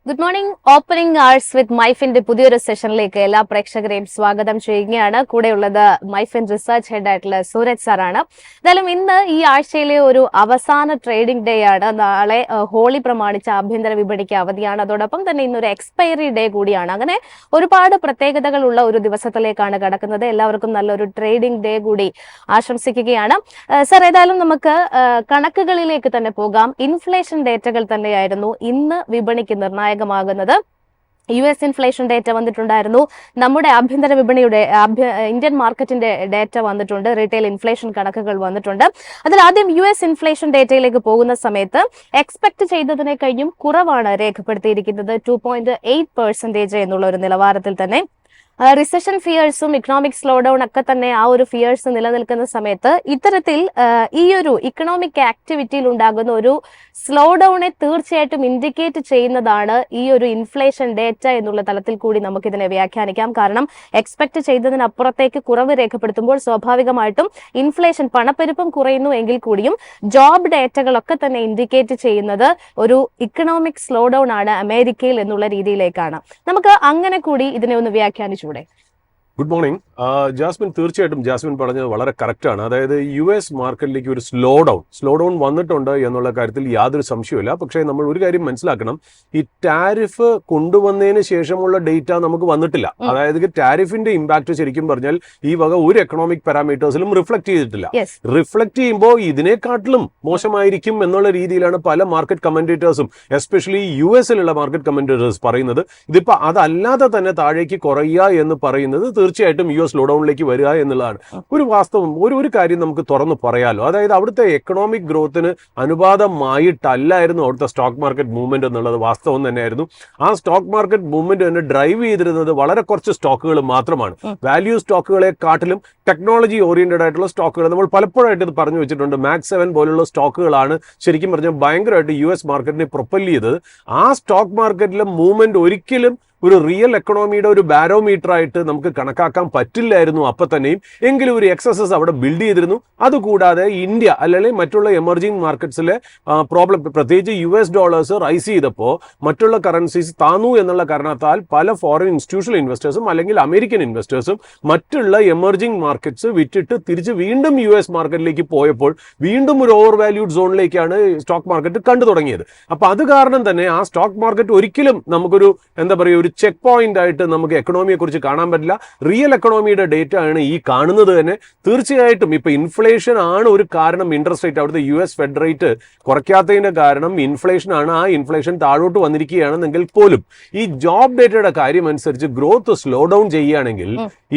Good morning. Opening arts വിത്ത് മൈഫിന്റെ പുതിയൊരു സെഷനിലേക്ക് എല്ലാ പ്രേക്ഷകരെയും സ്വാഗതം ചെയ്യുകയാണ്. കൂടെയുള്ളത് മൈഫിൻ റിസർച്ച് ഹെഡ് ആയിട്ടുള്ള സൂരജ് സാറാണ്. എന്തായാലും ഇന്ന് ഈ ആഴ്ചയിലെ ഒരു അവസാന ട്രേഡിംഗ് ഡേ ആണ്. നാളെ ഹോളി പ്രമാണിച്ച ആഭ്യന്തര വിപണിക്ക് അവധിയാണ്. അതോടൊപ്പം തന്നെ ഇന്നൊരു എക്സ്പയറി ഡേ കൂടിയാണ്. അങ്ങനെ ഒരുപാട് പ്രത്യേകതകളുള്ള ഒരു ദിവസത്തിലേക്കാണ് കടക്കുന്നത്. എല്ലാവർക്കും നല്ലൊരു ട്രേഡിംഗ് ഡേ കൂടി ആശംസിക്കുകയാണ്. സർ, ഏതായാലും നമുക്ക് കണക്കുകളിലേക്ക് തന്നെ പോകാം. ഇൻഫ്ലേഷൻ ഡേറ്റകൾ തന്നെയായിരുന്നു ഇന്ന് വിപണിക്ക് നിർണായകമാകുന്നത്. US ഇൻഫ്ലേഷൻ ഡേറ്റ വന്നിട്ടുണ്ടായിരുന്നു. നമ്മുടെ ആഭ്യന്തര വിപണിയുടെ ഇന്ത്യൻ മാർക്കറ്റിന്റെ ഡേറ്റ വന്നിട്ടുണ്ട്. റീറ്റെയിൽ ഇൻഫ്ലേഷൻ കണക്കുകൾ വന്നിട്ടുണ്ട്. അതിൽ ആദ്യം US ഇൻഫ്ലേഷൻ ഡേറ്റയിലേക്ക് പോകുന്ന സമയത്ത് എക്സ്പെക്ട് ചെയ്തതിനെ കഴിഞ്ഞും കുറവാണ് രേഖപ്പെടുത്തിയിരിക്കുന്നത്. 2.8% എന്നുള്ള ഒരു നിലവാരത്തിൽ തന്നെ. റിസഷൻ ഫിയേഴ്സും ഇക്കണോമിക് സ്ലോ ഡൗൺ ഒക്കെ തന്നെ ആ ഒരു ഫിയേഴ്സ് നിലനിൽക്കുന്ന സമയത്ത് ഇത്തരത്തിൽ ഈ ഒരു ഇക്കണോമിക് ആക്ടിവിറ്റിയിൽ ഉണ്ടാകുന്ന ഒരു സ്ലോ ഡൗണെ തീർച്ചയായിട്ടും ഇൻഡിക്കേറ്റ് ചെയ്യുന്നതാണ് ഈ ഒരു ഇൻഫ്ലേഷൻ ഡേറ്റ എന്നുള്ള തലത്തിൽ കൂടി നമുക്കിതിനെ വ്യാഖ്യാനിക്കാം. കാരണം എക്സ്പെക്ട് ചെയ്തതിനപ്പുറത്തേക്ക് കുറവ് രേഖപ്പെടുത്തുമ്പോൾ സ്വാഭാവികമായിട്ടും ഇൻഫ്ലേഷൻ പണപ്പെരുപ്പം കുറയുന്നു എങ്കിൽ കൂടിയും ജോബ് ഡേറ്റകളൊക്കെ തന്നെ ഇൻഡിക്കേറ്റ് ചെയ്യുന്നത് ഒരു ഇക്കണോമിക് സ്ലോ ഡൗൺ ആണ് അമേരിക്കയിൽ എന്നുള്ള രീതിയിലേക്കാണ്. നമുക്ക് അങ്ങനെ കൂടി ഇതിനെ ഒന്ന് വ്യാഖ്യാനിച്ചു. Good morning. ജാസ്മിൻ, തീർച്ചയായിട്ടും ജാസ്മിൻ പറഞ്ഞത് വളരെ കറക്റ്റാണ്. അതായത് US മാർക്കറ്റിലേക്ക് ഒരു സ്ലോ ഡൗൺ വന്നിട്ടുണ്ട് എന്നുള്ള കാര്യത്തിൽ യാതൊരു സംശയമില്ല. പക്ഷേ നമ്മൾ ഒരു കാര്യം മനസ്സിലാക്കണം, ഈ ടാരിഫ് കൊണ്ടുവന്നതിന് ശേഷമുള്ള ഡേറ്റ നമുക്ക് വന്നിട്ടില്ല. അതായത് ടാരിഫിന്റെ ഇമ്പാക്ട് ശരിക്കും പറഞ്ഞാൽ ഈ വക ഒരു എക്കണോമിക് പാരാമീറ്റേഴ്സിലും റിഫ്ലക്ട് ചെയ്തിട്ടില്ല. റിഫ്ലക്ട് ചെയ്യുമ്പോൾ ഇതിനെക്കാട്ടിലും മോശമായിരിക്കും എന്നുള്ള രീതിയിലാണ് പല മാർക്കറ്റ് കമന്റേറ്റേഴ്സും എസ്പെഷ്യലി US-ലുള്ള മാർക്കറ്റ് കമന്റേറ്റേഴ്സ് പറയുന്നത്. ഇതിപ്പോ അതല്ലാതെ തന്നെ താഴേക്ക് കുറയുക എന്ന് പറയുന്നത് തീർച്ചയായിട്ടും US സ്ലോ ഡൗണിലേക്ക് വരിക എന്നുള്ളതാണ് ഒരു വാസ്തവം. ഒരു കാര്യം നമുക്ക് തുറന്നു പറയാലോ, അതായത് അവിടുത്തെ എക്കണോമിക് ഗ്രോത്തിന് അനുപാതമായിട്ടല്ലായിരുന്നു അവിടുത്തെ സ്റ്റോക്ക് മാർക്കറ്റ് മൂവ്മെന്റ് എന്നുള്ളത് വാസ്തവം തന്നെയായിരുന്നു. ആ സ്റ്റോക്ക് മാർക്കറ്റ് മൂവ്മെന്റ് തന്നെ ഡ്രൈവ് ചെയ്തിരുന്നത് വളരെ കുറച്ച് സ്റ്റോക്കുകൾ മാത്രമാണ്. വാല്യൂ സ്റ്റോക്കുകളെ കാട്ടിലും ടെക്നോളജി ഓറിയന്റഡ് ആയിട്ടുള്ള സ്റ്റോക്കുകൾ നമ്മൾ പലപ്പോഴായിട്ട് ഇത് പറഞ്ഞു വെച്ചിട്ടുണ്ട്. മാക്സ് 7 പോലുള്ള സ്റ്റോക്കുകളാണ് ശരിക്കും പറഞ്ഞാൽ ഭയങ്കരമായിട്ട് US മാർക്കറ്റിനെ പ്രൊപ്പൽ ചെയ്തത്. ആ സ്റ്റോക്ക് മാർക്കറ്റിലെ മൂവ്മെന്റ് ഒരിക്കലും ഒരു റിയൽ എക്കണോമിയുടെ ഒരു ബാരോമീറ്റർ ആയിട്ട് നമുക്ക് കണക്കാക്കാൻ പറ്റില്ലായിരുന്നു അപ്പൊ തന്നെയും. എങ്കിലും ഒരു എക്സസസ് അവിടെ ബിൽഡ് ചെയ്തിരുന്നു. അതുകൂടാതെ ഇന്ത്യ അല്ലെങ്കിൽ മറ്റുള്ള എമർജിംഗ് മാർക്കറ്റ്സിലെ പ്രോബ്ലം, പ്രത്യേകിച്ച് US ഡോളേഴ്സ് റൈസ് ചെയ്തപ്പോൾ മറ്റുള്ള കറൻസീസ് താന്നു എന്നുള്ള കാരണത്താൽ പല ഫോറിൻ ഇൻസ്റ്റിറ്റ്യൂഷണൽ ഇൻവെസ്റ്റേഴ്സും അല്ലെങ്കിൽ അമേരിക്കൻ ഇൻവെസ്റ്റേഴ്സും മറ്റുള്ള എമർജിംഗ് മാർക്കറ്റ്സ് വിറ്റിട്ട് തിരിച്ച് വീണ്ടും US മാർക്കറ്റിലേക്ക് പോയപ്പോൾ വീണ്ടും ഒരു ഓവർ വാല്യൂഡ് സോണിലേക്കാണ് സ്റ്റോക്ക് മാർക്കറ്റ് കണ്ടു തുടങ്ങിയത്. അപ്പൊ അത് കാരണം തന്നെ ആ സ്റ്റോക്ക് മാർക്കറ്റ് ഒരിക്കലും നമുക്കൊരു എന്താ പറയുക ഒരു ചെക്ക് പോയിന്റ് ആയിട്ട് നമുക്ക് എക്കണോമിയെ കുറിച്ച് കാണാൻ പറ്റില്ല. റിയൽ എക്കണോമിയുടെ ഡേറ്റ ആണ് ഈ കാണുന്നത് തന്നെ. തീർച്ചയായിട്ടും ഇപ്പൊ ഇൻഫ്ലേഷൻ ആണ് ഒരു കാരണം. ഇൻട്രസ്റ്റ് റേറ്റ് അവിടുത്തെ US ഫെഡ് റേറ്റ് കുറയ്ക്കാത്തതിന്റെ കാരണം ഇൻഫ്ലേഷൻ ആണ്. ആ ഇൻഫ്ലേഷൻ താഴോട്ട് വന്നിരിക്കുകയാണെന്നെങ്കിൽ പോലും ഈ ജോബ് ഡേറ്റയുടെ കാര്യം അനുസരിച്ച് ഗ്രോത്ത് സ്ലോ ഡൗൺ ചെയ്യുകയാണെങ്കിൽ,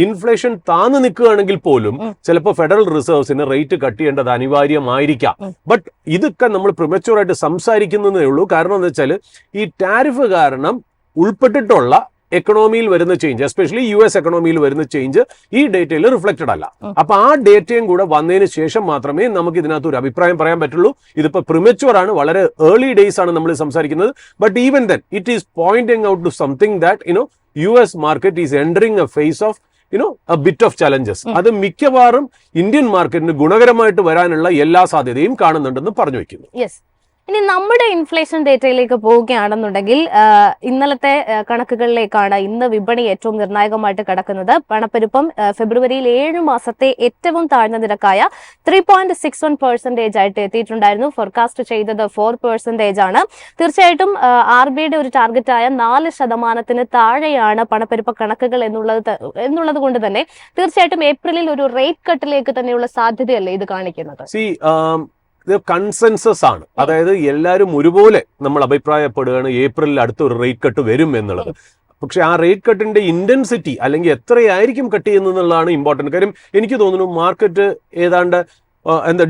ഇൻഫ്ലേഷൻ താന്നു നിൽക്കുകയാണെങ്കിൽ പോലും ചിലപ്പോൾ ഫെഡറൽ റിസർവ്സിന് റേറ്റ് കട്ട് ചെയ്യേണ്ടത് അനിവാര്യമായിരിക്കാം. ബട്ട് ഇതൊക്കെ നമ്മൾ പ്രിമച്യൂർ ആയിട്ട് സംസാരിക്കുന്നതേ ഉള്ളൂ. കാരണം എന്താ വെച്ചാൽ ഈ ടാരിഫ് കാരണം ഉൾപ്പെട്ടിട്ടുള്ള എക്കണോമിയിൽ വരുന്ന ചേഞ്ച്, എസ്പെഷ്യലി US എക്കണോമിയിൽ വരുന്ന ചേഞ്ച് ഈ ഡേറ്റയിൽ റിഫ്ലക്റ്റഡ് അല്ല. അപ്പൊ ആ ഡേറ്റയും കൂടെ വന്നതിന് ശേഷം മാത്രമേ നമുക്ക് ഇതിനകത്ത് ഒരു അഭിപ്രായം പറയാൻ പറ്റുള്ളൂ. ഇതിപ്പോ പ്രിമച്യൂർ ആണ്, വളരെ ഏർലി ഡേയ്സ് ആണ് നമ്മൾ സംസാരിക്കുന്നത്. But even then it is pointing out to something that US market is entering a phase of a bit of challenges. അത് മിക്കവാറും ഇന്ത്യൻ മാർക്കറ്റിന് ഗുണകരമായിട്ട് വരാനുള്ള എല്ലാ സാധ്യതയും കാണുന്നുണ്ടെന്ന് പറഞ്ഞു വെക്കുന്നു. ഇനി നമ്മുടെ ഇൻഫ്ലേഷൻ ഡേറ്റയിലേക്ക് പോവുകയാണെന്നുണ്ടെങ്കിൽ ഇന്നലത്തെ കണക്കുകളിലേക്കാണ് ഇന്ന് വിപണി ഏറ്റവും നിർണായകമായിട്ട് കിടക്കുന്നത്. പണപ്പെരുപ്പം ഫെബ്രുവരിയിൽ 7 മാസത്തെ ഏറ്റവും താഴ്ന്ന നിരക്കായ 3.61% ആയിട്ട് എത്തിയിട്ടുണ്ടായിരുന്നു. ഫോർകാസ്റ്റ് ചെയ്തത് 4% ആണ്. തീർച്ചയായിട്ടും RBIയുടെ ഒരു ടാർഗറ്റായ 4% താഴെയാണ് പണപ്പെരുപ്പ കണക്കുകൾ എന്നുള്ളത് കൊണ്ട് തന്നെ തീർച്ചയായിട്ടും ഏപ്രിലിൽ ഒരു റേറ്റ് കട്ടിലേക്ക് തന്നെയുള്ള സാധ്യതയല്ലേ ഇത് കാണിക്കുന്നത്? ഇത് കൺസെൻസസ് ആണ്. അതായത് എല്ലാവരും ഒരുപോലെ നമ്മൾ അഭിപ്രായപ്പെടുകയാണ് ഏപ്രിലിൽ അടുത്തൊരു റേറ്റ് കട്ട് വരും എന്നുള്ളത്. പക്ഷെ ആ റേറ്റ് കട്ടിന്റെ ഇന്റൻസിറ്റി അല്ലെങ്കിൽ എത്രയായിരിക്കും കട്ട് ചെയ്യുന്നതെന്നുള്ളതാണ് ഇമ്പോർട്ടന്റ് കാര്യം. എനിക്ക് തോന്നുന്നു മാർക്കറ്റ് ഏതാണ്ട്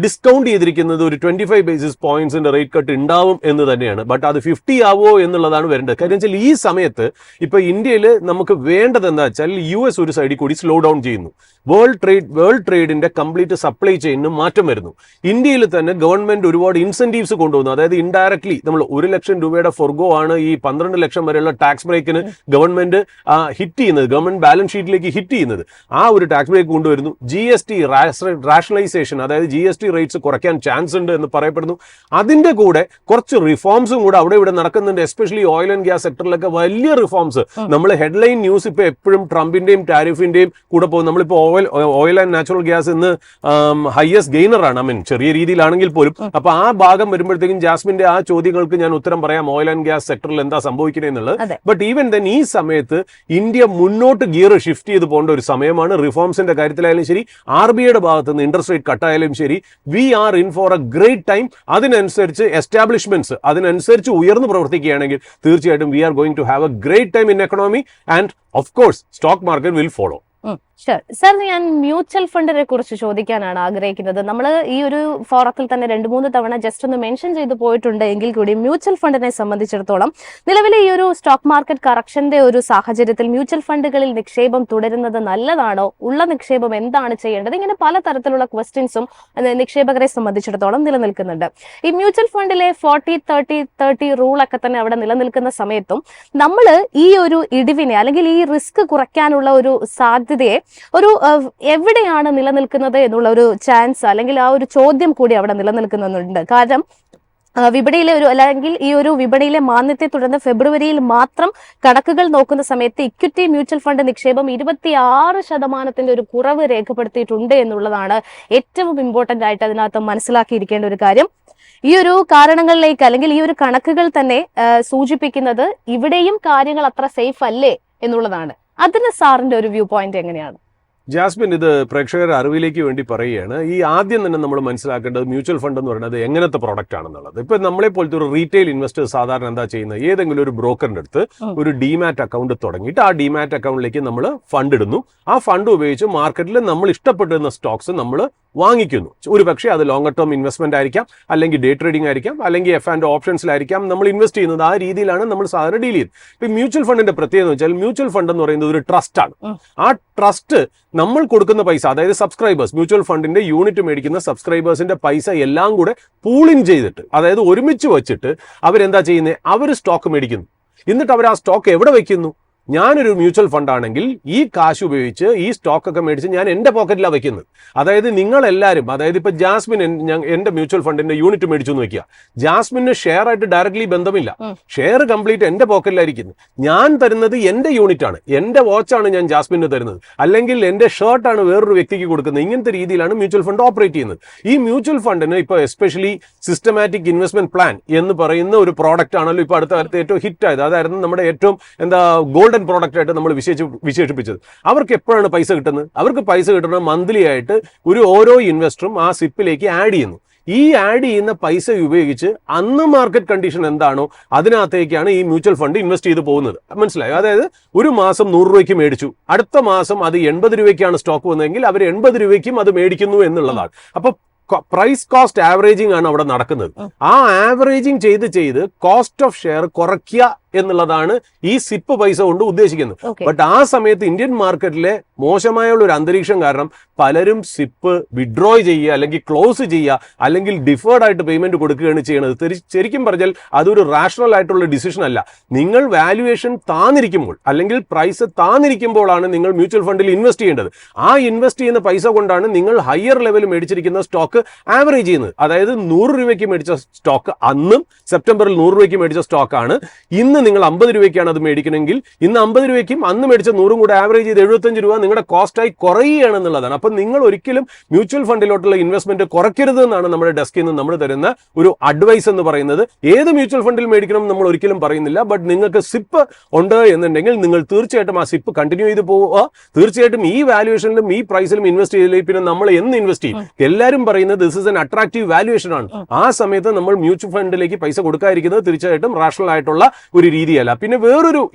ഡിസ്കൗണ്ട് ചെയ്തിരിക്കുന്നത് ഒരു 25 ബേസിസ് പോയിന്റ്സിന്റെ റേറ്റ് കട്ട് ഉണ്ടാവും എന്ന് തന്നെയാണ്. ബട്ട് അത് 50 ആവോ എന്നുള്ളതാണ് വരേണ്ടത്. കാര്യം വെച്ചാൽ ഈ സമയത്ത് ഇപ്പൊ ഇന്ത്യയിൽ നമുക്ക് വേണ്ടത് എന്താ വെച്ചാൽ US ഒരു സൈഡിൽ കൂടി സ്ലോ ഡൗൺ ചെയ്യുന്നു. വേൾഡ് ട്രേഡിന്റെ കംപ്ലീറ്റ് സപ്ലൈ ചെയിനിന് മാറ്റം വരുന്നു. ഇന്ത്യയിൽ തന്നെ ഗവൺമെന്റ് ഒരുപാട് ഇൻസെന്റീവ്സ് കൊണ്ടുവന്നു. അതായത് ഇൻഡയറക്ട്ലി നമ്മൾ 1 ലക്ഷം രൂപയുടെ ഫോർഗോ ആണ് ഈ 12 ലക്ഷം വരെയുള്ള ടാക്സ് ബ്രേക്കിന് ഗവൺമെന്റ് ഹിറ്റ് ചെയ്യുന്നത്, ഗവൺമെന്റ് ബാലൻസ് ഷീറ്റിലേക്ക് ഹിറ്റ് ചെയ്യുന്നത്. ആ ഒരു ടാക്സ് ബ്രേക്ക് കൊണ്ടുവരുന്നു. GST റാഷണലൈസേഷൻ, അതായത് അതായത് GST റേറ്റ്സ് കുറയ്ക്കാൻ ചാൻസ് ഉണ്ട് എന്ന് പറയപ്പെടുന്നു. അതിന്റെ കൂടെ കുറച്ച് റിഫോംസും കൂടെ അവിടെ ഇവിടെ നടക്കുന്നുണ്ട്. എസ്പെഷ്യലി ഓയിൽ ആൻഡ് ഗ്യാസ് സെക്ടറിലൊക്കെ വലിയ റിഫോംസ്. നമ്മൾ ഹെഡ്ലൈൻ ന്യൂസ് ഇപ്പൊ എപ്പോഴും ട്രംപിന്റെയും ടാരിഫിന്റെയും കൂടെ പോകും. നമ്മളിപ്പോ ഓയിൽ ആൻഡ് നാച്ചുറൽ ഗ്യാസ് ഇന്ന് ഹയസ്റ്റ് ഗെയിനർ ആണ്. ചെറിയ രീതിയിലാണെങ്കിൽ പോലും. അപ്പൊ ആ ഭാഗം വരുമ്പോഴത്തേക്കും ജാസ്മിന്റെ ആ ചോദ്യങ്ങൾക്ക് ഞാൻ ഉത്തരം പറയാം, ഓയിൽ ആൻഡ് ഗ്യാസ് സെക്ടറിൽ എന്താ സംഭവിക്കുന്നത് എന്നുള്ളത്. ബട്ട് ഈവൻ ദെൻ ഈ സമയത്ത് ഇന്ത്യ മുന്നോട്ട് ഗിയർ ഷിഫ്റ്റ് ചെയ്ത് പോകേണ്ട ഒരു സമയമാണ്. റിഫോംസിന്റെ കാര്യത്തിലായാലും ശരി, RBIയുടെ ഭാഗത്ത് നിന്ന് ഇൻട്രസ്റ്റ് റേറ്റ് കട്ടായാലും ശരി, we are in for a great time. അതിനനുസരിച്ച് എസ്റ്റാബ്ലിഷ്മെന്റ്സ് അതിനനുസരിച്ച് ഉയർന്നു പ്രവർത്തിക്കുകയാണെങ്കിൽ തീർച്ചയായിട്ടും we are going to have a great time in economy and of course stock market will follow. Sir, ഞാൻ മ്യൂച്വൽ ഫണ്ടിനെ കുറിച്ച് ചോദിക്കാനാണ് ആഗ്രഹിക്കുന്നത്. നമ്മൾ ഈ ഒരു ഫോറത്തിൽ തന്നെ 2-3 തവണ ജസ്റ്റ് ഒന്ന് മെൻഷൻ ചെയ്തു പോയിട്ടുണ്ട് എങ്കിൽ കൂടി മ്യൂച്വൽ ഫണ്ടിനെ സംബന്ധിച്ചിടത്തോളം നിലവിലെ ഈ ഒരു സ്റ്റോക്ക് മാർക്കറ്റ് കറക്ഷന്റെ ഒരു സാഹചര്യത്തിൽ മ്യൂച്വൽ ഫണ്ടുകളിൽ നിക്ഷേപം തുടരുന്നത് നല്ലതാണോ? ഉള്ള നിക്ഷേപം എന്താണ് ചെയ്യേണ്ടത്? ഇങ്ങനെ പലതരത്തിലുള്ള ക്വസ്റ്റ്യൻസും നിക്ഷേപകരെ സംബന്ധിച്ചിടത്തോളം നിലനിൽക്കുന്നുണ്ട്. ഈ മ്യൂച്വൽ ഫണ്ടിലെ 40-30-30 റൂളൊക്കെ തന്നെ അവിടെ നിലനിൽക്കുന്ന സമയത്തും നമ്മൾ ഈ ഒരു ഇടിവിനെ അല്ലെങ്കിൽ ഈ റിസ്ക് കുറയ്ക്കാനുള്ള ഒരു സാധ്യതയെ ഒരു എവിടെയാണ് നിലനിൽക്കുന്നത് എന്നുള്ള ഒരു ചാൻസ് അല്ലെങ്കിൽ ആ ഒരു ചോദ്യം കൂടി അവിടെ നിലനിൽക്കുന്നുണ്ട്. കാരണം വിപണിയിലെ അല്ലെങ്കിൽ ഈ ഒരു വിപണിയിലെ മാന്ദ്യത്തെ തുടർന്ന് ഫെബ്രുവരിയിൽ മാത്രം കണക്കുകൾ നോക്കുന്ന സമയത്ത് ഇക്വിറ്റി മ്യൂച്വൽ ഫണ്ട് നിക്ഷേപം 26% ഒരു കുറവ് രേഖപ്പെടുത്തിയിട്ടുണ്ട് എന്നുള്ളതാണ് ഏറ്റവും ഇമ്പോർട്ടന്റ് ആയിട്ട് അതിനകത്ത് മനസ്സിലാക്കിയിരിക്കേണ്ട ഒരു കാര്യം. ഈ ഒരു കാരണങ്ങളിലേക്ക് അല്ലെങ്കിൽ ഈ ഒരു കണക്കുകൾ തന്നെ സൂചിപ്പിക്കുന്നത് ഇവിടെയും കാര്യങ്ങൾ അത്ര സേഫ് അല്ലേ എന്നുള്ളതാണ്. അതിന് സാറിന്റെ ഒരു വ്യൂ പോയിന്റ് എങ്ങനെയാണ്? ജാസ്മിൻ, ഇത് പ്രേക്ഷകരുടെ അറിവിലേക്ക് വേണ്ടി പറയുകയാണ്. ഈ ആദ്യം തന്നെ നമ്മൾ മനസ്സിലാക്കേണ്ടത് മ്യൂച്വൽ ഫണ്ട് എന്ന് പറയുന്നത് എങ്ങനത്തെ പ്രോഡക്റ്റ് ആണെന്നുള്ളത്. ഇപ്പൊ നമ്മളെ പോലത്തെ ഒരു റീറ്റെയിൽ ഇൻവെസ്റ്റർ സാധാരണ എന്താ ചെയ്യുന്നത്, ഏതെങ്കിലും ഒരു ബ്രോക്കറിന്റെ അടുത്ത് ഒരു ഡിമാറ്റ് അക്കൗണ്ട് തുടങ്ങിയിട്ട് ആ ഡിമാറ്റ് അക്കൗണ്ടിലേക്ക് നമ്മൾ ഫണ്ട് ഇടുന്നു. ആ ഫണ്ട് ഉപയോഗിച്ച് മാർക്കറ്റിൽ നമ്മൾ ഇഷ്ടപ്പെടുന്ന സ്റ്റോക്സ് നമ്മൾ വാങ്ങിക്കുന്നു. ഒരു പക്ഷേ അത് ലോങ്ങർ ടേം ഇൻവെസ്റ്റ്മെന്റ് ആയിരിക്കാം, അല്ലെങ്കിൽ ഡേ ട്രേഡിംഗ് ആയിരിക്കാം, അല്ലെങ്കിൽ F&O ഓപ്ഷൻസിലായിരിക്കാം നമ്മൾ ഇൻവെസ്റ്റ് ചെയ്യുന്നത്. ആ രീതിയിലാണ് നമ്മൾ സാധാരണ ഡീൽ ചെയ്യുന്നത്. ഇപ്പൊ മ്യൂച്വൽ ഫണ്ടിന്റെ പ്രത്യേകത എന്ന് വെച്ചാൽ മ്യൂച്വൽ ഫണ്ട് എന്ന് പറയുന്നത് ഒരു ട്രസ്റ്റ് ആണ്. ആ ട്രസ്റ്റ് നമ്മൾ കൊടുക്കുന്ന പൈസ, അതായത് സബ്സ്ക്രൈബേഴ്സ്, മ്യൂച്വൽ ഫണ്ടിന്റെ യൂണിറ്റ് മേടിക്കുന്ന സബ്സ്ക്രൈബേഴ്സിന്റെ പൈസ എല്ലാം കൂടെ പൂളിങ് ചെയ്തിട്ട്, അതായത് ഒരുമിച്ച് വെച്ചിട്ട് അവരെന്താ ചെയ്യുന്നത്, അവർ സ്റ്റോക്ക് മേടിക്കുന്നു. എന്നിട്ട് അവർ ആ സ്റ്റോക്ക് എവിടെ വയ്ക്കുന്നു? ഞാനൊരു മ്യൂച്വൽ ഫണ്ട് ആണെങ്കിൽ ഈ കാശ് ഉപയോഗിച്ച് ഈ സ്റ്റോക്ക് ഒക്കെ മേടിച്ച് ഞാൻ എന്റെ പോക്കറ്റിലാണ് വെക്കുന്നത്. അതായത് നിങ്ങൾ എല്ലാവരും, അതായത് ഇപ്പൊ ജാസ്മിൻ എന്റെ മ്യൂച്വൽ ഫണ്ടിന്റെ യൂണിറ്റ് മേടിച്ചു എന്ന് വെക്കുക. ജാസ്മിന് ഷെയർ ആയിട്ട് ഡയറക്ട്ലി ബന്ധമില്ല. ഷെയർ കംപ്ലീറ്റ് എന്റെ പോക്കറ്റിലായിരിക്കുന്നു. ഞാൻ തരുന്നത് എന്റെ യൂണിറ്റ് ആണ്, എന്റെ വാച്ചാണ് ഞാൻ ജാസ്മിന് തരുന്നത്, അല്ലെങ്കിൽ എന്റെ ഷർട്ടാണ് വേറൊരു വ്യക്തിക്ക് കൊടുക്കുന്നത്. ഇങ്ങനത്തെ രീതിയിലാണ് മ്യൂച്വൽ ഫണ്ട് ഓപ്പറേറ്റ് ചെയ്യുന്നത്. ഈ മ്യൂച്വൽ ഫണ്ടിന് ഇപ്പൊ എസ്പെഷ്യലി സിസ്റ്റമാറ്റിക് ഇൻവെസ്റ്റ്മെന്റ് പ്ലാൻ എന്ന് പറയുന്ന ഒരു പ്രോഡക്റ്റ് ആണല്ലോ ഇപ്പൊ അടുത്ത കാലത്ത് ഏറ്റവും ഹിറ്റ് ആയത്. അതായിരുന്നു നമ്മുടെ ഏറ്റവും ഗോൾഡൻ പ്രോഡക്റ്റ് ആയിട്ട് നമ്മൾ വിശേഷിപ്പിച്ചത്. അവർക്ക് എപ്പോഴാണ് പൈസ കിട്ടുന്നത്? അവർക്ക് പൈസ കിട്ടുന്നത് മന്ത്ലി ആയിട്ട് ഓരോ ഇൻവെസ്റ്ററും ആ സിപ്പിലേക്ക് ആഡ് ചെയ്യുന്നു. ഈ ആഡ് ചെയ്യുന്ന പൈസ ഉപയോഗിച്ച് അന്ന് മാർക്കറ്റ് കണ്ടീഷൻ എന്താണോ അതിനകത്തേക്കാണ് ഈ മ്യൂച്വൽ ഫണ്ട് ഇൻവെസ്റ്റ് ചെയ്ത് പോകുന്നത്. മനസ്സിലായോ? അതായത് ഒരു മാസം 100 രൂപയ്ക്ക് മേടിച്ചു, അടുത്ത മാസം അത് 80 രൂപയ്ക്കാണ് സ്റ്റോക്ക് വന്നതെങ്കിൽ അവർ 80 രൂപയ്ക്കും അത് മേടിക്കുന്നു എന്നുള്ളതാണ്. അപ്പൊ പ്രൈസ് കോസ്റ്റ് ആവറേജിംഗ് ആണ് അവിടെ നടക്കുന്നത്. ആ ആവറേജിംഗ് ചെയ്ത് കോസ്റ്റ് ഓഫ് ഷെയർ കുറയ്ക്കുക എന്നുള്ളതാണ് ഈ സിപ്പ് പൈസ കൊണ്ട് ഉദ്ദേശിക്കുന്നത്. ബട്ട് ആ സമയത്ത് ഇന്ത്യൻ മാർക്കറ്റിലെ മോശമായുള്ള ഒരു അന്തരീക്ഷം കാരണം പലരും സിപ്പ് വിഡ്രോ ചെയ്യുക, അല്ലെങ്കിൽ ക്ലോസ് ചെയ്യുക, അല്ലെങ്കിൽ ഡിഫേർഡ് ആയിട്ട് പേയ്മെന്റ് കൊടുക്കുകയാണ് ചെയ്യുന്നത്. ശരിക്കും പറഞ്ഞാൽ അതൊരു റാഷണൽ ആയിട്ടുള്ള ഡിസിഷൻ അല്ല. നിങ്ങൾ വാല്യുവേഷൻ താന്നിരിക്കുമ്പോൾ അല്ലെങ്കിൽ പ്രൈസ് താന്നിരിക്കുമ്പോഴാണ് നിങ്ങൾ മ്യൂച്വൽ ഫണ്ടിൽ ഇൻവെസ്റ്റ് ചെയ്യേണ്ടത്. ആ ഇൻവെസ്റ്റ് ചെയ്യുന്ന പൈസ കൊണ്ടാണ് നിങ്ങൾ ഹയർ ലെവൽ മേടിച്ചിരിക്കുന്ന സ്റ്റോക്ക് ആവറേജ് ചെയ്യുന്നത്. അതായത് 100 രൂപയ്ക്ക് മേടിച്ച സ്റ്റോക്ക് അന്നും സെപ്റ്റംബറിൽ 100 രൂപയ്ക്ക് മേടിച്ച സ്റ്റോക്കാണ്. ഇന്ന് നിങ്ങൾ 50 രൂപയ്ക്കാണ് അത് മേടിക്കണമെങ്കിൽ ഇന്ന് 50 രൂപയ്ക്കും അന്ന് മേടിച്ച 100 കൂടെ ആവറേജ് ചെയ്ത് 75 രൂപ നിങ്ങളുടെ കോസ്റ്റായി കുറയുകയാണ് എന്നുള്ളതാണ്. അപ്പം നിങ്ങൾ ഒരിക്കലും മ്യൂച്വൽ ഫണ്ടിലോട്ടുള്ള ഇൻവെസ്റ്റ്മെന്റ് കുറയ്ക്കരുത് എന്നാണ് നമ്മുടെ ഡെസ്കിൽ നിന്ന് നമ്മൾ തരുന്ന ഒരു അഡ്വൈസ് എന്ന് പറയുന്നത്. ഏത് മ്യൂച്വൽ ഫണ്ടിൽ മേടിക്കണം നമ്മൾ ഒരിക്കലും പറയുന്നില്ല. ബട്ട് നിങ്ങൾക്ക് സിപ്പ് ഉണ്ട് എന്നുണ്ടെങ്കിൽ നിങ്ങൾ തീർച്ചയായിട്ടും ആ സിപ്പ് കണ്ടിന്യൂ ചെയ്ത് പോവുക. തീർച്ചയായിട്ടും ഈ വാല്യുവേഷനിലും ഈ പ്രൈസിലും ഇൻവെസ്റ്റ് ചെയ്തില്ലെങ്കിൽ പിന്നെ നമ്മൾ എന്ന് ഇൻവെസ്റ്റ് ചെയ്യും? എല്ലാവരും പറയുന്നത് this is an attractive valuation ആണ്. ആ സമയത്ത് നമ്മൾ മ്യൂച്വൽ ഫണ്ടിലേക്ക് പൈസ കൊടുക്കാതിരിക്കുന്നത് തീർച്ചയായിട്ടും റാഷണൽ ആയിട്ടുള്ള ഒരു രീതിയല്ല. പിന്നെ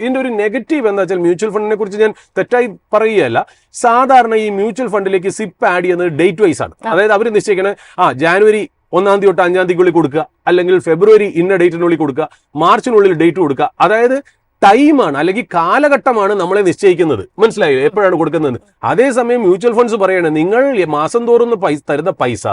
ഇതിന്റെ ഒരു നെഗറ്റീവ് എന്താ വെച്ചാൽ, മ്യൂച്വൽ ഫണ്ടിനെ കുറിച്ച് ഞാൻ തെറ്റായി പറയുകയല്ല. സാധാരണ ഈ മ്യൂച്വൽ ഫണ്ടിലേക്ക് സിപ്പ് ആഡ് ചെയ്യുന്നത് ഡേറ്റ് വൈസ് ആണ്. അതായത് അവർ നിശ്ചയിക്കണേ ജാനുവരി 1 തൊട്ട് 5 കൊടുക്കുക, അല്ലെങ്കിൽ ഫെബ്രുവരി ഇന്ന ഡേറ്റിനുള്ളിൽ കൊടുക്കുക, മാർച്ചിനുള്ളിൽ ഡേറ്റ് കൊടുക്കുക. അതായത് ടൈമാണ് അല്ലെങ്കിൽ കാലഘട്ടമാണ് നമ്മളെ നിശ്ചയിക്കുന്നത്. മനസ്സിലായില്ലേ എപ്പോഴാണ് കൊടുക്കുന്നത്? അതേസമയം മ്യൂച്വൽ ഫണ്ട്സ് പറയണേ നിങ്ങൾ മാസം തോറും തരുന്ന പൈസ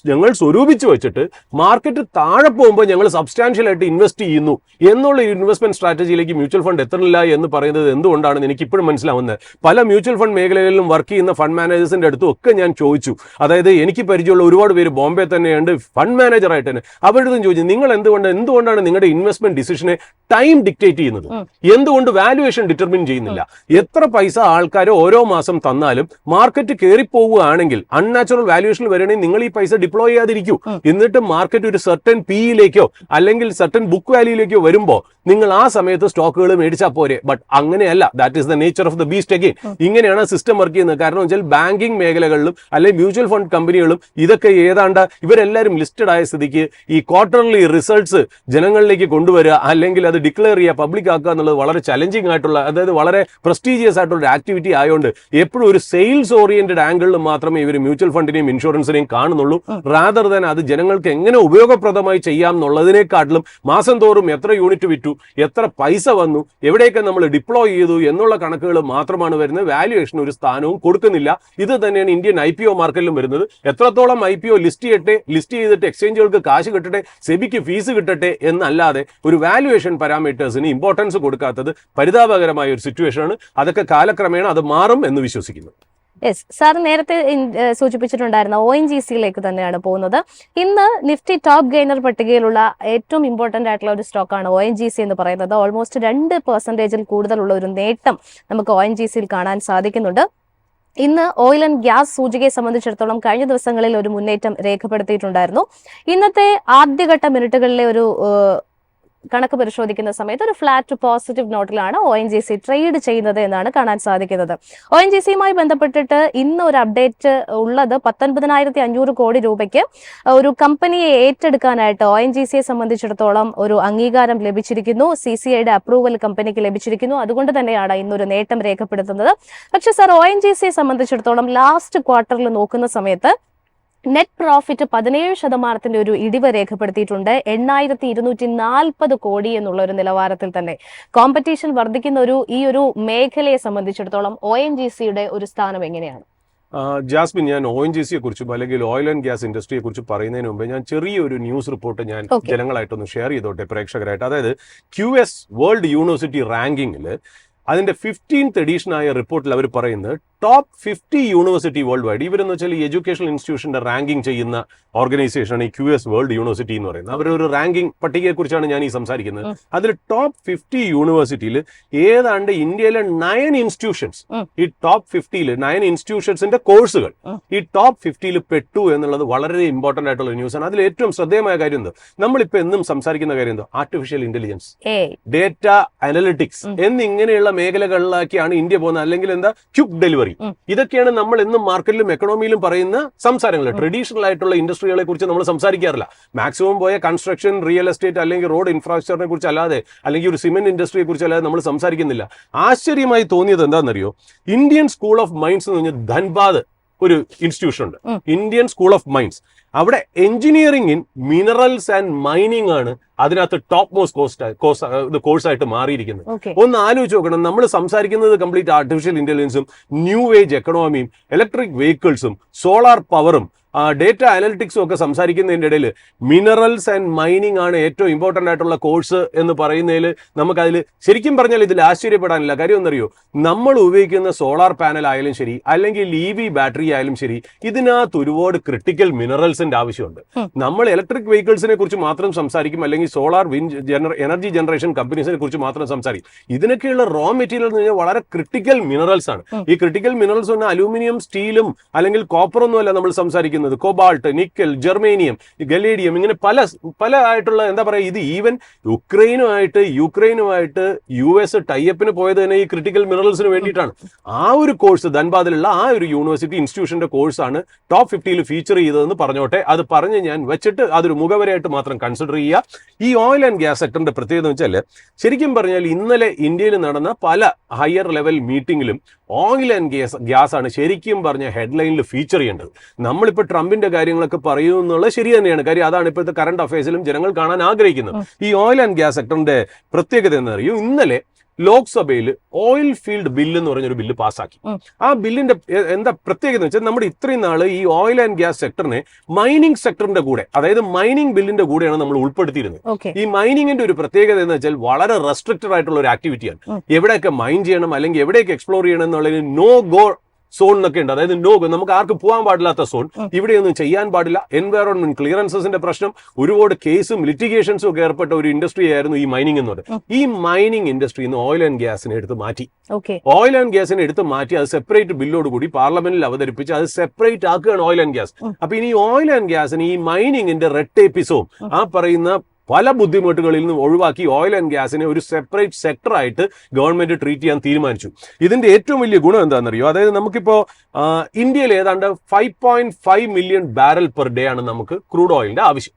ഞങ്ങൾ സ്വരൂപിച്ച് വെച്ചിട്ട് മാർക്കറ്റ് താഴെ പോകുമ്പോൾ ഞങ്ങൾ സബ്സ്റ്റാൻഷ്യൽ ആയിട്ട് ഇൻവെസ്റ്റ് ചെയ്യുന്നു എന്നുള്ള ഇൻവെസ്റ്റ്മെന്റ് സ്ട്രാറ്റജിയിലേക്ക് മ്യൂച്വൽ ഫണ്ട് എത്തുന്നില്ല എന്ന് പറയുന്നത് എന്തുകൊണ്ടാണെന്ന് എനിക്ക് ഇപ്പോഴും മനസ്സിലാവുന്നത്. പല മ്യൂച്വൽ ഫണ്ട് മേഖലകളിലും വർക്ക് ചെയ്യുന്ന ഫണ്ട് മാനേജേഴ്സിന്റെ അടുത്തും ഒക്കെ ഞാൻ ചോദിച്ചു. അതായത് എനിക്ക് പരിചയമുള്ള ഒരുപാട് പേര് ബോംബെ തന്നെയുണ്ട് ഫണ്ട് മാനേജറായിട്ട് തന്നെ. അവരുടെ ചോദിച്ചു നിങ്ങൾ എന്തുകൊണ്ടാണ് നിങ്ങളുടെ ഇൻവെസ്റ്റ്മെന്റ് ഡിസിഷനെ ടൈം ഡിക്റ്റേറ്റ് ചെയ്യുന്നത്? എന്തുകൊണ്ട് വാല്യുവേഷൻ ഡിറ്റർമിൻ ചെയ്യുന്നില്ല? എത്ര പൈസ ആൾക്കാർ ഓരോ മാസം തന്നാലും മാർക്കറ്റ് കയറിപ്പോവുകയാണെങ്കിൽ അൺനാച്ചുറൽ വാല്യുവേഷൻ വരണമെങ്കിൽ നിങ്ങൾ ഈ പൈസ ഡിപ്ലോയ് ചെയ്യാതിരിക്കൂ. എന്നിട്ട് മാർക്കറ്റ് ഒരു സർട്ടൻ പിയിലേക്കോ അല്ലെങ്കിൽ സർട്ടൻ ബുക്ക് വാല്യൂയിലേക്കോ വരുമ്പോൾ നിങ്ങൾ ആ സമയത്ത് സ്റ്റോക്കുകൾ മേടിച്ചാൽ പോരെ. ബട്ട് അങ്ങനെയല്ല. That is the nature of the beast again. ഇങ്ങനെയാണ് സിസ്റ്റം വർക്ക് ചെയ്യുന്നത്. കാരണം വെച്ചാൽ ബാങ്കിങ് മേഖലകളിലും അല്ലെങ്കിൽ മ്യൂച്വൽ ഫണ്ട് കമ്പനികളും ഇതൊക്കെ ഏതാണ്ട് ഇവരെല്ലാവരും ലിസ്റ്റഡ് ആയ സ്ഥിതിക്ക് ഈ ക്വാർട്ടർലി റിസൾട്ട്സ് ജനങ്ങളിലേക്ക് കൊണ്ടുവരിക അല്ലെങ്കിൽ അത് ഡിക്ലെയർ ചെയ്യുക പബ്ലിക് ആക്കുക എന്നുള്ളത് വളരെ ചലഞ്ചിങ് ആയിട്ടുള്ള, അതായത് വളരെ പ്രസ്റ്റീജിയസ് ആയിട്ടുള്ള ഒരു ആക്ടിവിറ്റി ആയതുകൊണ്ട് എപ്പോഴും ഒരു സെയിൽസ് ഓറിയന്റഡ് ആംഗിളിൽ മാത്രമേ ഇവർ മ്യൂച്വൽ ഫണ്ടിനെയും ഇൻഷുറൻസിനെയും കാണുന്നുള്ളൂ. റാദർ ദാൻ അത് ജനങ്ങൾക്ക് എങ്ങനെ ഉപയോഗപ്രദമായി ചെയ്യാം എന്നുള്ളതിനെക്കാട്ടിലും മാസം തോറും എത്ര യൂണിറ്റ് വിറ്റു, എത്ര പൈസ വന്നു, എവിടെയൊക്കെ നമ്മൾ ഡിപ്ലോയ് ചെയ്തു എന്നുള്ള കണക്കുകൾ മാത്രമാണ് വരുന്നത്. വാല്യുവേഷൻ ഒരു സ്ഥാനവും കൊടുക്കുന്നില്ല. ഇത് തന്നെയാണ് ഇന്ത്യൻ IPO മാർക്കറ്റിലും വരുന്നത്. എത്രത്തോളം IPO ലിസ്റ്റ് ചെയ്തിട്ട് എക്സ്ചേഞ്ചുകൾക്ക് കാശ് കിട്ടട്ടെ, സെബിക്ക് ഫീസ് കിട്ടട്ടെ എന്നല്ലാതെ ഒരു വാല്യുവേഷൻ പാരാമീറ്റേഴ്സിന് ഇമ്പോർട്ടൻസ് കൊടുക്കാത്തത് പരിതാപകരമായ ഒരു സിറ്റുവേഷൻ ആണ്. അതൊക്കെ കാലക്രമേണ അത് മാറും എന്ന് വിശ്വസിക്കുന്നു. യെസ് സാർ നേരത്തെ സൂചിപ്പിച്ചിട്ടുണ്ടായിരുന്ന ONGCയിലേക്ക് തന്നെയാണ് പോകുന്നത്. ഇന്ന് നിഫ്റ്റി ടോപ്പ് ഗെയിനർ പട്ടികയിലുള്ള ഏറ്റവും ഇമ്പോർട്ടന്റ് ആയിട്ടുള്ള ഒരു സ്റ്റോക്കാണ് ONGC എന്ന് പറയുന്നത്. ഓൾമോസ്റ്റ് 2% കൂടുതലുള്ള ഒരു നേട്ടം നമുക്ക് ONGCയിൽ കാണാൻ സാധിക്കുന്നുണ്ട്. ഇന്ന് ഓയിൽ ആൻഡ് ഗ്യാസ് സൂചികയെ സംബന്ധിച്ചിടത്തോളം കഴിഞ്ഞ ദിവസങ്ങളിൽ ഒരു മുന്നേറ്റം രേഖപ്പെടുത്തിയിട്ടുണ്ടായിരുന്നു. ഇന്നത്തെ ആദ്യഘട്ട മിനിറ്റുകളിലെ ഒരു കണക്ക് പരിശോധിക്കുന്ന സമയത്ത് ഒരു ഫ്ലാറ്റ് ടു പോസിറ്റീവ് നോട്ടിലാണ് ONGC ട്രേഡ് ചെയ്യുന്നത് എന്നാണ് കാണാൻ സാധിക്കുന്നത്. ONGCയുമായി ബന്ധപ്പെട്ടിട്ട് ഇന്ന് ഒരു അപ്ഡേറ്റ് ഉള്ളത് 19,500 കോടി രൂപയ്ക്ക് ഒരു കമ്പനിയെ ഏറ്റെടുക്കാനായിട്ട് ONGCയെ സംബന്ധിച്ചിടത്തോളം ഒരു അംഗീകാരം ലഭിച്ചിരിക്കുന്നു. CCIയുടെ അപ്രൂവൽ കമ്പനിക്ക് ലഭിച്ചിരിക്കുന്നു. അതുകൊണ്ട് തന്നെയാണ് ഇന്നൊരു നേട്ടം രേഖപ്പെടുത്തുന്നത്. പക്ഷെ സാർ ONGCയെ സംബന്ധിച്ചിടത്തോളം ലാസ്റ്റ് ക്വാർട്ടറിൽ നോക്കുന്ന സമയത്ത് നെറ്റ് പ്രോഫിറ്റ് 17% ഒരു ഇടിവ് രേഖപ്പെടുത്തിയിട്ടുണ്ട്. 8,240 കോടി എന്നുള്ള ഒരു നിലവാരത്തിൽ തന്നെ കോമ്പറ്റീഷൻ വർദ്ധിക്കുന്ന ഈ ഒരു മേഖലയെ സംബന്ധിച്ചിടത്തോളം ONGCയുടെ ഒരു സ്ഥാനം എങ്ങനെയാണ്? ജാസ്മിൻ, ഞാൻ ONGCയെ കുറിച്ചും അല്ലെങ്കിൽ ഓയിൽ ആൻഡ് ഗ്യാസ് ഇൻഡസ്ട്രിയെ കുറിച്ച് പറയുന്നതിന് മുമ്പ് ഞാൻ ചെറിയൊരു ന്യൂസ് റിപ്പോർട്ട് ഞാൻ ജനങ്ങളായിട്ടൊന്ന് ഷെയർ ചെയ്തോട്ടെ പ്രേക്ഷകരായിട്ട്. അതായത് QS വേൾഡ് യൂണിവേഴ്സിറ്റി റാങ്കിങ്ങിൽ അതിന്റെ 15th എഡീഷനായ റിപ്പോർട്ടിൽ അവർ പറയുന്നത് ടോപ്പ് 50 യൂണിവേഴ്സിറ്റി വേൾഡ് വൈഡ്, ഇവരെന്ന് വെച്ചാൽ ഈ എഡ്യൂക്കേഷണൽ ഇൻസ്റ്റിറ്റ്യൂഷന്റെ റാങ്കിങ് ചെയ്യുന്ന ഓർഗനൈസേഷനാണ് ഈ QS വേൾഡ് യൂണിവേഴ്സിറ്റി എന്ന് പറയുന്നത്. അവരൊരു റാങ്കിങ് പട്ടികയെക്കുറിച്ചാണ് ഞാൻ ഈ സംസാരിക്കുന്നത്. അതിൽ ടോപ്പ് 50 യൂണിവേഴ്സിറ്റിയിൽ ഏതാണ്ട് ഇന്ത്യയിലെ 9 ഇൻസ്റ്റിറ്റ്യൂഷൻസ്, ഈ ടോപ്പ് 50ൽ 9 ഇൻസ്റ്റിറ്റ്യൂഷൻസിന്റെ കോഴ്സുകൾ ഈ ടോപ്പ് 50ൽ പെട്ടു എന്നുള്ളത് വളരെ ഇമ്പോർട്ടന്റ് ആയിട്ടുള്ള ന്യൂസാണ്. അതിൽ ഏറ്റവും ശ്രദ്ധേയമായ കാര്യം എന്തോ, നമ്മളിപ്പോ എന്നും സംസാരിക്കുന്ന കാര്യം എന്തോ, ആർട്ടിഫിഷ്യൽ ഇന്റലിജൻസ്, ഡേറ്റ അനലിറ്റിക്സ് എന്നിങ്ങനെയുള്ള മേഖലകളിലേക്കാണ് ഇന്ത്യ പോകുന്നത്. അല്ലെങ്കിൽ എന്താ, ക്വിക്ക് ഡെലിവറി. ഇതൊക്കെയാണ് നമ്മൾ എന്നും മാർക്കറ്റിലും എക്കണോമിയിലും പറയുന്ന സംസാരങ്ങൾ. ട്രഡീഷണൽ ആയിട്ടുള്ള ഇൻഡസ്ട്രികളെ കുറിച്ച് നമ്മൾ സംസാരിക്കാറില്ല. മാക്സിമം പോയ കൺസ്ട്രക്ഷൻ, റിയൽ എസ്റ്റേറ്റ് അല്ലെങ്കിൽ റോഡ് ഇൻഫ്രാസ്ട്രക്ചറിനെ കുറിച്ച് അല്ലാതെ, അല്ലെങ്കിൽ ഒരു സിമെന്റ് ഇൻഡസ്ട്രിയെ കുറിച്ച് അല്ലാതെ നമ്മൾ സംസാരിക്കുന്നില്ല. ആശ്ചര്യമായി തോന്നിയത് എന്താണെന്നറിയോ, ഇന്ത്യൻ സ്കൂൾ ഓഫ് മൈൻസ് എന്ന് പറഞ്ഞാൽ ധൻബാദ് ഒരു ഇൻസ്റ്റിറ്റ്യൂഷൻ ഉണ്ട്, ഇന്ത്യൻ സ്കൂൾ ഓഫ് മൈൻസ്. അവിടെ engineering in minerals and mining ആണ് അതിനകത്ത് ടോപ്പ് മോസ്റ്റ് കോഴ്സായിട്ട് മാറിയിരിക്കുന്നത്. ഒന്ന് ആലോചിച്ച് നോക്കണം, നമ്മൾ സംസാരിക്കുന്നത് കംപ്ലീറ്റ് ആർട്ടിഫിഷ്യൽ ഇന്റലിജൻസും ന്യൂ ഏജ് എക്കണോമിയും ഇലക്ട്രിക് വെഹിക്കിൾസും സോളാർ പവറും ഡേറ്റ അനലിറ്റിക്സും ഒക്കെ സംസാരിക്കുന്നതിൻ്റെ ഇടയിൽ മിനറൽസ് ആൻഡ് മൈനിങ് ആണ് ഏറ്റവും ഇമ്പോർട്ടൻ്റ് ആയിട്ടുള്ള കോഴ്സ് എന്ന് പറയുന്നതിൽ നമുക്കതിൽ ശരിക്കും പറഞ്ഞാൽ ഇതിൽ ആശ്ചര്യപ്പെടാനില്ല. കാര്യം എന്നറിയോ, നമ്മൾ ഉപയോഗിക്കുന്ന സോളാർ പാനൽ ആയാലും ശരി അല്ലെങ്കിൽ EV ബാറ്ററി ആയാലും ശരി, ഇതിനകത്ത് ഒരുപാട് ക്രിട്ടിക്കൽ മിനറൽസിന്റെ ആവശ്യമുണ്ട്. നമ്മൾ ഇലക്ട്രിക് വെഹിക്കിൾസിനെ കുറിച്ച് മാത്രം സംസാരിക്കും, അല്ലെങ്കിൽ സോളാർ എനർജി ജനറേഷൻ കമ്പനീസിനെ കുറിച്ച് മാത്രം സംസാരിക്കും. ഇതിനൊക്കെയുള്ള റോ മെറ്റീരിയൽ എന്ന് പറഞ്ഞാൽ വളരെ ക്രിട്ടിക്കൽ മിനറൽസ് ആണ്. ഈ ക്രിട്ടിക്കൽ മിനറൽസ് പറഞ്ഞാൽ അലൂമിനിയം, സ്റ്റീലും അല്ലെങ്കിൽ കോപ്പറൊന്നും അല്ല നമ്മൾ സംസാരിക്കുന്നത്. കോബാൾട്ട്, നിക്കൽ, ജെർമേനിയം, ഗലേഡിയം, ഇങ്ങനെ പല ആയിട്ടുള്ള എന്താ പറയുക, ഇത് ഈവൻ യുക്രൈനുമായിട്ട് US ടൈപ്പിന് പോയത് തന്നെ ഈ ക്രിട്ടിക്കൽ മിനറൽസിന് വേണ്ടിയിട്ടാണ്. ആ ഒരു കോഴ്സ് ധൻബാദിലുള്ള ആ ഒരു യൂണിവേഴ്സിറ്റി ഇൻസ്റ്റിറ്റ്യൂഷന്റെ കോഴ്സാണ് ടോപ്പ് 50ൽ ഫീച്ചർ ചെയ്തതെന്ന് പറഞ്ഞോട്ടെ. അത് പറഞ്ഞ് ഞാൻ വെച്ചിട്ട് അതൊരു മുഖവരയായിട്ട് മാത്രം കൺസിഡർ ചെയ്യുക. ഈ ഓയിൽ ആൻഡ് ഗ്യാസ് സെക്ടറിന്റെ പ്രത്യേകത എന്ന് വെച്ചാൽ, ശരിക്കും പറഞ്ഞാൽ ഇന്നലെ ഇന്ത്യയിൽ നടന്ന പല ഹയർ ലെവൽ മീറ്റിംഗിലും ഓയിൽ ആൻഡ് ഗ്യാസ് ആണ് ശരിക്കും പറഞ്ഞ ഹെഡ്ലൈനിൽ ഫീച്ചർ ചെയ്യേണ്ടത്. നമ്മളിപ്പോൾ ട്രംപിന്റെ കാര്യങ്ങളൊക്കെ പറയൂ എന്നുള്ളത് ശരി തന്നെയാണ്. കാര്യം അതാണ് ഇപ്പോഴത്തെ കറണ്ട് അഫയേഴ്സിലും ജനങ്ങൾ കാണാൻ ആഗ്രഹിക്കുന്നത്. ഈ ഓയിൽ ആൻഡ് ഗ്യാസ് സെക്ടറിന്റെ പ്രത്യേകത എന്ന് അറിയൂ, ഇന്നലെ ലോക്സഭയിൽ ഓയിൽ ഫീൽഡ് ബില്ല് എന്ന് പറഞ്ഞൊരു ബില്ല് പാസ്സാക്കി. ആ ബില്ലിന്റെ എന്താ പ്രത്യേകത എന്ന് വെച്ചാൽ, നമ്മുടെ ഇത്രയും നാള് ഈ ഓയിൽ ആൻഡ് ഗ്യാസ് സെക്ടറിനെ മൈനിങ് സെക്ടറിന്റെ കൂടെ, അതായത് മൈനിങ് ബില്ലിന്റെ കൂടെയാണ് നമ്മൾ ഉൾപ്പെടുത്തിയിരുന്നത്. ഈ മൈനിങ്ങിന്റെ ഒരു പ്രത്യേകത എന്ന് വെച്ചാൽ വളരെ റെസ്ട്രിക്റ്റഡ് ആയിട്ടുള്ള ഒരു ആക്ടിവിറ്റിയാണ്. എവിടെയൊക്കെ മൈൻ ചെയ്യണം അല്ലെങ്കിൽ എവിടെയൊക്കെ എക്സ്പ്ലോർ ചെയ്യണം എന്നുള്ളതിന് നോ ഗോ സോൺ എന്നൊക്കെ ഉണ്ട്. അതായത് നമുക്ക് ആർക്ക് പോകാൻ പാടില്ലാത്ത സോൺ, ഇവിടെയൊന്നും ചെയ്യാൻ പാടില്ല. എൻവയറോൺമെന്റ് ക്ലിയറൻസസിന്റെ പ്രശ്നം, ഒരുപാട് കേസും ലിറ്റിഗേഷൻസും ഒക്കെ ഏർപ്പെട്ട ഒരു ഇൻഡസ്ട്രി ആയിരുന്നു ഈ മൈനിങ് എന്ന് പറയുന്നത്. ഈ മൈനിങ് ഇൻഡസ്ട്രിന്ന് ഓയിൽ ആൻഡ് ഗ്യാസിനെ എടുത്ത് മാറ്റി. ഓയിൽ ആൻഡ് ഗ്യാസിനെ എടുത്ത് മാറ്റി അത് സെപ്പറേറ്റ് ബില്ലോട് കൂടി പാർലമെന്റിൽ അവതരിപ്പിച്ച് അത് സെപ്പറേറ്റ് ആക്കുകയാണ് ഓയിൽ ആൻഡ് ഗ്യാസ്. അപ്പൊ ഇനി ഓയിൽ ആൻഡ് ഗ്യാസിന് ഈ മൈനിങ്ങിന്റെ റെഡ് ടേപ്പിസവും ആ പറയുന്ന പല ബുദ്ധിമുട്ടുകളിൽ നിന്ന് ഒഴിവാക്കി ഓയിൽ ആൻഡ് ഗ്യാസിനെ ഒരു സെപ്പറേറ്റ് സെക്ടർ ആയിട്ട് ഗവൺമെന്റ് ട്രീറ്റ് ചെയ്യാൻ തീരുമാനിച്ചു. ഇതിന്റെ ഏറ്റവും വലിയ ഗുണം എന്താണെന്നറിയോ? അതായത് നമുക്കിപ്പോ ഇന്ത്യയിൽ ഏതാണ്ട് 5.5 മില്യൺ ബാരൽ പെർ ഡേ ആണ് നമുക്ക് ക്രൂഡ് ഓയിലിന്റെ ആവശ്യം.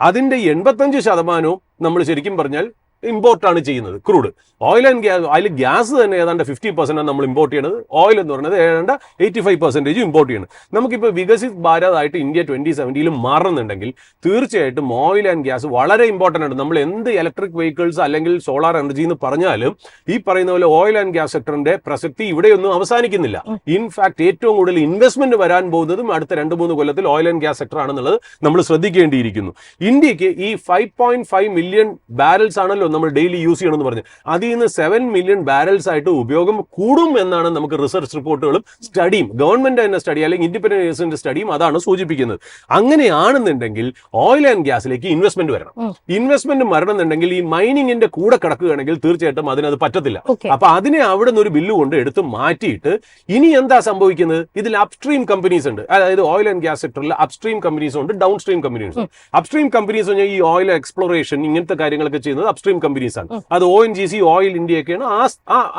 അതിന്റെ 85% നമ്മൾ ശരിക്കും പറഞ്ഞാൽ ഇമ്പോർട്ടാണ് ചെയ്യുന്നത് ക്രൂഡ്. ഓയിൽ ആൻഡ് ഗ്യാസ്, അതിൽ ഗ്യാസ് തന്നെ ഏതാണ്ട് 50% നമ്മൾ ഇമ്പോർട്ട് ചെയ്യുന്നത്. ഓയിൽ എന്ന് പറയുന്നത് ഏതാണ്ട് 85% ഇമ്പോർട്ട് ചെയ്യുന്നത്. നമുക്കിപ്പോൾ വികസിത് ഭാരത് ആയിട്ട് ഇന്ത്യ 2070 മാറുന്നുണ്ടെങ്കിൽ തീർച്ചയായിട്ടും ഓയിൽ ആൻഡ് ഗ്യാസ് വളരെ ഇമ്പോർട്ടൻ്റ് ആണ്. നമ്മൾ എന്ത് ഇലക്ട്രിക് വെഹിക്കിൾസ് അല്ലെങ്കിൽ സോളാർ എനർജി എന്ന് പറഞ്ഞാലും ഈ പറയുന്ന പോലെ ഓയിൽ ആൻഡ് ഗ്യാസ് സെക്ടറിന്റെ പ്രസക്തി ഇവിടെയൊന്നും അവസാനിക്കുന്നില്ല. ഇൻഫാക്ട് ഏറ്റവും കൂടുതൽ ഇൻവെസ്റ്റ്മെന്റ് വരാൻ പോകുന്നതും അടുത്ത 2-3 കൊല്ലത്തിൽ ഓയിൽ ആൻഡ് ഗ്യാസ് സെക്ടർ ആണെന്നുള്ളത് നമ്മൾ ശ്രദ്ധിക്കേണ്ടിയിരിക്കുന്നു. ഇന്ത്യക്ക് ഈ 5.5 മില്യൺ ബാരൽസ് ആണല്ലോ നമ്മൾ ഡെയിലി യൂസ് ചെയ്യണമെന്ന് പറഞ്ഞു. അതിൽ നിന്ന് 7 മില്യൺ ബാരൽസ് ആയിട്ട് ഉപയോഗം കൂടും എന്നാണ് നമുക്ക് റിസർച്ച് റിപ്പോർട്ടുകളും സ്റ്റഡിയും, ഗവൺമെന്റ് തന്നെ സ്റ്റഡി അല്ലെങ്കിൽ ഇൻഡിപെൻഡന്റ് സ്റ്റഡിയും അതാണ് സൂചിപ്പിക്കുന്നത്. അങ്ങനെയാണെന്നുണ്ടെങ്കിൽ ഓയിൽ ആൻഡ് ഗ്യാസിലേക്ക് ഇൻവെസ്റ്റ്മെന്റ് വരണം. ഇൻവെസ്റ്റ്മെന്റ് വരണമെന്നുണ്ടെങ്കിൽ ഈ മൈനിങ്ങിന്റെ കൂടെ കിടക്കുകയാണെങ്കിൽ തീർച്ചയായിട്ടും അതിനത് പറ്റത്തില്ല. അപ്പൊ അതിനെ അവിടെ നിന്ന് ഒരു ബില്ല് കൊണ്ട് എടുത്ത് മാറ്റിയിട്ട് ഇനി എന്താ സംഭവിക്കുന്നത്? ഇതിൽ അപ്സ്ട്രീം കമ്പനീസ് ഉണ്ട്. അതായത് ഓയിൽ ആൻഡ് ഗ്യാസ് സെക്ടറിൽ അപ്സ്ട്രീം കമ്പനീസ് ഉണ്ട്, ഡൗൺ സ്ട്രീം കമ്പനീസ് ഉണ്ട്. അപ്സ്ട്രീം കമ്പനീസ് പറഞ്ഞാൽ ഈ ഓയിൽ എക്സ്പ്ലോറേഷൻ ഇങ്ങനത്തെ കാര്യങ്ങളൊക്കെ ചെയ്യുന്നത് അപ്സ്ട്രീം കമ്പനീസ് ആണ്. അത് ONGC, ഓയിൽ ഇന്ത്യ ഒക്കെയാണ്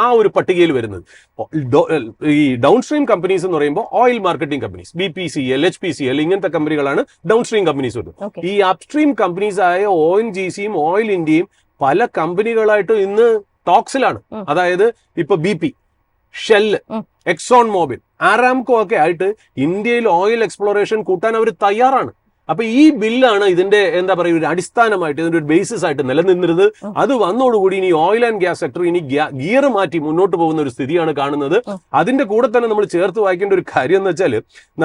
ആ ഒരു പട്ടികയിൽ വരുന്നത്. ഈ ഡൗൺ സ്ട്രീം കമ്പനീസ് എന്ന് പറയുമ്പോൾ oil marketing companies, BPCL, HPCL ഇങ്ങനത്തെ കമ്പനികളാണ് ഡൗൺ സ്ട്രീം കമ്പനീസ്. ഈ അപ്സ്ട്രീം കമ്പനീസ് ആയ ONGCയും ഓയിൽ ഇന്ത്യയും പല കമ്പനികളായിട്ട് ഇന്ന് ടോക്സിലാണ്. അതായത് ഇപ്പൊ BP, ഷെൽ, എക്സോൺ മോബിൽ, ആരാംകോ ഒക്കെ ആയിട്ട് ഇന്ത്യയിൽ ഓയിൽ എക്സ്പ്ലോറേഷൻ കൂട്ടാൻ അവർ തയ്യാറാണ്. അപ്പൊ ഈ ബില്ലാണ് ഇതിന്റെ എന്താ പറയുക ഒരു അടിസ്ഥാനമായിട്ട്, ഇതിന്റെ ഒരു ബേസിസ് ആയിട്ട് നിലനിന്നിരുന്നത്. അത് വന്നോടുകൂടി ഇനി ഓയിൽ ആൻഡ് ഗ്യാസ് സെക്ടർ ഇനി ഗിയർ മാറ്റി മുന്നോട്ട് പോകുന്ന ഒരു സ്ഥിതിയാണ് കാണുന്നത്. അതിന്റെ കൂടെ തന്നെ നമ്മൾ ചേർത്ത് വായിക്കേണ്ട ഒരു കാര്യം എന്ന് വെച്ചാൽ,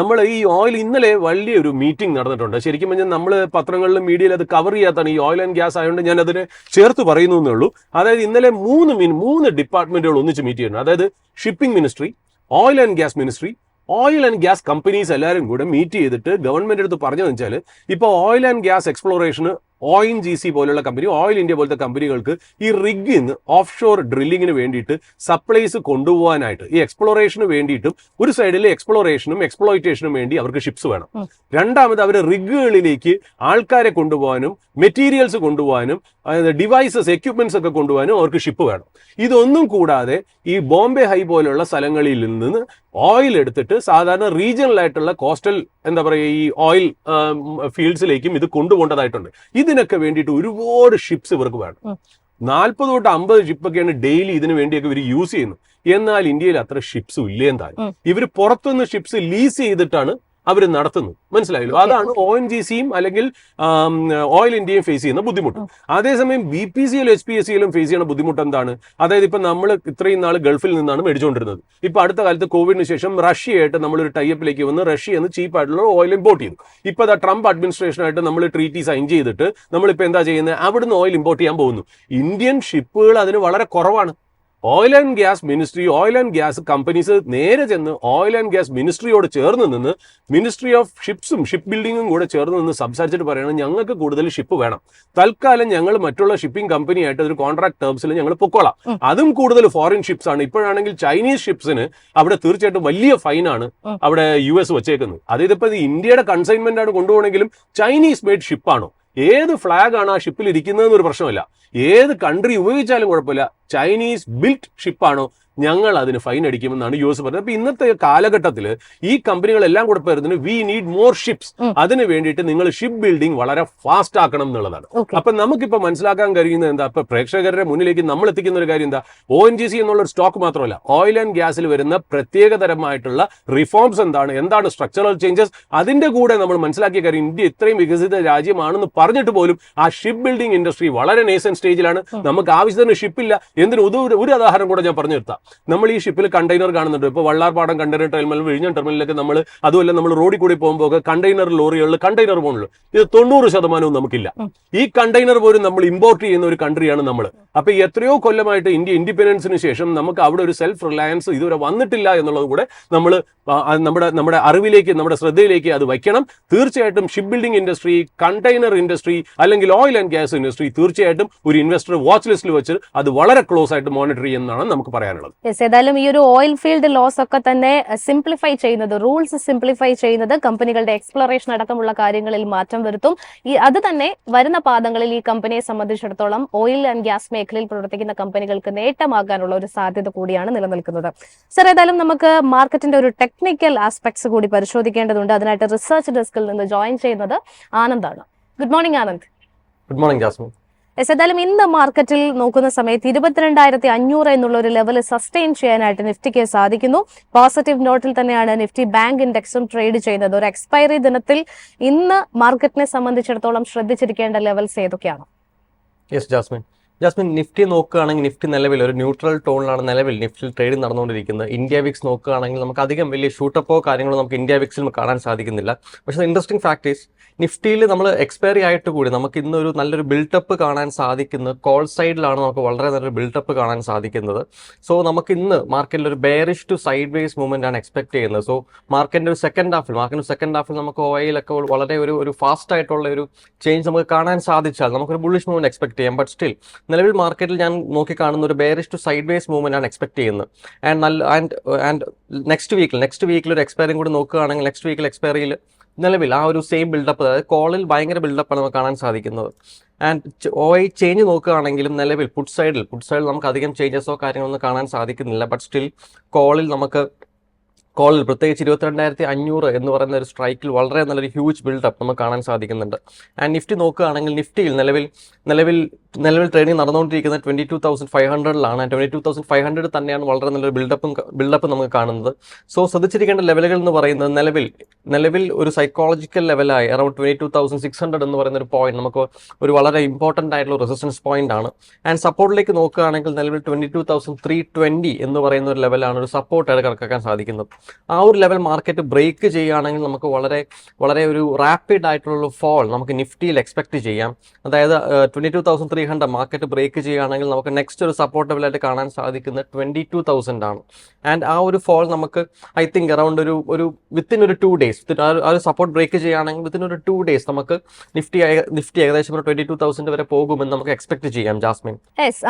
നമ്മൾ ഈ ഓയിൽ ഇന്നലെ വലിയൊരു മീറ്റിംഗ് നടന്നിട്ടുണ്ട്. ശരിക്കും പറഞ്ഞാൽ നമ്മൾ പത്രങ്ങളിലും മീഡിയയിൽ അത് കവർ ചെയ്യാത്താണ്. ഈ ഓയിൽ ആൻഡ് ഗ്യാസ് ആയതുകൊണ്ട് ഞാൻ അതിനെ ചേർത്ത് പറയുന്നു എന്നേ ഉള്ളൂ. അതായത് ഇന്നലെ 3 ഡിപ്പാർട്ട്മെന്റുകൾ ഒന്നിച്ച് മീറ്റ് ചെയ്യുന്നു. അതായത് shipping ministry, oil and gas ministry, oil and gas companies എല്ലാവരും കൂടെ മീറ്റ് ചെയ്തിട്ട് ഗവൺമെന്റ് അടുത്ത് പറഞ്ഞതെന്ന് വെച്ചാൽ, ഇപ്പോൾ ഓയിൽ ആൻഡ് ഗ്യാസ് എക്സ്പ്ലോറേഷന് ONGC പോലുള്ള കമ്പനി, ഓയിൽ ഇന്ത്യ പോലത്തെ കമ്പനികൾക്ക് ഈ റിഗിൽ നിന്ന് ഓഫ് ഷോർ ഡ്രില്ലിങ്ങിന് വേണ്ടിയിട്ട് സപ്ലൈസ് കൊണ്ടുപോകാനായിട്ട്, ഈ എക്സ്പ്ലോറേഷന് വേണ്ടിയിട്ടും ഒരു സൈഡിൽ എക്സ്പ്ലോറേഷനും എക്സ്പ്ലോയിറ്റേഷനും വേണ്ടി അവർക്ക് ഷിപ്സ് വേണം. രണ്ടാമത് അവർ റിഗുകളിലേക്ക് ആൾക്കാരെ കൊണ്ടുപോകാനും മെറ്റീരിയൽസ് കൊണ്ടുപോകാനും ഡിവൈസസ്, എക്യുപ്മെന്റ്സ് ഒക്കെ കൊണ്ടുപോകാനും അവർക്ക് ഷിപ്പ് വേണം. ഇതൊന്നും കൂടാതെ ഈ ബോംബെ ഹൈ പോലുള്ള സ്ഥലങ്ങളിൽ നിന്ന് ഓയിൽ എടുത്തിട്ട് സാധാരണ റീജിയണൽ ആയിട്ടുള്ള കോസ്റ്റൽ എന്താ പറയുക ഈ ഓയിൽ ഫീൽഡ്സിലേക്കും ഇത് കൊണ്ടുപോകേണ്ടതായിട്ടുണ്ട്. ഇതിനൊക്കെ വേണ്ടിയിട്ട് ഒരുപാട് ഷിപ്സ് ഇവർക്ക് വേണം. 40 തൊട്ട് 50 ഷിപ്പൊക്കെയാണ് ഡെയിലി ഇതിനു വേണ്ടിയൊക്കെ ഇവർ യൂസ് ചെയ്യുന്നത്. എന്നാൽ ഇന്ത്യയിൽ അത്ര ഷിപ്സും ഇല്ലേം താനും. ഇവർ പുറത്തുനിന്ന് ഷിപ്സ് ലീസ് ചെയ്തിട്ടാണ് അവർ നടത്തുന്നു. മനസ്സിലായല്ലോ? അതാണ് ONGCയും അല്ലെങ്കിൽ ഓയിൽ ഇന്ത്യയും ഫേസ് ചെയ്യുന്ന ബുദ്ധിമുട്ട്. അതേസമയം BPCL, HPCLും ഫേസ് ചെയ്യുന്ന ബുദ്ധിമുട്ട് എന്താണ്? അതായത് ഇപ്പൊ നമ്മൾ ഇത്രയും നാൾ ഗൾഫിൽ നിന്നാണ് മേടിച്ചുകൊണ്ടിരുന്നത്. ഇപ്പൊ അടുത്ത കാലത്ത് കോവിഡിന് ശേഷം റഷ്യയായിട്ട് നമ്മളൊരു ടൈപ്പിലേക്ക് വന്ന് റഷ്യ എന്ന് ചീപ്പായിട്ടുള്ള ഓയിൽ ഇമ്പോർട്ട് ചെയ്തു. ഇപ്പൊ ട്രംപ് അഡ്മിനിസ്ട്രേഷനായിട്ട് നമ്മൾ ട്രീറ്റി സൈൻ ചെയ്തിട്ട് നമ്മളിപ്പോൾ എന്താ ചെയ്യുന്നത്? അവിടുന്ന് ഓയിൽ ഇമ്പോർട്ട് ചെയ്യാൻ പോകുന്നു. ഇന്ത്യൻ ഷിപ്പുകൾ അതിന് വളരെ കുറവാണ്. Oil and gas ministry, oil and gas companies നേരെ ചെന്ന് ഓയിൽ ആൻഡ് ഗ്യാസ് മിനിസ്ട്രിയോട് ചേർന്ന് നിന്ന്, മിനിസ്ട്രി ഓഫ് ഷിപ്സും ഷിപ്പ് ബിൽഡിങ്ങും കൂടെ ചേർന്ന് നിന്ന് സംസാരിച്ചിട്ട് പറയണം, ഞങ്ങൾക്ക് കൂടുതൽ ഷിപ്പ് വേണം, തൽക്കാലം ഞങ്ങൾ മറ്റുള്ള ഷിപ്പിംഗ് കമ്പനിയായിട്ട് ഒരു കോൺട്രാക്ട് ടേംസിൽ ഞങ്ങൾ പൊക്കോളാം. അതും കൂടുതൽ ഫോറിൻ ഷിപ്സ് ആണ്. ഇപ്പോഴാണെങ്കിൽ ചൈനീസ് ഷിപ്സിന് അവിടെ തീർച്ചയായിട്ടും വലിയ ഫൈനാണ് അവിടെ US വെച്ചേക്കുന്നത്. അതായത് ഇപ്പൊ ഇന്ത്യയുടെ കൺസൈൻമെന്റ് ആണ് കൊണ്ടുപോകണമെങ്കിലും ചൈനീസ് മെയ്ഡ് ഷിപ്പാണോ, ഏത് ഫ്ലാഗ് ആണ് ആ ഷിപ്പിൽ ഇരിക്കുന്നതെന്ന് ഒരു പ്രശ്നമില്ല, ഏത് കൺട്രി ഉപയോഗിച്ചാലും കുഴപ്പമില്ല, ചൈനീസ് ബിൽറ്റ് ഷിപ്പാണോ ഞങ്ങൾ അതിന് ഫൈൻ അടിക്കുമെന്നാണ് US പറഞ്ഞത്. അപ്പൊ ഇന്നത്തെ കാലഘട്ടത്തിൽ ഈ കമ്പനികളെല്ലാം കൂടെ പറയുന്നത് വി നീഡ് മോർ ഷിപ്സ്, അതിന് വേണ്ടിയിട്ട് നിങ്ങൾ ഷിപ്പ് ബിൽഡിംഗ് വളരെ ഫാസ്റ്റ് ആക്കണം എന്നുള്ളതാണ്. അപ്പൊ നമുക്കിപ്പോ മനസ്സിലാക്കാൻ കഴിയുന്നത് എന്താ, ഇപ്പൊ പ്രേക്ഷകരുടെ മുന്നിലേക്ക് നമ്മൾ എത്തിക്കുന്ന ഒരു കാര്യം എന്താ, ONGC എന്നുള്ള ഒരു സ്റ്റോക്ക് മാത്രമല്ല, ഓയിൽ ആൻഡ് ഗ്യാസിൽ വരുന്ന പ്രത്യേകതരമായിട്ടുള്ള റിഫോംസ് എന്താണ് സ്ട്രക്ചറൽ ചേഞ്ചസ്, അതിന്റെ കൂടെ നമ്മൾ മനസ്സിലാക്കിയ കാര്യം ഇന്ത്യ ഇത്രയും വികസിത രാജ്യമാണെന്ന് പറഞ്ഞിട്ട് പോലും ആ ഷിപ്പ് ബിൽഡിംഗ് ഇൻഡസ്ട്രി വളരെ നേസൻ സ്റ്റേജിലാണ്. നമുക്ക് ആവശ്യത്തിന് ഷിപ്പില്ല. എന്തിന് ഒരു ഉദാഹരണം കൂടെ ഞാൻ പറഞ്ഞു നിർത്താം. നമ്മൾ ഈ ഷിപ്പിൽ കണ്ടെയ്നർ കാണുന്നുണ്ട്. ഇപ്പോൾ വള്ളാർപാടം കണ്ടെയ്നർ ടെർമിനൽ, വിഴിഞ്ഞം ടെർമിനലിലേക്ക് നമ്മൾ അതുമല്ല നമ്മൾ റോഡിൽ കൂടി പോകുമ്പോൾ കണ്ടെയ്നർ ലോറികളിൽ കണ്ടെയ്നർ പോകുന്നുള്ളൂ. ഇത് 90% നമുക്കില്ല. ഈ കണ്ടെയ്നർ പോലും നമ്മൾ ഇമ്പോർട്ട് ചെയ്യുന്ന ഒരു കൺട്രിയാണ് നമ്മൾ. അപ്പൊ എത്രയോ കൊല്ലമായിട്ട് ഇന്ത്യ ഇൻഡിപെൻഡൻസിന് ശേഷം നമുക്ക് അവിടെ ഒരു സെൽഫ് റിലയൻസ് ഇതുവരെ വന്നിട്ടില്ല എന്നുള്ളത് കൂടെ നമ്മൾ നമ്മുടെ അറിവിലേക്ക്, നമ്മുടെ ശ്രദ്ധയിലേക്ക് അത് വയ്ക്കണം. തീർച്ചയായിട്ടും ship building industry, container industry അല്ലെങ്കിൽ ഓയിൽ ആൻഡ് ഗ്യാസ് ഇൻഡസ്ട്രി തീർച്ചയായിട്ടും ഒരു ഇൻവെസ്റ്റർ വാച്ച് ലിസ്റ്റിൽ വെച്ച് അത് വളരെ ക്ലോസ് ആയിട്ട് മോണിറ്റർ ചെയ്യുന്നതാണ് നമുക്ക് പറയാനുള്ളത്. ഏതായാലും ഈ ഒരു ഓയിൽ ഫീൽഡ് ലോസ് ഒക്കെ തന്നെ സിംപ്ലിഫൈ ചെയ്യുന്നത്, റൂൾസ് സിംപ്ലിഫൈ ചെയ്യുന്നത് കമ്പനികളുടെ എക്സ്പ്ലോറേഷൻ അടക്കമുള്ള കാര്യങ്ങളിൽ മാറ്റം വരുത്തും. അത് തന്നെ വരുന്ന പാദങ്ങളിൽ ഈ കമ്പനിയെ സംബന്ധിച്ചിടത്തോളം ഓയിൽ ആൻഡ് ഗ്യാസ് മേഖലയിൽ പ്രവർത്തിക്കുന്ന കമ്പനികൾക്ക് നേട്ടമാകാനുള്ള ഒരു സാധ്യത കൂടിയാണ് നിലനിൽക്കുന്നത്. സർ, ഏതായാലും നമുക്ക് മാർക്കറ്റിന്റെ ഒരു ടെക്നിക്കൽ ആസ്പെക്ട്സ് കൂടി പരിശോധിക്കേണ്ടതുണ്ട്. അതിനായിട്ട് റിസർച്ച് ഡെസ്കിൽ നിന്ന് ജോയിൻ ചെയ്യുന്നത് ആനന്ദാണ്. Good morning Anand. Good morning Jasmine. ഏതായാലും ഇന്ന് മാർക്കറ്റിൽ നോക്കുന്ന സമയത്ത് 22,500 എന്നുള്ള ഒരു ലെവൽ സസ്റ്റെയിൻ ചെയ്യാനായിട്ട് നിഫ്റ്റിക്ക് സാധിക്കുന്നു. പോസിറ്റീവ് നോട്ടിൽ തന്നെയാണ് നിഫ്റ്റി ബാങ്ക് ഇൻഡെക്സും ട്രേഡ് ചെയ്യുന്നത്. ഒരു എക്സ്പയറി ദിനത്തിൽ ഇന്ന് മാർക്കറ്റിനെ സംബന്ധിച്ചിടത്തോളം ശ്രദ്ധിച്ചിരിക്കേണ്ട ലെവൽസ് ഏതൊക്കെയാണ്? യെസ് ജാസ്മിൻ, നിഫ്റ്റി നോക്കുകയാണെങ്കിൽ നിഫ്റ്റി നിലവിൽ ഒരു ന്യൂട്രൽ ടോണിലാണ് നിലവിൽ നിഫ്റ്റിയിൽ ട്രേഡിംഗ് നടന്നുകൊണ്ടിരിക്കുന്നത്. ഇന്ത്യ വിക്സ് നോക്കുകയാണെങ്കിൽ നമുക്ക് അധികം വലിയ ഷൂട്ടപ്പോ കാര്യങ്ങളോ നമുക്ക് ഇന്ത്യ വിക്സിൽ കാണാൻ സാധിക്കുന്നില്ല. പക്ഷേ ഇൻട്രസ്റ്റിംഗ് ഫാക്ട് ഈസ് നിഫ്റ്റിയിൽ നമ്മൾ എക്സ്പയറി ആയിട്ട് കൂടി നമുക്ക് ഇന്നൊരു നല്ലൊരു ബിൽട്ടപ്പ് കാണാൻ സാധിക്കുന്നത് കോൾ സൈഡിലാണ്. നമുക്ക് വളരെ നല്ലൊരു ബിൽട്ടപ്പ് കാണാൻ സാധിക്കുന്നത്. സോ നമുക്ക് ഇന്ന് മാർക്കറ്റിൽ ഒരു bearish to sideways movement ആണ് എക്സ്പെക്ട് ചെയ്യുന്നത്. സോ മാർക്കറ്റിന്റെ ഒരു സെക്കൻഡ് ഹാഫിൽ നമുക്ക് ഓയിലൊക്കെ വളരെ ഒരു ഫാസ്റ്റ് ആയിട്ടുള്ള ഒരു ചേഞ്ച് നമുക്ക് കാണാൻ സാധിച്ചാൽ നമുക്കൊരു ബുള്ളിഷ് മൂവ്മെന്റ് എക്സ്പെക്ട് ചെയ്യാം. ബട്ട് സ്റ്റിൽ നിലവിൽ മാർക്കറ്റിൽ ഞാൻ നോക്കി കാണുന്ന ഒരു bearish to sideways movement ആണ് എക്സ്പെക്ട് ചെയ്യുന്നത്. ആൻഡ് നെക്സ്റ്റ് വീക്കിൽ ഒരു എക്സ്പയറിയും കൂടി നോക്കുകയാണെങ്കിൽ നെക്സ്റ്റ് വീക്കിൽ എക്സ്പയറിയിൽ നിലവിൽ ആ ഒരു സെയിം ബിൽഡപ്പ്, അതായത് കോളിൽ ഭയങ്കര ബിൽഡപ്പാണ് നമുക്ക് കാണാൻ സാധിക്കുന്നത്. ആൻഡ് OI ചേഞ്ച് നോക്കുകയാണെങ്കിലും നിലവിൽ പുട്ട് സൈഡിൽ നമുക്ക് അധികം ചേഞ്ചസോ കാര്യങ്ങളൊന്നും കാണാൻ സാധിക്കുന്നില്ല. ബട്ട് സ്റ്റിൽ കോളിൽ പ്രത്യേകിച്ച് 22,500 എന്ന് പറയുന്ന ഒരു സ്ട്രൈക്കിൽ വളരെ നല്ലൊരു ഹ്യൂജ് ബിൽഡപ്പ് നമുക്ക് കാണാൻ സാധിക്കുന്നുണ്ട്. ആൻഡ് നിഫ്റ്റി നോക്കുകയാണെങ്കിൽ നിഫ്റ്റിയിൽ നിലവിൽ ട്രേഡിംഗ് നടന്നുകൊണ്ടിരിക്കുന്നത് 22,500ലാണ്. 22,500 തന്നെയാണ് വളരെ നല്ലൊരു ബിൽഡപ്പ് നമുക്ക് കാണുന്നത്. സോ ശ്രദ്ധിച്ചിരിക്കേണ്ട ലെവലുകൾ എന്ന് പറയുന്നത് നിലവിൽ ഒരു സൈക്കോളജിക്കൽ ലെവലായി അറൌണ്ട് 22,600 എന്ന് പറയുന്ന ഒരു പോയിന്റ് നമുക്ക് ഒരു വളരെ ഇമ്പോർട്ടൻ്റ് ആയിട്ടുള്ള റെസിസ്റ്റൻസ് പോയിന്റ് ആണ്. ആൻഡ് സപ്പോർട്ടിലേക്ക് നോക്കുകയാണെങ്കിൽ നിലവിൽ 22,320 എന്ന് പറയുന്ന ഒരു ലെവലാണ് ഒരു സപ്പോർട്ടായിട്ട് കണക്കാക്കാൻ സാധിക്കുന്നത്. ആ ഒരു ലെവൽ മാർക്കറ്റ് ബ്രേക്ക് ചെയ്യുകയാണെങ്കിൽ നമുക്ക് വളരെ ഒരു റാപ്പിഡ് ആയിട്ടുള്ള ഫോൾ നമുക്ക് നിഫ്റ്റിയിൽ എക്സ്പെക്ട് ചെയ്യാം. അതായത് 22,300 മാർക്കറ്റ് ബ്രേക്ക് ചെയ്യുകയാണെങ്കിൽ നമുക്ക് നെക്സ്റ്റ് ഒരു സപ്പോർട്ട് ലെവലായിട്ട് കാണാൻ സാധിക്കുന്നത് 22,000 ആണ്. ആൻഡ് ആ ഒരു ഫോൾ നമുക്ക് ഐ തിങ്ക് അറൌണ്ട് ഒരു വിത്തിൻ ഒരു 2 ഡേയ്സ് ആ ഒരു സപ്പോർട്ട് ബ്രേക്ക് ചെയ്യുകയാണെങ്കിൽ വിത്തിൻ ഒരു 2 ഡേയ്സ് നമുക്ക് നിഫ്റ്റി ഏകദേശം ഒരു 22,000 വരെ പോകുമെന്ന് നമുക്ക് എക്സ്പെക്ട് ചെയ്യാം. ജാസ്മിൻ.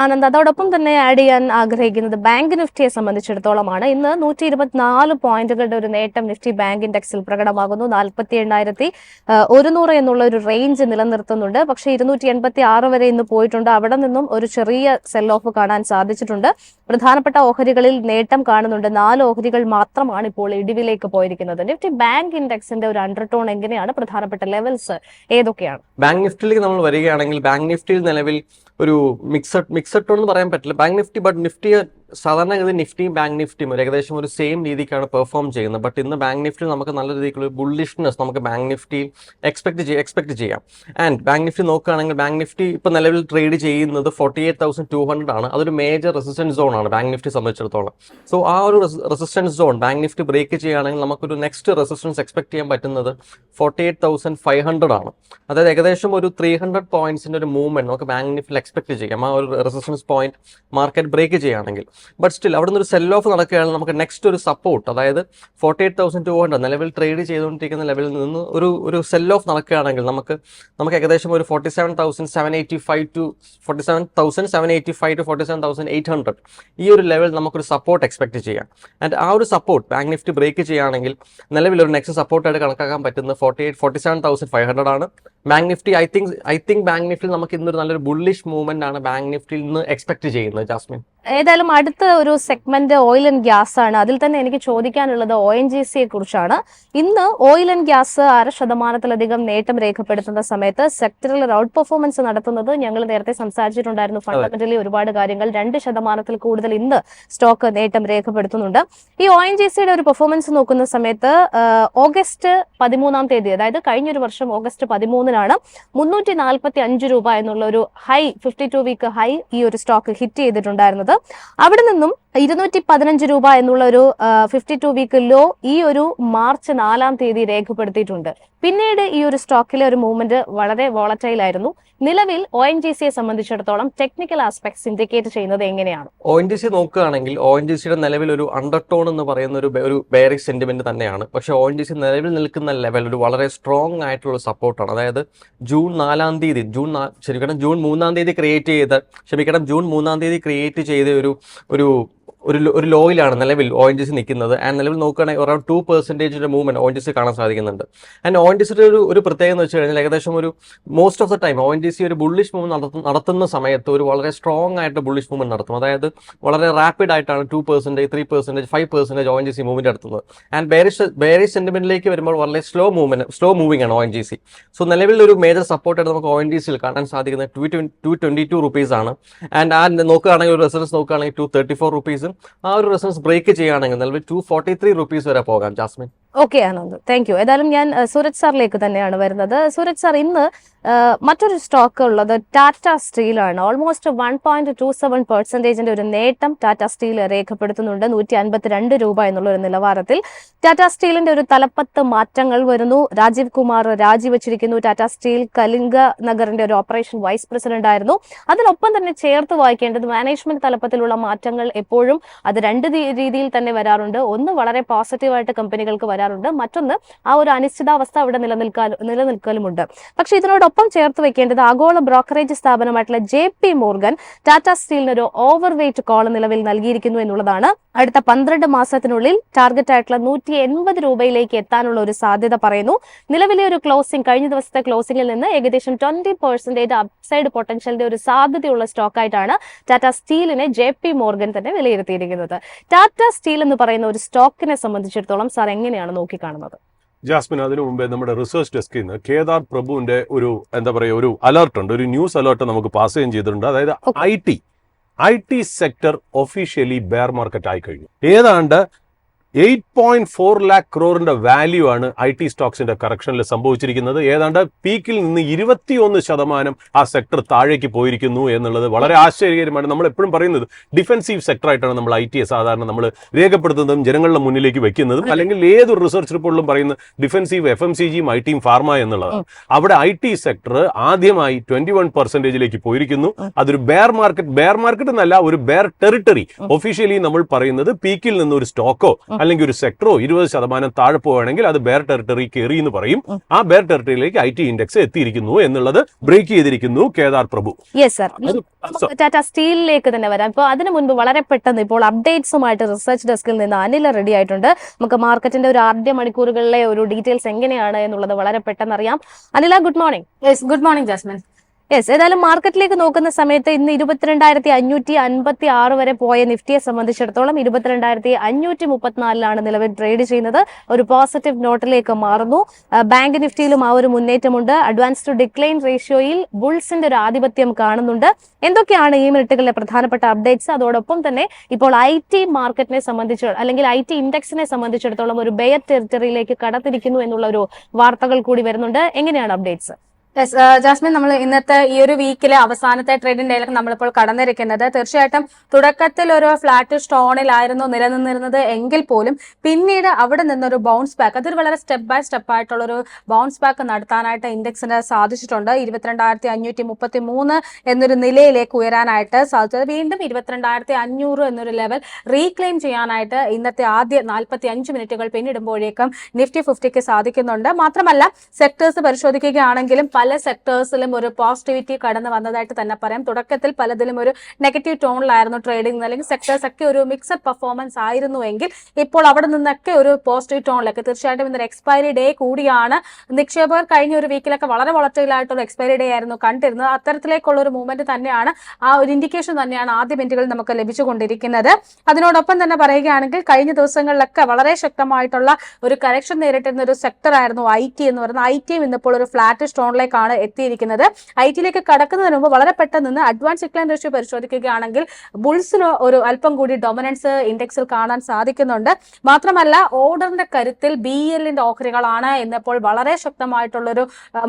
ആനന്ദ്, അതോടൊപ്പം തന്നെ ആഡ് ചെയ്യാൻ ആഗ്രഹിക്കുന്നത് ബാങ്ക് നിഫ്റ്റിയെ സംബന്ധിച്ചിടത്തോളമാണ്. ഇന്ന് 124 പോയിന്റുകളുടെ ഒരു നേട്ടം നിഫ്റ്റി ബാങ്ക് ഇൻഡെക്സിൽ പ്രകടമാകുന്നു. 48,100 എന്നുള്ള ഒരു റേഞ്ച് നിലനിർത്തുന്നുണ്ട്. പക്ഷേ 286 വരെ ഇന്ന് പോയിട്ടുണ്ട്. അവിടെ നിന്നും ഒരു ചെറിയ സെൽ ഓഫ് കാണാൻ സാധിച്ചിട്ടുണ്ട്. പ്രധാനപ്പെട്ട ഓഹരികളിൽ നേട്ടം കാണുന്നുണ്ട്. 4 ഓഹരികൾ മാത്രമാണ് ഇപ്പോൾ ഇടിവിലേക്ക് പോയിരിക്കുന്നത്. നിഫ്റ്റി ബാങ്ക് ഇൻഡെക്സിന്റെ ഒരു അണ്ടർടോൺ എങ്ങനെയാണ്? പ്രധാനപ്പെട്ട ലെവൽസ് ഏതൊക്കെയാണ്? ബാങ്ക് നിഫ്റ്റിയിലേക്ക് നമ്മൾ വരികയാണെങ്കിൽ ബാങ്ക് നിഫ്റ്റിയിൽ നിലവിൽ ഒരു മിക്സഡ് ടോൺ എന്ന് പറയാൻ പറ്റില്ല ബാങ്ക് നിഫ്റ്റി. ബട്ട് നിഫ്റ്റി സാധാരണഗതി നിഫ്റ്റിയും ബാങ്ക് നിഫ്റ്റിയും ഏകദേശം ഒരു സെയിം രീതിക്കാണ് പെർഫോം ചെയ്യുന്നത്. ബട്ട് ഇന്ന് ബാങ്ക് നിഫ്റ്റി നമുക്ക് നല്ല രീതിക്കുള്ള ബുള്ളിഷ്നെസ് നമുക്ക് ബാങ്ക് നിഫ്റ്റിയിൽ എക്സ്പെക്ട് ചെയ്യാം. ആൻഡ് ബാങ്ക് നിഫ്റ്റി നോക്കുകയാണെങ്കിൽ ബാങ്ക് നിഫ്റ്റി ഇപ്പോൾ നിലവിൽ ട്രേഡ് ചെയ്യുന്നത് 48,200 ആണ്. അതൊരു മേജർ റെസിസ്റ്റൻസ് സോൺ ആണ് ബാങ്ക് നിഫ്റ്റി സംബന്ധിച്ചിടത്തോളം. സോ ആ ഒരു resistance zone bank Nifty break ചെയ്യുകയാണെങ്കിൽ നമുക്കൊരു നെക്സ്റ്റ് റെസിസ്റ്റൻസ് എക്സ്പെക്ട് ചെയ്യാൻ പറ്റുന്നത് 48,500 ആണ്. അതായത് ഏകദേശം ഒരു 300 പോയിന്റ്സിന്റെ ഒരു മൂവ്മെന്റ് നമുക്ക് ബാങ്ക് നിഫ്റ്റിയിൽ എക്സ്പെക്ട് ചെയ്യാം. ആ ഒരു റെസിസ്റ്റൻസ് പോയിന്റ് മാർക്കറ്റ് ബ്രേക്ക് ചെയ്യുകയാണെങ്കിൽ. ബട്ട് സ്റ്റിൽ അവിടെ നിന്ന് ഒരു സെൽ ഓഫ് നടക്കുകയാണെങ്കിൽ നമുക്ക് നെക്സ്റ്റ് ഒരു സപ്പോർട്ട്, അതായത് 48,200 നിലവിൽ ട്രേഡ് ചെയ്തുകൊണ്ടിരിക്കുന്ന ലെവലിൽ നിന്ന് ഒരു സെൽ ഓഫ് നടക്കുകയാണെങ്കിൽ നമുക്ക് ഏകദേശം ഒരു 47,785 to 47,800 ഈ ഒരു ലെവൽ നമുക്കൊരു സപ്പോർട്ട് എക്സ്പെക്ട് ചെയ്യാം. ആൻഡ് ആ ഒരു സപ്പോർട്ട് ബാങ്ക് നിഫ്റ്റി ബ്രേക്ക് ചെയ്യുകയാണെങ്കിൽ നിലവിൽ ഒരു നെക്സ്റ്റ് സപ്പോർട്ടായിട്ട് കണക്കാക്കാൻ പറ്റുന്നത് 47,500 ആണ്. Bank Nifty I think bank നിഫ്റ്റിയിൽ നമുക്ക് ഇന്നൊരു നല്ലൊരു ബുള്ളിഷ് മൂവ്മെന്റ് ആണ് ബാങ്ക് നിഫ്റ്റിയിൽ നിന്ന് എക്സ്പെക്ട് ചെയ്യുന്നത്. ജാസ്മിൻ. ഏതായാലും അടുത്ത ഒരു സെഗ്മെന്റ് ഓയിൽ ആൻഡ് ഗ്യാസ് ആണ്. അതിൽ തന്നെ എനിക്ക് ചോദിക്കാനുള്ളത് ONGCയെ കുറിച്ചാണ്. ഇന്ന് ഓയിൽ ആൻഡ് ഗ്യാസ് 6% നേട്ടം രേഖപ്പെടുത്തുന്ന സമയത്ത് സെക്ടറിൽ ഒരു ഔട്ട് പെർഫോമൻസ് നടത്തുന്നത് ഞങ്ങൾ നേരത്തെ സംസാരിച്ചിട്ടുണ്ടായിരുന്നു. ഫണ്ടമെന്റലി ഒരുപാട് കാര്യങ്ങൾ 2% കൂടുതൽ ഇന്ന് സ്റ്റോക്ക് നേട്ടം രേഖപ്പെടുത്തുന്നുണ്ട്. ഈ ONGCയുടെ ഒരു പെർഫോമൻസ് നോക്കുന്ന സമയത്ത് ഓഗസ്റ്റ് 13-ാം തീയതി, അതായത് കഴിഞ്ഞൊരു വർഷം ഓഗസ്റ്റ് 13-നാണ് 345 രൂപ എന്നുള്ള ഒരു ഹൈ, 52 വീക്ക് ഹൈ ഈ ഒരു സ്റ്റോക്ക് ഹിറ്റ് ചെയ്തിട്ടുണ്ടായിരുന്നത്. അവിടെ നിന്നും 215 രൂപ എന്നുള്ള ഒരു 52 വീക്ക് ലോ ഈ ഒരു മാർച്ച് 4-ാം തീയതി രേഖപ്പെടുത്തിയിട്ടുണ്ട്. പിന്നീട് ഈ ഒരു സ്റ്റോക്കിലെ ഒരു മൂവ്മെന്റ് വളരെ വോളറ്റൈൽ ആയിരുന്നു. നിലവിൽ ONGCയെ സംബന്ധിച്ചിടത്തോളം ടെക്നിക്കൽ ആസ്പെക്ട്സ് ഇൻഡിക്കേറ്റ് ചെയ്യുന്നത് എങ്ങനെയാണ്? ONGC നോക്കുകയാണെങ്കിൽ ONGCയുടെ നിലവിൽ ഒരു അണ്ടർടോൺ എന്ന് പറയുന്ന ഒരു ബെയറിഷ് സെന്റിമെന്റ് തന്നെയാണ്. പക്ഷെ ONGC നിലവിൽ നിൽക്കുന്ന ലെവൽ ഒരു വളരെ സ്ട്രോങ് ആയിട്ടുള്ള സപ്പോർട്ടാണ്. അതായത് ജൂൺ 3-ാം തീയതി ക്രിയേറ്റ് ചെയ്ത ഒരു ലോയിലാണ് നിലവിൽ ONGC നിൽക്കുന്നത്. ആൻഡ് നിലവിൽ നോക്കുകയാണെങ്കിൽ അറൌണ്ട് 2% മൂവ്മെന്റ് ONGC കാണാൻ സാധിക്കുന്നുണ്ട്. ആൻഡ് ONGCയുടെ ഒരു പ്രത്യേകത എന്ന് വെച്ച് കഴിഞ്ഞാൽ ഏകദേശം ഒരു most of the time ONGC ഒരു ബുള്ളിഷ് മൂവ്മെന്റ് നടത്തുന്ന സമയത്ത് ഒരു വളരെ സ്ട്രോങ് ആയിട്ട് ബുള്ളിഷ് മൂവ്മെന്റ് നടത്തും. അതായത് വളരെ റാപ്പിഡ് ആയിട്ടാണ് 2%, 3%, 5% ONGC മൂവ്മെന്റ് നടത്തുന്നത്. ആൻഡ് ബെയറിഷ് സെന്റിമെന്റിലേക്ക് വരുമ്പോൾ വളരെ സ്ലോ മൂവിംഗ് ആണ് ONGC. സോ നിലവിൽ ഒരു മേജർ സപ്പോർട്ടായിട്ട് നമുക്ക് ONGCയിൽ കാണാൻ സാധിക്കുന്നത് 222 റുപ്പീസ് ആണ്. ആൻഡ് നോക്കുകയാണെങ്കിൽ ഒരു റെസിഡൻസ് നോക്കുകയാണെങ്കിൽ 234 റുപ്പീസും ആ ഒരു റെസിഡൻസ് ബ്രേക്ക് ചെയ്യുകയാണെങ്കിൽ നിലവിൽ 243 റുപ്പീസ് വരെ പോകാം. Jasmine. Okay Anand, thank you. ഏതായാലും ഞാൻ സൂരജ് സാറിലേക്ക് തന്നെയാണ് വരുന്നത്. സൂരജ് സാർ, ഇന്ന് മറ്റൊരു സ്റ്റോക്ക് ഉള്ളത് ടാറ്റ സ്റ്റീൽ ആണ്. ഓൾമോസ്റ്റ് 1.27% ഒരു നേട്ടം ടാറ്റ സ്റ്റീൽ രേഖപ്പെടുത്തുന്നുണ്ട് 152 രൂപ എന്നുള്ള ഒരു നിലവാരത്തിൽ. ടാറ്റ സ്റ്റീലിന്റെ ഒരു തലപ്പത്ത് മാറ്റങ്ങൾ വരുന്നു. രാജീവ് കുമാർ രാജിവെച്ചിരിക്കുന്നു. ടാറ്റ സ്റ്റീൽ കലിംഗ നഗറിന്റെ ഒരു ഓപ്പറേഷൻ വൈസ് പ്രസിഡന്റ് ആയിരുന്നു. അതിനൊപ്പം തന്നെ ചേർത്ത് വായിക്കേണ്ടത് മാനേജ്മെന്റ് തലപ്പത്തിലുള്ള മാറ്റങ്ങൾ എപ്പോഴും അത് രണ്ട് രീതിയിൽ തന്നെ വരാറുണ്ട്. ഒന്ന് വളരെ പോസിറ്റീവായിട്ട് കമ്പനികൾക്ക് വരാറുണ്ട്, മറ്റൊന്ന് ആ ഒരു അനിശ്ചിതാവസ്ഥ അവിടെ നിലനിൽക്കലുമുണ്ട്. പക്ഷെ ഇതിനോടൊപ്പം ചേർത്ത് വെക്കേണ്ടത് ആഗോള ബ്രോക്കറേജ് സ്ഥാപനമായിട്ടുള്ള JP മോർഗൻ ടാറ്റ സ്റ്റീലിന് ഒരു ഓവർ വെയിറ്റ് കോൾ നിലവിൽ നൽകിയിരിക്കുന്നു എന്നുള്ളതാണ്. അടുത്ത 12 മാസത്തിനുള്ളിൽ ടാർഗറ്റ് ആയിട്ടുള്ള 180 രൂപയിലേക്ക് എത്താനുള്ള ഒരു സാധ്യത പറയുന്നു. നിലവിലെ ഒരു ക്ലോസിംഗ്, കഴിഞ്ഞ ദിവസത്തെ ക്ലോസിംഗിൽ നിന്ന് ഏകദേശം 20% അപ്സൈഡ് പൊട്ടൻഷ്യലിന്റെ ഒരു സാധ്യതയുള്ള സ്റ്റോക്കായിട്ടാണ് ടാറ്റ സ്റ്റീലിനെ JP മോർഗൻ തന്നെ വിലയിരുത്തിയിരിക്കുന്നത്. ടാറ്റ സ്റ്റീൽ എന്ന് പറയുന്ന ഒരു സ്റ്റോക്കിനെ സംബന്ധിച്ചിടത്തോളം സാർ എങ്ങനെയാണ് നോക്കിക്കാണുന്നത്? ജാസ്മിൻ, അതിനു മുമ്പേ നമ്മുടെ റിസർച്ച് ഡെസ്കിൽ നിന്ന് കേദാർ പ്രഭുവിന്റെ ഒരു ഒരു അലർട്ട് ഉണ്ട്, ഒരു ന്യൂസ് അലർട്ട് നമുക്ക് പാസ് ചെയ്തിട്ടുണ്ട്. അതായത് IT sector officially bear market ആയി കഴിഞ്ഞു. ഏതാണ്ട് 8.4 lakh crore വാല്യൂ ആണ് IT സ്റ്റോക്സിന്റെ കറക്ഷനിൽ സംഭവിച്ചിരിക്കുന്നത്. ഏതാണ്ട് പീക്കിൽ നിന്ന് 21% ആ സെക്ടർ താഴേക്ക് പോയിരിക്കുന്നു എന്നുള്ളത് വളരെ ആശ്ചര്യകരമാണ്. നമ്മൾ എപ്പോഴും പറയുന്നത് ഡിഫെൻസീവ് സെക്ടർ ആയിട്ടാണ് നമ്മൾ ITയെ സാധാരണ നമ്മൾ രേഖപ്പെടുത്തുന്നതും ജനങ്ങളുടെ മുന്നിലേക്ക് വെക്കുന്നതും, അല്ലെങ്കിൽ ഏതൊരു റിസർച്ച് റിപ്പോർട്ടിലും പറയുന്നത് ഡിഫെൻസീവ് FMCGയും ITയും ഫാർമ എന്നുള്ളതാണ്. അവിടെ IT സെക്ടർ ആദ്യമായി 21%ലേക്ക് പോയിരിക്കുന്നു. അതൊരു ബെയർ മാർക്കറ്റ് എന്നല്ല, ഒരു ബെയർ ടെറിട്ടറി. ഒഫീഷ്യലി നമ്മൾ പറയുന്നത് പീക്കിൽ നിന്ന് ഒരു സ്റ്റോക്കോ അല്ലെങ്കിൽ ഒരു സെക്ടറോ 20% താഴെ പോവുകയാണെങ്കിൽ അത് ബെയർ ടെറിട്ടറി കയറി എന്ന് പറയും. ആ ബെയർ ടെറിട്ടറിയിലേക്ക് IT ഇൻഡെക്സ് എത്തിയിരിക്കുന്നു എന്നുള്ളത് ബ്രേക്ക് ചെയ്തിരിക്കുന്നു കേദാർ പ്രഭു. യെസ് സർ, ടാറ്റ സ്റ്റീലിലേക്ക് തന്നെ വരാം. ഇപ്പോൾ അതിനു മുൻപ് വളരെ പെട്ടെന്ന് ഇപ്പോൾ അപ്ഡേറ്റ്സുമായിട്ട് റിസർച്ച് ഡെസ്കിൽ നിന്ന് അനില റെഡി ആയിട്ടുണ്ട്. നമുക്ക് മാർക്കറ്റിന്റെ ഒരു ആദ്യ മണിക്കൂറുകളിലെ ഒരു ഡീറ്റെയിൽസ് എങ്ങനെയാണ് എന്നുള്ളത് വളരെ പെട്ടെന്ന് അറിയാം. Anila, good morning. Yes, good morning Jasmine. Yes, ഏതായാലും മാർക്കറ്റിലേക്ക് നോക്കുന്ന സമയത്ത് ഇന്ന് 22,556 വരെ പോയ നിഫ്റ്റിയെ സംബന്ധിച്ചിടത്തോളം 22,534 നിലവിൽ ട്രേഡ് ചെയ്യുന്നത്. ഒരു പോസിറ്റീവ് നോട്ടിലേക്ക് മാറുന്നു. ബാങ്ക് നിഫ്റ്റിയിലും ആ ഒരു മുന്നേറ്റമുണ്ട്. അഡ്വാൻസ്ഡ് ഡിക്ലൈൻ റേഷ്യോയിൽ ബുൾസിന്റെ ഒരു ആധിപത്യം കാണുന്നുണ്ട്. എന്തൊക്കെയാണ് ഈ മിനിറ്റുകളിലെ പ്രധാനപ്പെട്ട അപ്ഡേറ്റ്സ്? അതോടൊപ്പം തന്നെ ഇപ്പോൾ IT മാർക്കറ്റിനെ സംബന്ധിച്ച് അല്ലെങ്കിൽ IT ഇൻഡെക്സിനെ സംബന്ധിച്ചിടത്തോളം ഒരു ബെയർ ടെറിട്ടറിയിലേക്ക് കടത്തിരിക്കുന്നു എന്നുള്ള ഒരു വാർത്തകൾ കൂടി വരുന്നുണ്ട്. എങ്ങനെയാണ് അപ്ഡേറ്റ്സ്? യെസ് ജാസ്മിൻ, നമ്മൾ ഇന്നത്തെ ഈ ഒരു വീക്കിലെ അവസാനത്തെ ട്രേഡിംഗ് ഡേയിലേക്ക് നമ്മളിപ്പോൾ കടന്നിരിക്കുന്നത്. തീർച്ചയായിട്ടും തുടക്കത്തിൽ ഒരു ഫ്ലാറ്റ് സ്റ്റോണിലായിരുന്നു നിലനിന്നിരുന്നത് എങ്കിൽ പോലും പിന്നീട് അവിടെ നിന്നൊരു ബൗൺസ് ബാക്ക്, അതൊരു വളരെ സ്റ്റെപ്പ് ബൈ സ്റ്റെപ്പ് ആയിട്ടുള്ള ഒരു ബൗൺസ് ബാക്ക് നടത്താനായിട്ട് ഇൻഡെക്സിന് സാധിച്ചിട്ടുണ്ട്. 22,533 എന്നൊരു നിലയിലേക്ക് ഉയരാനായിട്ട് സാധിച്ചത്. വീണ്ടും 22,500 എന്നൊരു ലെവൽ റീക്ലെയിം ചെയ്യാനായിട്ട് ഇന്നത്തെ ആദ്യ 45 മിനിറ്റുകൾ പിന്നിടുമ്പോഴേക്കും നിഫ്റ്റി 50ക്ക് സാധിക്കുന്നുണ്ട്. മാത്രമല്ല സെക്ടേഴ്സ് പരിശോധിക്കുകയാണെങ്കിലും പല സെക്ടേഴ്സിലും ഒരു പോസിറ്റിവിറ്റി കടന്നു വന്നതായിട്ട് തന്നെ പറയാം. തുടക്കത്തിൽ പലതിലും ഒരു നെഗറ്റീവ് ടോണിലായിരുന്നു ട്രേഡിംഗ്, അല്ലെങ്കിൽ സെക്ടേഴ്സ് ഒക്കെ ഒരു മിക്സഡ് പെർഫോമൻസ് ആയിരുന്നുവെങ്കിൽ ഇപ്പോൾ അവിടെ നിന്നൊക്കെ ഒരു പോസിറ്റീവ് ടോണിലൊക്കെ. തീർച്ചയായിട്ടും ഇന്നൊരു എക്സ്പയറി ഡേ കൂടിയാണ്. നിക്ഷേപകർ കഴിഞ്ഞ ഒരു വീക്കിലൊക്കെ വളരെ വോളറ്റൈൽ ആയിട്ടുള്ള എക്സ്പയറി ഡേ ആയിരുന്നു കണ്ടിരുന്നത്. അത്തരത്തിലേക്കുള്ള ഒരു മൂവ്മെന്റ് തന്നെയാണ്, ആ ഒരു ഇൻഡിക്കേഷൻ തന്നെയാണ് ആദ്യ മിനിറ്റുകളിൽ നമുക്ക് ലഭിച്ചുകൊണ്ടിരിക്കുന്നത്. അതിനോടൊപ്പം തന്നെ പറയുകയാണെങ്കിൽ കഴിഞ്ഞ ദിവസങ്ങളിലൊക്കെ വളരെ ശക്തമായിട്ടുള്ള ഒരു കറക്ഷൻ നേരിട്ടിരുന്ന ഒരു സെക്ടർ ആയിരുന്നു IT എന്ന് പറയുന്നത്. IT ഇന്നിപ്പോൾ ഒരു ഫ്ലാറ്റ് സ്റ്റോണിലേക്കാണ് എത്തിയിരിക്കുന്നത്. IT യിലേക്ക് കടക്കുന്നതിന് മുമ്പ് വളരെ പെട്ടെന്ന് അഡ്വാൻസ് ഡിക്ലൈൻ റേഷ്യോ പരിശോധിക്കുകയാണെങ്കിൽ ബുൾസിന് ഒരു അല്പം കൂടി ഡൊമിനൻസ് ഇൻഡെക്സിൽ കാണാൻ സാധിക്കുന്നുണ്ട്. മാത്രമല്ല ഓർഡറിന്റെ കരുത്തിൽ BELന്റെ ഓഹരികളാണ് ഇന്നിപ്പോൾ വളരെ ശക്തമായിട്ടുള്ളൊരു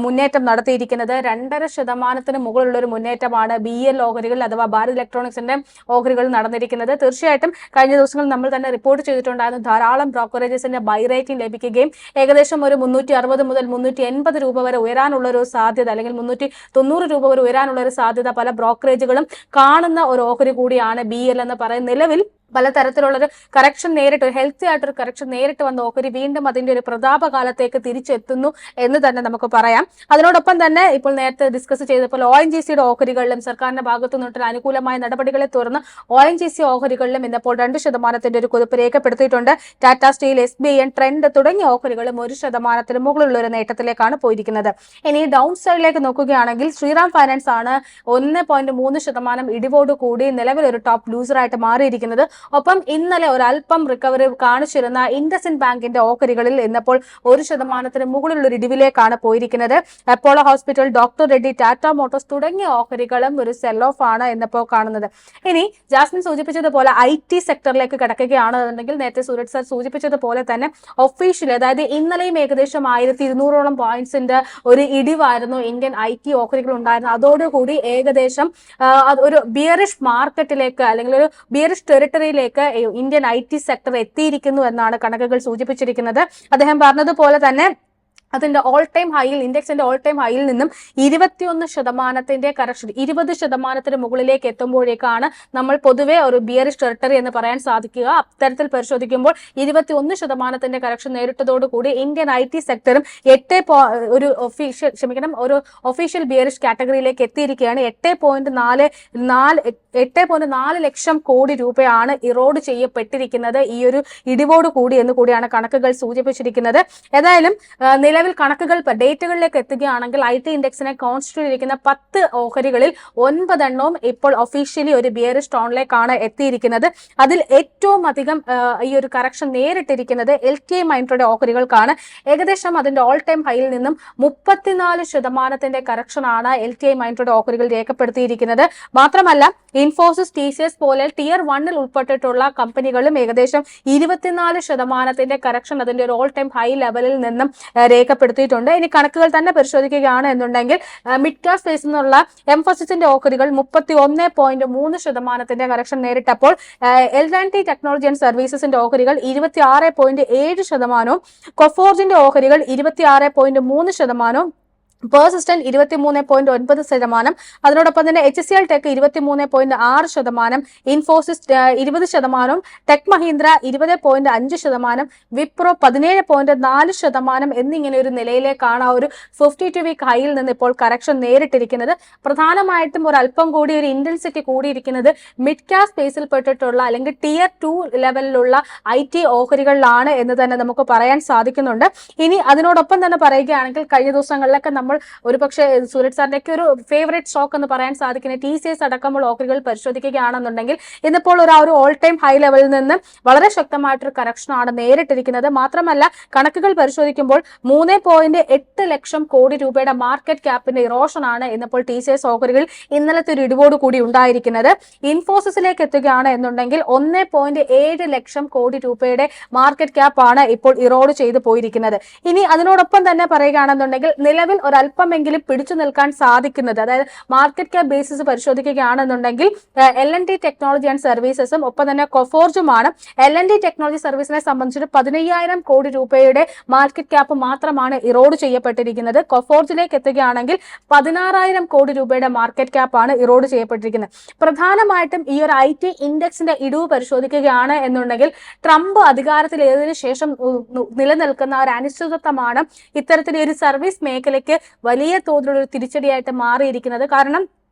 മുന്നേറ്റം നടത്തിയിരിക്കുന്നത്. 2.5% മുകളിലുള്ള ഒരു മുന്നേറ്റമാണ് BEL ഓഹരികൾ അഥവാ ഭാരത് ഇലക്ട്രോണിക്സിന്റെ ഓഹരികൾ നടന്നിരിക്കുന്നത്. തീർച്ചയായിട്ടും കഴിഞ്ഞ ദിവസങ്ങളിൽ നമ്മൾ തന്നെ റിപ്പോർട്ട് ചെയ്തിട്ടുണ്ടായിരുന്നു ധാരാളം ബ്രോക്കറേജസിന്റെ ബൈ റേറ്റിംഗ് ലഭിക്കുകയും ഏകദേശം ഒരു 360 മുതൽ 380 രൂപ വരെ ഉയരാനുള്ള ഒരു സാധ്യത, അല്ലെങ്കിൽ 390 രൂപ വരെ ഉയരാനുള്ള ഒരു സാധ്യത പല ബ്രോക്കറേജുകളും കാണുന്ന ഒരു ഓഹരി കൂടിയാണ് BEL എന്ന് പറയുന്നത്. നിലവിൽ പലതരത്തിലുള്ളൊരു കറക്ഷൻ നേരിട്ട്, ഒരു ഹെൽത്തി ആയിട്ടൊരു കറക്ഷൻ നേരിട്ട് വന്ന ഓഹരി വീണ്ടും അതിന്റെ ഒരു പ്രതാപകാലത്തേക്ക് തിരിച്ചെത്തുന്നു എന്ന് തന്നെ നമുക്ക് പറയാം. അതിനോടൊപ്പം തന്നെ ഇപ്പോൾ നേരത്തെ ഡിസ്കസ് ചെയ്തപ്പോൾ ONGCയുടെ ഓഹരികളിലും സർക്കാരിന്റെ ഭാഗത്തു നിന്നിട്ടുള്ള അനുകൂലമായ നടപടികളെ തുടർന്ന് ONGC ഓഹരികളിലും ഇന്നിപ്പോൾ 2% ഒരു കുതിപ്പ് രേഖപ്പെടുത്തിയിട്ടുണ്ട്. ടാറ്റ സ്റ്റീൽ, SBI, ട്രെൻഡ് തുടങ്ങിയ ഓഹരികളും 1% മുകളിലുള്ള ഒരു നേട്ടത്തിലേക്കാണ് പോയിരിക്കുന്നത്. ഇനി ഡൗൺ സൈഡിലേക്ക് നോക്കുകയാണെങ്കിൽ ശ്രീറാം ഫൈനാൻസ് ആണ് 1.3% ഇടിവോട് കൂടി നിലവിൽ ഒരു ടോപ്പ് ലൂസറായിട്ട് മാറിയിരിക്കുന്നത്. ഒപ്പം ഇന്നലെ ഒരല്പം റിക്കവറി കാണിച്ചിരുന്ന ഇൻഡസ്ഇൻഡ് ബാങ്കിന്റെ ഓഹരികളിൽ ഇന്നപ്പോൾ 1% മുകളിലുള്ള ഒരു ഇടിവിലേക്കാണ് പോയിരിക്കുന്നത്. Apollo hospital, doctor Reddy, Tata Motors തുടങ്ങിയ ഓഹരികളും ഒരു സെൽ ഓഫ് ആണ് ഇന്നിപ്പോൾ കാണുന്നത്. ഇനി ജാസ്മിൻ സൂചിപ്പിച്ചതുപോലെ IT സെക്ടറിലേക്ക് കിടക്കുകയാണെന്നുണ്ടെങ്കിൽ നേരത്തെ സൂരജ് സാർ സൂചിപ്പിച്ചതുപോലെ തന്നെ ഒഫീഷ്യൽ, അതായത് ഇന്നലെയും ഏകദേശം 1200ഓളം പോയിന്റ്സിന്റെ ഒരു ഇടിവായിരുന്നു ഇന്ത്യൻ IT ഓഹരികൾ ഉണ്ടായിരുന്നത്. അതോടുകൂടി ഏകദേശം ഒരു ബിയറിഷ് മാർക്കറ്റിലേക്ക്, അല്ലെങ്കിൽ ഒരു ബിയറിഷ് ടെറിട്ടറിയിലേക്ക് ഇന്ത്യൻ IT സെക്ടർ എത്തിയിരിക്കുന്നു എന്നാണ് കണക്കുകൾ സൂചിപ്പിച്ചിരിക്കുന്നത്. അദ്ദേഹം പറഞ്ഞതുപോലെ തന്നെ അതിന്റെ ഓൾ ടൈം ഹൈയിൽ, ഇൻഡെക്സിന്റെ ഓൾ ടൈം ഹൈയിൽ നിന്നും 21% കറക്ഷൻ 20% മുകളിലേക്ക് എത്തുമ്പോഴേക്കാണ് നമ്മൾ പൊതുവെ ഒരു ബിയറിഷ് ടെറിട്ടറി എന്ന് പറയാൻ സാധിക്കുക. അത്തരത്തിൽ പരിശോധിക്കുമ്പോൾ 21% കറക്ഷൻ നേരിട്ടതോടുകൂടി ഇന്ത്യൻ IT സെക്ടറും ഒരു ഒഫീഷ്യൽ ബിയറിഷ് കാറ്റഗറിയിലേക്ക് എത്തിയിരിക്കുകയാണ്. 8.4 ലക്ഷം കോടി രൂപയാണ് ഇറോഡ് ചെയ്യപ്പെട്ടിരിക്കുന്നത് ഈ ഒരു ഇടിവോട് കൂടി എന്ന് കൂടിയാണ് കണക്കുകൾ സൂചിപ്പിച്ചിരിക്കുന്നത്. ഏതായാലും നിലവിൽ കണക്കുകൾ ഡേറ്റുകളിലേക്ക് എത്തുകയാണെങ്കിൽ IT ഇൻഡെക്സിനെ കോൺസ്റ്റിറ്റ്യൂട്ട് ചെയ്തിരിക്കുന്ന 10 ഓഹരികളിൽ 9 എണ്ണവും ഇപ്പോൾ ഒഫീഷ്യലി ഒരു ബിയറിഷ് ടോണിലേക്കാണ് എത്തിയിരിക്കുന്നത്. അതിൽ ഏറ്റവും അധികം ഈ ഒരു കറക്ഷൻ നേരിട്ടിരിക്കുന്നത് LTI മൈൻട്രയുടെ ഓഹരികൾക്കാണ്. ഏകദേശം അതിന്റെ ഓൾ ടൈം ഹൈയിൽ നിന്നും 34% കറക്ഷനാണ് LTI മൈൻട്രയുടെ ഓഹരികൾ രേഖപ്പെടുത്തിയിരിക്കുന്നത്. മാത്രമല്ല ഇൻഫോസിസ്, TCS പോലെ ടിയർ 1-ൽ ഉൾപ്പെട്ടിട്ടുള്ള കമ്പനികളും ഏകദേശം 24% കറക്ഷൻ അതിന്റെ ഒരു ഓൾ ടൈം ഹൈ ലെവലിൽ നിന്നും രേഖപ്പെടുത്തിയിട്ടുണ്ട്. ഇനി കണക്കുകൾ തന്നെ പരിശോധിക്കുകയാണ് എന്നുണ്ടെങ്കിൽ മിഡ് ക്യാപ് സ്പേസിൽ നിന്നുള്ള എംഫസിസിന്റെ ഓഹരികൾ 31.3% കറക്ഷൻ നേരിട്ടപ്പോൾ L&T ടെക്നോളജി ആൻഡ് സർവീസസിന്റെ ഓഹരികൾ 26.7%, കൊഫോർജിന്റെ ഓഹരികൾ 26.3%, പേഴ്സിസ്റ്റന്റ് 23.9%, അതിനോടൊപ്പം തന്നെ HCL tech 23.6%, Infosys 20%, tech Mahindra 20.5%, Wipro 17.4% എന്നിങ്ങനെ ഒരു നിലയിലേക്കാണ് ആ ഒരു 52 വീക്ക് ഹൈയിൽ നിന്ന് ഇപ്പോൾ കറക്ഷൻ നേരിട്ടിരിക്കുന്നത്. പ്രധാനമായിട്ടും ഒരു അല്പം കൂടി ഒരു ഇന്റൻസിറ്റി കൂടിയിരിക്കുന്നത് മിഡ് ക്യാപ് സ്പേസിൽ പെട്ടിട്ടുള്ള അല്ലെങ്കിൽ ടിയർ 2 ലെവലിലുള്ള IT ഓഹരികളിലാണ് എന്ന് തന്നെ നമുക്ക് പറയാൻ സാധിക്കുന്നുണ്ട്. ഇനി അതിനോടൊപ്പം തന്നെ പറയുകയാണെങ്കിൽ കഴിഞ്ഞ ദിവസങ്ങളിലൊക്കെ നമ്മൾ ഒരുപക്ഷെ സൂരജ് സാറിന്റെ ഒക്കെ ഒരു ഫേവറേറ്റ് സ്റ്റോക്ക് എന്ന് പറയാൻ സാധിക്കുന്ന TCS അടക്കമുള്ള ഓഹരികൾ പരിശോധിക്കുകയാണെന്നുണ്ടെങ്കിൽ ഇന്നിപ്പോൾ ഒരു ഓൾ ടൈം ഹൈ ലെവലിൽ നിന്ന് വളരെ ശക്തമായിട്ടൊരു കറക്ഷനാണ് നേരിട്ടിരിക്കുന്നത്. മാത്രമല്ല കണക്കുകൾ പരിശോധിക്കുമ്പോൾ 3.8 ലക്ഷം കോടി രൂപയുടെ മാർക്കറ്റ് ക്യാപ്പിന്റെ ഇറോഷനാണ് ഇന്നിപ്പോൾ TCS ഓഹരികൾ ഇന്നലത്തെ ഒരു ഇടിവോട് കൂടി ഉണ്ടായിരിക്കുന്നത്. ഇൻഫോസിസിലേക്ക് എത്തുകയാണ് എന്നുണ്ടെങ്കിൽ 1.7 ലക്ഷം കോടി രൂപയുടെ മാർക്കറ്റ് ക്യാപ്പ് ആണ് ഇപ്പോൾ ഇറോഡ് ചെയ്തു പോയിരിക്കുന്നത്. ഇനി അതിനോടൊപ്പം തന്നെ പറയുകയാണെന്നുണ്ടെങ്കിൽ നിലവിൽ ഒരല്പമെങ്കിലും പിടിച്ചു നിൽക്കാൻ സാധിക്കുന്നത്, അതായത് മാർക്കറ്റ് ക്യാപ് ബേസിസ് പരിശോധിക്കുകയാണെന്നുണ്ടെങ്കിൽ L&T ടെക്നോളജി ആൻഡ് സർവീസസും ഒപ്പം തന്നെ കൊഫോർജുമാണ്. L&T ടെക്നോളജി സർവീസിനെ സംബന്ധിച്ചിട്ട് 15,000 കോടി രൂപയുടെ മാർക്കറ്റ് ക്യാപ്പ് മാത്രമാണ് ഇറോഡ് ചെയ്യപ്പെട്ടിരിക്കുന്നത്. കൊഫോർജിലേക്ക് എത്തുകയാണെങ്കിൽ 16,000 കോടി രൂപയുടെ മാർക്കറ്റ് ക്യാപ്പ് ആണ് ഇറോഡ് ചെയ്യപ്പെട്ടിരിക്കുന്നത്. പ്രധാനമായിട്ടും ഈ ഒരു IT ഇൻഡെക്സിന്റെ ഇടിവ് പരിശോധിക്കുകയാണ് എന്നുണ്ടെങ്കിൽ ട്രംപ് അധികാരത്തിലേറിയതിനു ശേഷം നിലനിൽക്കുന്ന ഒരു അനിശ്ചിതത്വമാണ് ഇത്തരത്തിലെ ഒരു സർവീസ് മേഖലയ്ക്ക് വലിയ തോതിലുള്ള തിരിച്ചടിയായിട്ട് മാറിയിരിക്കുന്നത്. കാരണം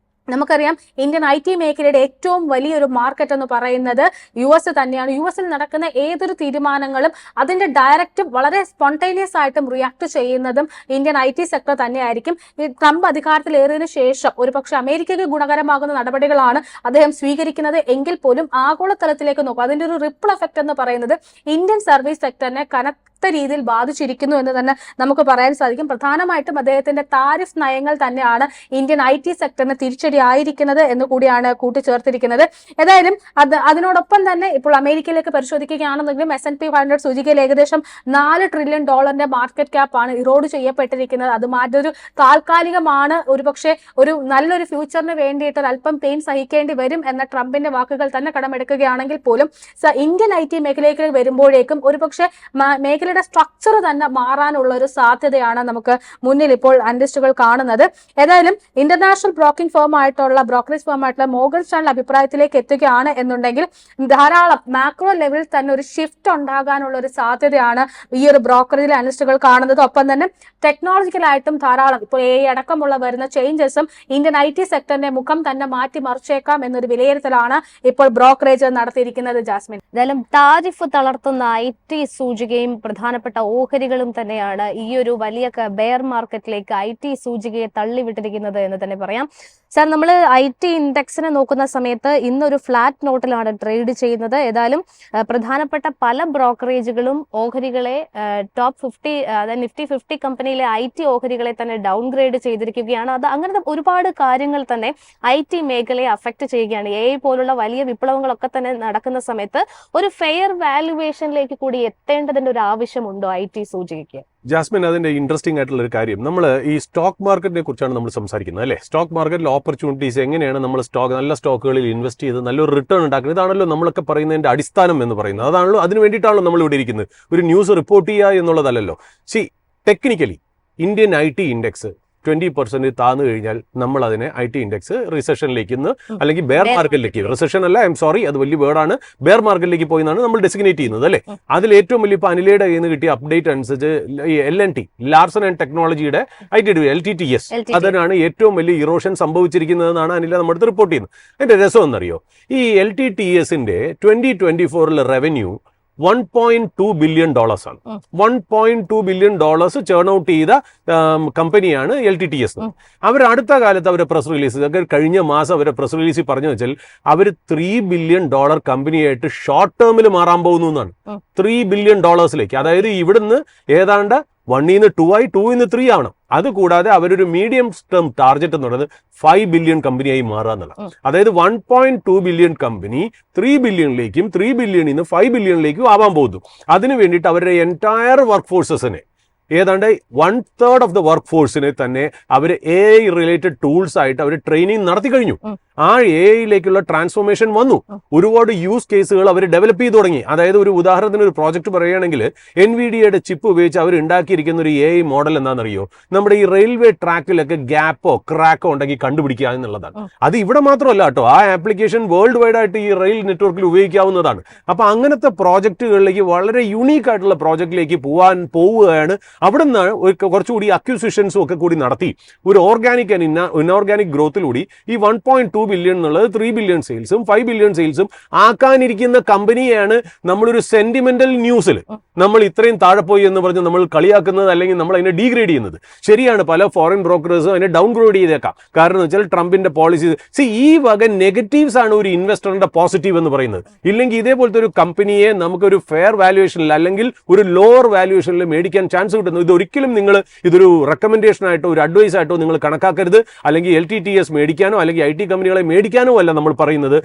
നമുക്കറിയാം ഇന്ത്യൻ IT മേഖലയുടെ ഏറ്റവും വലിയൊരു മാർക്കറ്റ് എന്ന് പറയുന്നത് US തന്നെയാണ്. US നടക്കുന്ന ഏതൊരു തീരുമാനങ്ങളും അതിന്റെ ഡയറക്റ്റും വളരെ സ്പോണ്ടേനിയസ് ആയിട്ടും റിയാക്ട് ചെയ്യുന്നതും ഇന്ത്യൻ IT സെക്ടർ തന്നെയായിരിക്കും. ഈ ട്രംപ് അധികാരത്തിലേറിയതിനു ശേഷം ഒരുപക്ഷെ അമേരിക്കയ്ക്ക് ഗുണകരമാകുന്ന നടപടികളാണ് അദ്ദേഹം സ്വീകരിക്കുന്നത് എങ്കിൽ പോലും ആഗോളതലത്തിലേക്ക് നോക്കും അതിന്റെ ഒരു റിപ്പിൾ എഫക്ട് എന്ന് പറയുന്നത് ഇന്ത്യൻ സർവീസ് സെക്ടറിനെ കനത്ത രീതിയിൽ ബാധിച്ചിരിക്കുന്നു എന്ന് തന്നെ നമുക്ക് പറയാൻ സാധിക്കും. പ്രധാനമായിട്ടും അദ്ദേഹത്തിന്റെ താരിഫ് നയങ്ങൾ തന്നെയാണ് ഇന്ത്യൻ IT സെക്ടറിന് തിരിച്ചടി ആയിരിക്കുന്നത് എന്ന് കൂടിയാണ് കൂട്ടിച്ചേർത്തിരിക്കുന്നത്. ഏതായാലും അതിനോടൊപ്പം തന്നെ ഇപ്പോൾ അമേരിക്കയിലേക്ക് പരിശോധിക്കുകയാണെന്നെങ്കിലും S&P 500 സൂചികയിൽ ഏകദേശം $4 ട്രില്യൺ മാർക്കറ്റ് ക്യാപ്പ് ആണ് ഇറോഡ് ചെയ്യപ്പെട്ടിരിക്കുന്നത്. അത് മാറ്റൊരു താൽക്കാലികമാണ്, ഒരുപക്ഷെ ഒരു നല്ലൊരു ഫ്യൂച്ചറിന് വേണ്ടിയിട്ട് അല്പം പെയിൻ സഹിക്കേണ്ടി വരും എന്ന ട്രംപിന്റെ വാക്കുകൾ തന്നെ കടമെടുക്കുകയാണെങ്കിൽ പോലും ഇന്ത്യൻ IT മേഖലയിലേക്ക് വരുമ്പോഴേക്കും ഒരുപക്ഷെ മേഖലയുടെ സ്ട്രക്ചർ തന്നെ മാറാനുള്ള ഒരു സാധ്യതയാണ് നമുക്ക് മുന്നിൽ ഇപ്പോൾ അനലിസ്റ്റുകൾ കാണുന്നത്. ഏതായാലും ഇന്റർനാഷണൽ ബ്രോക്കിംഗ് ബ്രോക്കറേജ് ഫേം ആയിട്ടുള്ള മോർഗൻ സ്റ്റാൻലി അഭിപ്രായത്തിലേക്ക് എത്തുകയാണ് എന്നുണ്ടെങ്കിൽ ധാരാളം മാക്രോ ലെവലിൽ തന്നെ ഒരു ഷിഫ്റ്റ് ഉണ്ടാകാനുള്ള ഒരു സാധ്യതയാണ് ഈ ഒരു ബ്രോക്കറേജിലെ അനലിസ്റ്റുകൾ കാണുന്നത്. ഒപ്പം തന്നെ ടെക്നോളജിക്കലായിട്ടും ധാരാളം ഇപ്പോൾ AI അടക്കമുള്ള വരുന്ന ചേഞ്ചസും ഇന്ത്യൻ IT സെക്ടറിന്റെ മുഖം തന്നെ മാറ്റിമറിച്ചേക്കാം എന്നൊരു വിലയിരുത്തലാണ് ഇപ്പോൾ ബ്രോക്കറേജ് നടത്തിയിരിക്കുന്നത്. ജാസ്മിൻ, എന്തായാലും താരിഫ് തളർത്തുന്ന IT സൂചികയും പ്രധാനപ്പെട്ട ഓഹരികളും തന്നെയാണ് ഈ ഒരു വലിയ ബെയർ മാർക്കറ്റിലേക്ക് IT സൂചികയെ തള്ളിവിട്ടിരിക്കുന്നത് എന്ന് തന്നെ പറയാം. സാർ, നമ്മൾ IT ഇൻഡെക്സിനെ നോക്കുന്ന സമയത്ത് ഇന്നൊരു ഫ്ലാറ്റ് നോട്ടിലാണ് ട്രേഡ് ചെയ്യുന്നത്. ഏതായാലും പ്രധാനപ്പെട്ട പല ബ്രോക്കറേജുകളും ഓഹരികളെ ടോപ്പ് 50 അതായത് നിഫ്റ്റി 50 കമ്പനിയിലെ IT ഓഹരികളെ തന്നെ ഡൗൺഗ്രേഡ് ചെയ്തിരിക്കുകയാണ്. അത് അങ്ങനത്തെ ഒരുപാട് കാര്യങ്ങൾ തന്നെ IT മേഖലയെ അഫക്റ്റ് ചെയ്യുകയാണ്. AI പോലുള്ള വലിയ വിപ്ലവങ്ങളൊക്കെ തന്നെ നടക്കുന്ന സമയത്ത് ഒരു ഫെയർ വാല്യുവേഷനിലേക്ക് കൂടി എത്തേണ്ടതിന്റെ ഒരു ആവശ്യമുണ്ടോ IT സൂചികയ്ക്ക്? ജാസ്മിൻ, അതിന്റെ ഇൻട്രസ്റ്റിംഗ് ആയിട്ടുള്ള ഒരു കാര്യം, നമ്മൾ ഈ സ്റ്റോക്ക് മാർക്കറ്റിനെ കുറിച്ചാണ് നമ്മൾ സംസാരിക്കുന്നത് അല്ലേ. സ്റ്റോക്ക് മാർക്കറ്റിൽ ഓപ്പർച്യൂണിറ്റീസ് എങ്ങനെയാണ് നമ്മൾ നല്ല സ്റ്റോക്കുകളിൽ ഇൻവെസ്റ്റ് ചെയ്ത് നല്ലൊരു റിട്ടേൺ ഉണ്ടാക്കുന്നത്, ഇതാണല്ലോ നമ്മളൊക്കെ പറയുന്നതിന്റെ അടിസ്ഥാനം എന്ന് പറയുന്നത്. അതാണല്ലോ, അതിന് വേണ്ടിയിട്ടാണല്ലോ നമ്മൾ ഇവിടെ ഇരിക്കുന്നത്. ഒരു ന്യൂസ് റിപ്പോർട്ട് ചെയ്യുക എന്നുള്ളതല്ലല്ലോ. ടെക്നിക്കലി ഇന്ത്യൻ IT ഇൻഡെക്സ് 20% താന്നു കഴിഞ്ഞാൽ നമ്മൾ അതിനെ IT ഇൻഡെക്സ് റിസഷനിലേക്ക് അല്ലെങ്കിൽ ബെയർ മാർക്കറ്റിലേക്ക്, റിസഷൻ അല്ല, അത് വലിയ വേർഡാണ്, ബെയർ മാർക്കറ്റിലേക്ക് പോയി എന്നാണ് നമ്മൾ ഡെസിഗ്നേറ്റ് ചെയ്യുന്നത് അല്ലേ. അതിൽ ഏറ്റവും വലിയ ഇപ്പൊ അനിലയുടെ കയ്യിൽ നിന്ന് കിട്ടിയ അപ്ഡേറ്റ് അനുസരിച്ച് LNT, ലാർസൺ ആൻഡ് ടെക്നോളജിയുടെ LTTS, അതിനാണ് ഏറ്റവും വലിയ ഇറോഷൻ സംഭവിച്ചിരിക്കുന്നതെന്നാണ് അനില നമ്മുടെ അടുത്ത് റിപ്പോർട്ട് ചെയ്യുന്നത്. അതിന്റെ രസം എന്നറിയോ, ഈ LTTSന്റെ 2024 റവന്യൂ $1.2 ബില്യൺ ആണ്. $1.2 ബില്യൺ ചേൺ ഔട്ട് ചെയ്ത കമ്പനിയാണ് LTTS. അവർ അടുത്ത കാലത്ത് അവരുടെ പ്രസ് റിലീസ്, കഴിഞ്ഞ മാസം അവരുടെ പ്രസ് റിലീസിൽ പറഞ്ഞു വെച്ചാൽ അവർ $3 ബില്യൺ കമ്പനിയായിട്ട് ഷോർട്ട് ടേമിൽ മാറാൻ പോകുന്നു എന്നാണ്. $3 ബില്യൺ. അതായത് ഇവിടുന്ന് ഏതാണ്ട് 1 നിന്ന് 2 ആയി, 2 നിന്ന് 3 ആവണം. അതുകൂടാതെ അവരൊരു മീഡിയം ടേം ടാർഗറ്റ് എന്ന് പറയുന്നത് 5 ബില്യൺ കമ്പനിയായി മാറുക എന്നുള്ളത്. അതായത് 1.2 ബില്യൺ കമ്പനി 3 ബില്യണിലേക്കും 3 ബില്യണിൽ നിന്ന് 5 ബില്യണിലേക്കും ആവാൻ പോകുന്നു. അതിനു വേണ്ടിയിട്ട് അവരുടെ എൻറ്റയർ വർക്ക് ഫോഴ്സസിനെ, ഏതാണ്ട് 1/3 ഓഫ് ദ വർക്ക് ഫോഴ്സിനെ തന്നെ അവർ AI റിലേറ്റഡ് ടൂൾസ് ആയിട്ട് അവർ ട്രെയിനിങ് നടത്തി കഴിഞ്ഞു. ആ AI ട്രാൻസ്ഫോർമേഷൻ വന്നു. ഒരുപാട് യൂസ് കേസുകൾ അവർ ഡെവലപ്പ് ചെയ്തു തുടങ്ങി. അതായത് ഒരു ഉദാഹരണത്തിന് ഒരു പ്രോജക്റ്റ് പറയുകയാണെങ്കിൽ NVIDIAയുടെ ചിപ്പ് ഉപയോഗിച്ച് അവർ ഉണ്ടാക്കിയിരിക്കുന്ന ഒരു AI മോഡൽ എന്താണെന്നറിയോ, നമ്മുടെ ഈ റെയിൽവേ ട്രാക്കിലൊക്കെ ഗ്യാപ്പോ ക്രാക്കോ ഉണ്ടെങ്കിൽ കണ്ടുപിടിക്കുക എന്നുള്ളതാണ്. അത് ഇവിടെ മാത്രമല്ല കേട്ടോ, ആ ആപ്ലിക്കേഷൻ വേൾഡ് വൈഡ് ആയിട്ട് ഈ റെയിൽ നെറ്റ്വർക്കിൽ ഉപയോഗിക്കാവുന്നതാണ്. അപ്പൊ അങ്ങനത്തെ പ്രോജക്റ്റുകളിലേക്ക്, വളരെ യുണീക്ക് ആയിട്ടുള്ള പ്രോജക്റ്റിലേക്ക് പോവുകയാണ്. അവിടെ നിന്ന് കുറച്ചുകൂടി അക്വിസിഷൻസും ഒക്കെ കൂടി നടത്തി ഒരു ഓർഗാനിക് ആൻഡ് ഇൻഓർഗാനിക് ഗ്രോത്തിലൂടെ ഈ 1.2 ബില്യൺ എന്നുള്ളത് 3 ബില്യൺ സെയിൽസും 5 ബില്യൺ സെയിൽസും ആക്കാനിരിക്കുന്ന കമ്പനിയാണ് നമ്മളൊരു സെന്റിമെന്റൽ ന്യൂസിൽ നമ്മൾ ഇത്രയും താഴെ പോയി എന്ന് പറഞ്ഞ് നമ്മൾ കളിയാക്കുന്നത്, അല്ലെങ്കിൽ നമ്മൾ അതിനെ ഡീഗ്രേഡ് ചെയ്യുന്നത്. ശരിയാണ്, പല ഫോറിൻ ബ്രോക്കറേഴ്സും അതിനെ ഡൗൺഗ്രേഡ് ചെയ്തേക്കാം. കാരണം എന്ന് വെച്ചാൽ ട്രംപിന്റെ പോളിസി, ഈ വക നെഗറ്റീവ്സ് ആണ് ഒരു ഇൻവെസ്റ്ററിന്റെ പോസിറ്റീവ് എന്ന് പറയുന്നത്. ഇല്ലെങ്കിൽ ഇതേപോലത്തെ ഒരു കമ്പനിയെ നമുക്കൊരു ഫെയർ വാല്യുവേഷനിൽ അല്ലെങ്കിൽ ഒരു ലോവർ വാല്യുവേഷനിൽ മേടിക്കാൻ ചാൻസ് കിട്ടുന്നു. ഇതൊരിക്കലും നിങ്ങൾ ഇതൊരു റെക്കമെൻഡേഷൻ ആയിട്ടോ ഒരു അഡ്വൈസ് ആയിട്ടോ നിങ്ങൾ കണക്കാക്കരുത്. അല്ലെങ്കിൽ LTTS മേടിക്കാനോ അല്ലെങ്കിൽ IT കമ്പനികളെ മേടിക്കാനോ അല്ല നമ്മൾ പറയുന്നത്.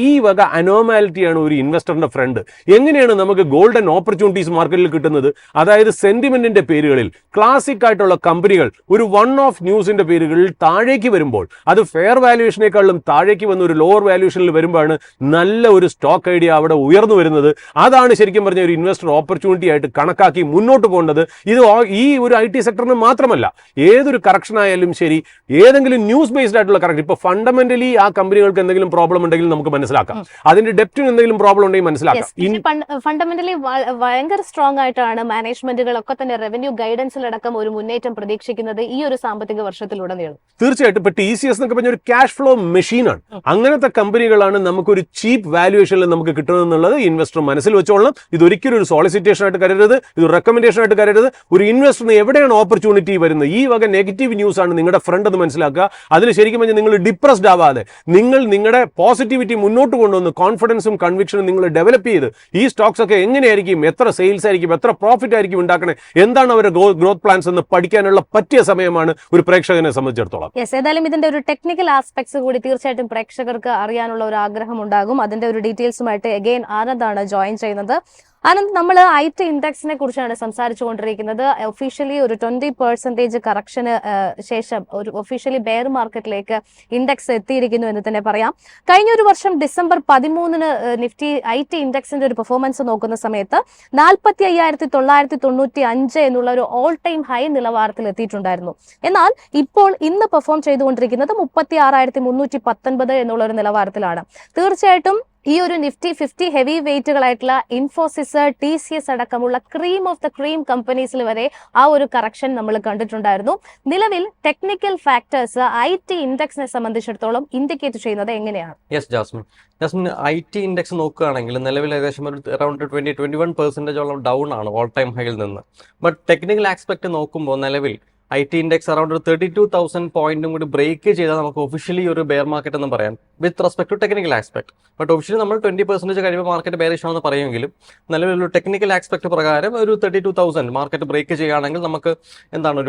ഈ വക അനോമാലിറ്റിയാണ് ഒരു ഇൻവെസ്റ്ററിന്റെ ഫ്രണ്ട്. എങ്ങനെയാണ് നമുക്ക് ഗോൾഡൻ ഓപ്പർച്യൂണിറ്റീസ് മാർക്കറ്റിൽ കിട്ടുന്നത്? അതായത് സെന്റിമെന്റിന്റെ പേരുകളിൽ ക്ലാസിക് ആയിട്ടുള്ള കമ്പനികൾ ഒരു വൺ ഓഫ് ന്യൂസിന്റെ പേരുകളിൽ താഴേക്ക് വരുമ്പോൾ, അത് ഫെയർ വാല്യുവേഷനേക്കാളും താഴേക്ക് വന്ന ഒരു ലോവർ വാല്യുവേഷനിൽ വരുമ്പോഴാണ് നല്ല ഒരു സ്റ്റോക്ക് ഐഡിയ അവിടെ ഉയർന്നു വരുന്നത്. അതാണ് ശരിക്കും പറഞ്ഞ ഒരു ഇൻവെസ്റ്റർ ഓപ്പർച്യൂണിറ്റി ആയിട്ട് കണക്കാക്കി മുന്നോട്ട് പോകേണ്ടത്. ഇത് ഈ ഒരു IT സെക്ടറിന് മാത്രമല്ല, ഏതൊരു കറക്ഷൻ ആയാലും ശരി, ഏതെങ്കിലും ന്യൂസ് ബേസ്ഡ് ആയിട്ടുള്ള കറക്ഷൻ, ഇപ്പൊ ഫണ്ടമെന്റലി ആ കമ്പനികൾക്ക് എന്തെങ്കിലും പ്രോബ്ലം ഉണ്ടെങ്കിൽ നമുക്ക് മനസ്സിലാക്കാം, അതിന്റെ ഡെപ്റ്റിന് എന്തെങ്കിലും പ്രോബ്ലം ഉണ്ടെങ്കിൽ മനസ്സിലാക്കാം. ഫണ്ടമെന്റലി ഭയങ്കര സ്ട്രോങ് ആയിട്ടാണ് മാനേജ്മെന്റുകളൊക്കെ തന്നെ റവന്യൂ ഗൈഡൻസിലടക്കം ഒരു മുന്നേറ്റം പ്രതീക്ഷിക്കുന്നത് ഈ ഒരു സാമ്പത്തിക വർഷത്തിലുടനീളം. തീർച്ചയായിട്ടും ഇപ്പൊ TCS എന്നൊക്കെ പറഞ്ഞ ഒരു ക്യാഷ് ഫ്ലോ മെഷീനാണ്. അങ്ങനത്തെ കമ്പനികളാണ് നമുക്കൊരു ചീപ്പ് വാല്യുവേഷനിൽ നമുക്ക് കിട്ടുന്നത് ഇൻവെസ്റ്റർ മനസ്സിൽ വെച്ചോളണം. ഇതൊരിക്കലും ഒരു സോളിസിറ്റേഷൻ ആയിട്ട് കരുതരുത്, ഇത് റെക്കമെൻഡേഷൻ ആയിട്ട് കരുതരുത്. ഒരു ഇൻവെസ്റ്ററിന് എവിടെയാണ് ഓപ്പർച്യൂണിറ്റി വരുന്നത്, ഈ വക നെഗറ്റീവ് ന്യൂസ് ആണ് നിങ്ങളുടെ ഫ്രണ്ട് എന്ന് മനസ്സിലാക്കുക. അതിന് ശരിക്കും പറഞ്ഞാൽ നിങ്ങൾ ഡിപ്രസ്ഡ് ആവാതെ നിങ്ങളുടെ പോസിറ്റിവിറ്റി മുന്നോട്ട് കൊണ്ടുവന്ന് കോൺഫിഡൻസും കൺവിക്ഷനും നിങ്ങൾ ഡെവലപ്പ് ചെയ്ത് ഈ സ്റ്റോക്സ് ഒക്കെ എങ്ങനെയായിരിക്കും, എത്ര സെയിൽസ് ആയിരിക്കും, എത്ര പ്രോഫിറ്റ് ആയിരിക്കും ഉണ്ടാക്കണേ, എന്താണ് അവരുടെ ഗ്രോത്ത് പ്ലാൻസ് എന്ന് പഠിക്കാനുള്ള പറ്റിയ സമയമാണ് ഒരു പ്രേക്ഷകനെ സംബന്ധിച്ചിടത്തോളം. യെസ്, ഏതായാലും ഇതിന്റെ ഒരു ടെക്നിക്കൽ ആസ്പെക്ട്സ് കൂടി തീർച്ചയായിട്ടും പ്രേക്ഷകർക്ക് അറിയാനുള്ള ഒരു ആഗ്രഹം ഉണ്ടാകും. അതിന്റെ ഒരു ഡീറ്റെയിൽസുമായിട്ട് അഗെയിൻ ആനന്ദാണ് ജോയിൻ ചെയ്യുന്നത്. ആനന്ദ്, നമ്മൾ IT ഇൻഡെക്സിനെ കുറിച്ചാണ് സംസാരിച്ചുകൊണ്ടിരിക്കുന്നത്. ഒഫീഷ്യലി ഒരു 20% കറക്ഷന് ശേഷം ഒരു ഒഫീഷ്യലി ബെയർ മാർക്കറ്റിലേക്ക് ഇൻഡെക്സ് എത്തിയിരിക്കുന്നു എന്ന് തന്നെ പറയാം. കഴിഞ്ഞ ഒരു വർഷം ഡിസംബർ 13-ന് നിഫ്റ്റി IT ഇൻഡെക്സിന്റെ ഒരു പെർഫോമൻസ് നോക്കുന്ന സമയത്ത് 45,995 എന്നുള്ള ഒരു ഓൾ ടൈം ഹൈ നിലവാരത്തിൽ എത്തിയിട്ടുണ്ടായിരുന്നു. എന്നാൽ ഇപ്പോൾ ഇന്ന് പെർഫോം ചെയ്തുകൊണ്ടിരിക്കുന്നത് 36,319 എന്നുള്ള ഒരു നിലവാരത്തിലാണ്. തീർച്ചയായിട്ടും ഈ ഒരു നിഫ്റ്റി 50 ഹെവി വെയിറ്റുകളായിട്ടുള്ള ഇൻഫോസിസ്, TCS അടക്കമുള്ള ക്രീം ഓഫ് ദ ക്രീം കമ്പനീസിൽ വരെ ആ ഒരു കറക്ഷൻ നമ്മൾ കണ്ടിട്ടുണ്ടായിരുന്നു. നിലവിൽ ടെക്നിക്കൽ ഫാക്ടേഴ്സ് IT ഇൻഡെക്സിനെ സംബന്ധിച്ചിടത്തോളം ഇൻഡിക്കേറ്റ് ചെയ്യുന്നത് എങ്ങനെയാണ്? യെസ് ജാസ്മിൻ, IT ഇൻഡെക്സ് നോക്കുകയാണെങ്കിൽ നിലവിൽ ഏകദേശം ഒരു അറൌണ്ട് 21% ഡൗൺ ആണ് ഓൾ ടൈം ഹൈയിൽ നിന്ന്. ബട്ട് ടെക്നിക്കൽ ആസ്പെക്ട് നോക്കുമ്പോൾ നിലവിൽ IT ഇൻഡെക്സ് അറൌണ്ട് ഒരു 32,000 പോയിന്റും കൂടി ബ്രേക്ക് ചെയ്താൽ നമുക്ക് ഒഫീഷ്യലി ഒരു ബെയർ മാർക്കറ്റ് എന്ന് പറയാം with respect to technical aspect. But officially നമ്മൾ 20% കഴിയുമ്പോൾ മാർക്കറ്റ് ബെയറിഷ് ആണെന്ന് പറയുമെങ്കിലും നിലവിലൊരു ടെക്നിക്കൽ ആസ്പെക്ട് പ്രകാരം ഒരു 32,000 മാർക്കറ്റ് ബ്രേക്ക് ചെയ്യുകയാണെങ്കിൽ നമുക്ക് എന്താണ്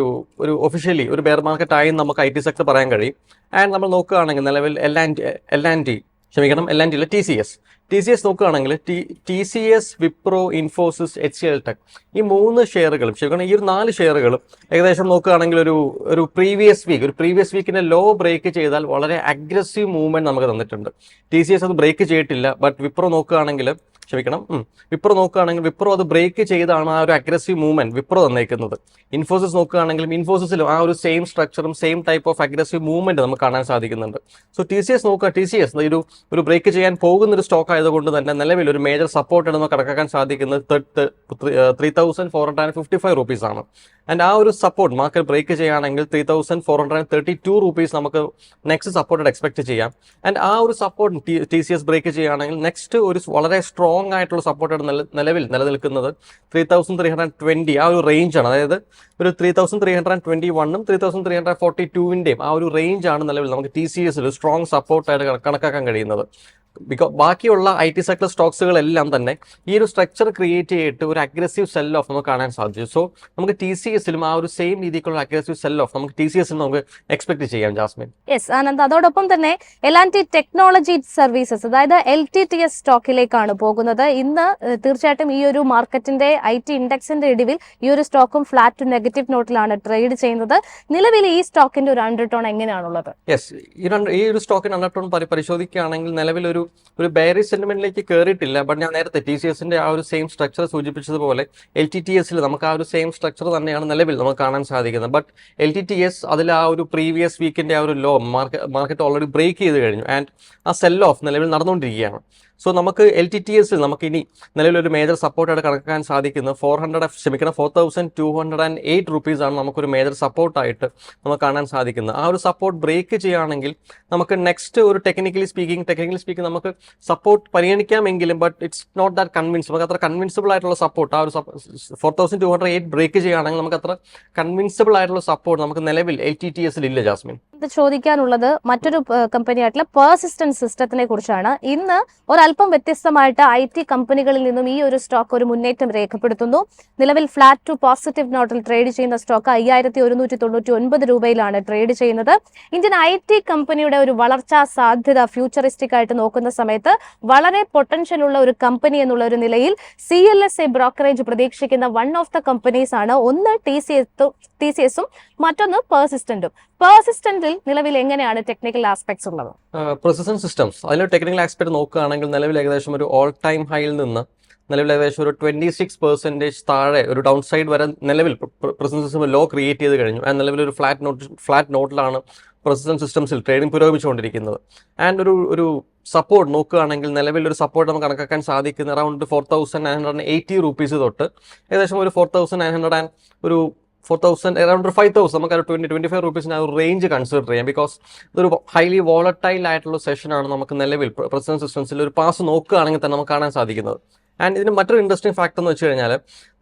ഒരു ഒഫീഷ്യലി ഒരു ബെയർ മാർക്കറ്റ് ആയി നമുക്ക് IT സെക്ടർ പറയാൻ കഴിയും. ആൻഡ് നമ്മൾ നോക്കുകയാണെങ്കിൽ നിലവിൽ L&T അല്ല TCS നോക്കുകയാണെങ്കിൽ TCS, Wipro, Infosys, HCL tech ഈ 3 ഷെയറുകളും ശരിക്കും ഈ ഒരു 4 ഷെയറുകളും ഏകദേശം നോക്കുകയാണെങ്കിൽ ഒരു പ്രീവിയസ് വീക്കിന്റെ ലോ ബ്രേക്ക് ചെയ്താൽ വളരെ അഗ്രസീവ് മൂവ്മെന്റ് നമുക്ക് തന്നിട്ടുണ്ട്. TCS അത് ബ്രേക്ക് ചെയ്തിട്ടില്ല. ബട്ട് വിപ്രോ നോക്കുകയാണെങ്കിൽ വിപ്രോ അത് ബ്രേക്ക് ചെയ്താണ് ആ ഒരു അഗ്രസീവ് മൂവ്മെന്റ് വിപ്രോ തന്നേക്കുന്നത്. ഇൻഫോസിസ് നോക്കുകയാണെങ്കിലും ഇൻഫോസിസിലും ആ ഒരു സെയിം സ്ട്രക്ചറും same type of aggressive movement നമുക്ക് കാണാൻ സാധിക്കുന്നുണ്ട്. സോ TCS ഒരു ബ്രേക്ക് ചെയ്യാൻ പോകുന്ന ഒരു സ്റ്റോക്ക് ആയതുകൊണ്ട് തന്നെ നിലവിൽ ഒരു മേജർ സപ്പോർട്ട് നമുക്ക് കണക്കാക്കാൻ സാധിക്കുന്നത് 3,455 റുപ്പീസ് ആണ്. ആൻഡ് ആ ഒരു സപ്പോർട്ട് മാർക്കറ്റ് ബ്രേക്ക് ചെയ്യുകയാണെങ്കിൽ 3,432 റുപ്പീസ് നമുക്ക് നെക്സ്റ്റ് സപ്പോർട്ട് എക്സ്പെക്ട് ചെയ്യാം. ആൻഡ് ആ ഒരു സപ്പോർട്ട് TCS ബ്രേക്ക് ചെയ്യുകയാണെങ്കിൽ നെക്സ്റ്റ് ഒരു വളരെ സ്ട്രോങ് ആയിട്ടുള്ള സപ്പോർട്ടായിട്ട് നിലവിൽ നിലനിൽക്കുന്നത് 3,320 ആ ഒരു റേഞ്ച് ആണ്. അതായത് ഒരു 3,321ഉം 3,342ന്റെയും ആ ഒരു റേഞ്ച് ആണ് നിലവിൽ നമുക്ക് TCS ഒരു സ്ട്രോങ് സപ്പോർട്ടായിട്ട് കണക്കാക്കാൻ കഴിയുന്നത്. ബാക്കിയുള്ള IT സെക്ടർ സ്റ്റോക്സുകളെല്ലാം തന്നെ ഈ ഒരു സ്ട്രക്ചർ ക്രിയേറ്റ് ചെയ്തിട്ട് ഒരു അഗ്രസീവ് സെൽ ഓഫ് നമുക്ക് കാണാൻ സാധിച്ചു. സോ നമുക്ക് TCSലും ആ ഒരു സെയിം രീതിക്കുള്ള അഗ്രസീവ് സെൽ ഓഫ് നമുക്ക് TCSലും നമുക്ക് എക്സ്പെക്ട് ചെയ്യാം ജാസ്മിൻ. യെസ് ആനന്ദ്, അതോടൊപ്പം തന്നെ L&T ടെക്നോളജി സർവീസസ് അതായത് LTTS സ്റ്റോക്കിലേക്കാണ് പോകുന്നത്. ഇന്ന് തീർച്ചയായിട്ടും ഈ ഒരു മാർക്കറ്റിന്റെ IT ഇൻഡെക്സിന്റെ ഇടിവിൽ ഈ ഒരു സ്റ്റോക്കും ഫ്ലാറ്റ് ടു നെഗറ്റീവ് നോട്ടിലാണ് ട്രേഡ് ചെയ്യുന്നത്. നിലവിൽ ഈ സ്റ്റോക്കിന്റെ ഒരു അണ്ടർടോൺ എങ്ങനെയാണുള്ളത്? യെസ്, ഈ ഒരു സ്റ്റോക്കിന്റെ അണ്ടർടോൺ പരിശോധിക്കുകയാണെങ്കിൽ നിലവിൽ ഒരു ബെയറിഷ് സെന്റിമെന്റിലേക്ക് കയറിയിട്ടില്ല. ബട്ട് ഞാൻ നേരത്തെ TCSന്റെ ആ ഒരു സെയിം സ്ട്രക്ചർ സൂചിപ്പിച്ചതുപോലെ LTTSൽ നമുക്ക് ആ ഒരു സെയിം സ്ട്രക്ചർ തന്നെയാണ് നിലവിൽ നമുക്ക് കാണാൻ സാധിക്കുന്നത്. ബട്ട് LTTS അതിൽ ആ ഒരു പ്രീവിയസ് വീക്കിന്റെ ആ ഒരു ലോ മാർക്കറ്റ് ഓൾറെഡി ബ്രേക്ക് ചെയ്ത് കഴിഞ്ഞു. ആൻഡ് ആ സെൽ ഓഫ് നിലവിൽ നടന്നുകൊണ്ടിരിക്കുകയാണ്. സോ നമുക്ക് LTTSൽ നമുക്ക് ഇനി നിലവിലൊരു മേജർ സപ്പോർട്ടായിട്ട് കണക്കാക്കാൻ സാധിക്കുന്നത് 4,208 റുപ്പീസ് ആണ് നമുക്കൊരു മേജർ സപ്പോർട്ടായിട്ട് നമുക്ക് കാണാൻ സാധിക്കുന്നത്. ആ ഒരു സപ്പോർട്ട് ബ്രേക്ക് ചെയ്യുകയാണെങ്കിൽ നമുക്ക് നെക്സ്റ്റ് ഒരു ടെക്നിക്കലി സ്പീക്കിംഗ് നമുക്ക് സപ്പോർട്ട് പരിഗണിക്കാമെങ്കിലും but it's not that convince നമുക്ക് അത്ര കൺവിൻസിബിൾ ആയിട്ടുള്ള സപ്പോർട്ട് ആ ഒരു 4,208 ബ്രേക്ക് ചെയ്യുകയാണെങ്കിൽ നമുക്ക് അത്ര കൺവിൻസിബിൾ ആയിട്ടുള്ള സപ്പോർട്ട് നമുക്ക് നിലവിൽ LTTSൽ ഇല്ല ജാസ്മിൻ. ഇത് ചോദിക്കാനുള്ളത് മറ്റൊരു കമ്പനിയായിട്ടുള്ള പേഴ്സിസ്റ്റന്റ് സിസ്റ്റത്തിനെ കുറിച്ചാണ്. ഇന്ന് ഒരല്പം വ്യത്യസ്തമായിട്ട് IT കമ്പനികളിൽ നിന്നും ഈ ഒരു സ്റ്റോക്ക് ഒരു മുന്നേറ്റം രേഖപ്പെടുത്തുന്നു. നിലവിൽ ഫ്ലാറ്റ് ടു പോസിറ്റീവ് നോട്ടിൽ ട്രേഡ് ചെയ്യുന്ന സ്റ്റോക്ക് 5,199 രൂപയിലാണ് ട്രേഡ് ചെയ്യുന്നത്. ഇന്ത്യൻ IT കമ്പനിയുടെ ഒരു വളർച്ചാ സാധ്യത ഫ്യൂച്ചറിസ്റ്റിക് ആയിട്ട് നോക്കുന്ന സമയത്ത് വളരെ പൊട്ടൻഷ്യൽ ഉള്ള ഒരു കമ്പനി എന്നുള്ള ഒരു നിലയിൽ CLSA ബ്രോക്കറേജ് പ്രതീക്ഷിക്കുന്ന വൺ ഓഫ് ദ കമ്പനീസ് ആണ്. ഒന്ന് TCSഉം മറ്റൊന്ന് പേഴ്സിസ്റ്റന്റിൽ നിലവിൽ എങ്ങനെയാണ് ടെക്നിക്കൽ ആസ്പെക്ട്സ് ഉള്ളത്? പ്രിസിഷൻ സിസ്റ്റംസ് അതിൽ ടെക്നിക്കൽ ആസ്പെക്ട് നോക്കുകയാണെങ്കിൽ നിലവിൽ ഏകദേശം ഒരു ഓൾ ടൈം ഹൈയിൽ നിന്ന് നിലവിൽ ഏകദേശം ഒരു 26% താഴെ ഒരു ഡൗൺ സൈഡ് വരെ നിലവിൽ പ്രിസിഷൻ സിസ്റ്റം ലോ ക്രിയേറ്റ് ചെയ്ത് കഴിഞ്ഞു. നിലവിൽ ഒരു ഫ്ലാറ്റ് നോട്ടിലാണ് പ്രൊസസ് സിസ്റ്റംസിൽ ട്രേഡിംഗ് പുരോഗമിച്ചുകൊണ്ടിരിക്കുന്നത്. ആൻഡ് ഒരു സപ്പോർട്ട് നോക്കുകയാണെങ്കിൽ നിലവിൽ ഒരു സപ്പോർട്ട് നമുക്ക് കണക്കാക്കാൻ സാധിക്കുന്ന അറൗണ്ട് 4,980 rupees തൊട്ട് ഏകദേശം ഒരു 4,900 ആൻഡ് ഒരു 4,000 അറൗണ്ട് 5,000 നമുക്ക് ഒരു 20-25 rupees ഒരു റേഞ്ച് കൺസിഡർ ചെയ്യാം. ബിക്കോസ് ഇതൊരു ഹൈലി വോളറ്റൈൽ ആയിട്ടുള്ള സെഷനാണ് നമുക്ക് നിലവിൽ പ്രസന്റ് സിസ്റ്റംസിൽ ഒരു പാസ് നോക്കുകയാണെങ്കിൽ തന്നെ നമുക്ക് കാണാൻ സാധിക്കുന്നത്. ആൻഡ് ഇതിന് മറ്റൊരു ഇൻട്രസ്റ്റിംഗ് ഫാക്ടർ എന്ന് വെച്ച് കഴിഞ്ഞാൽ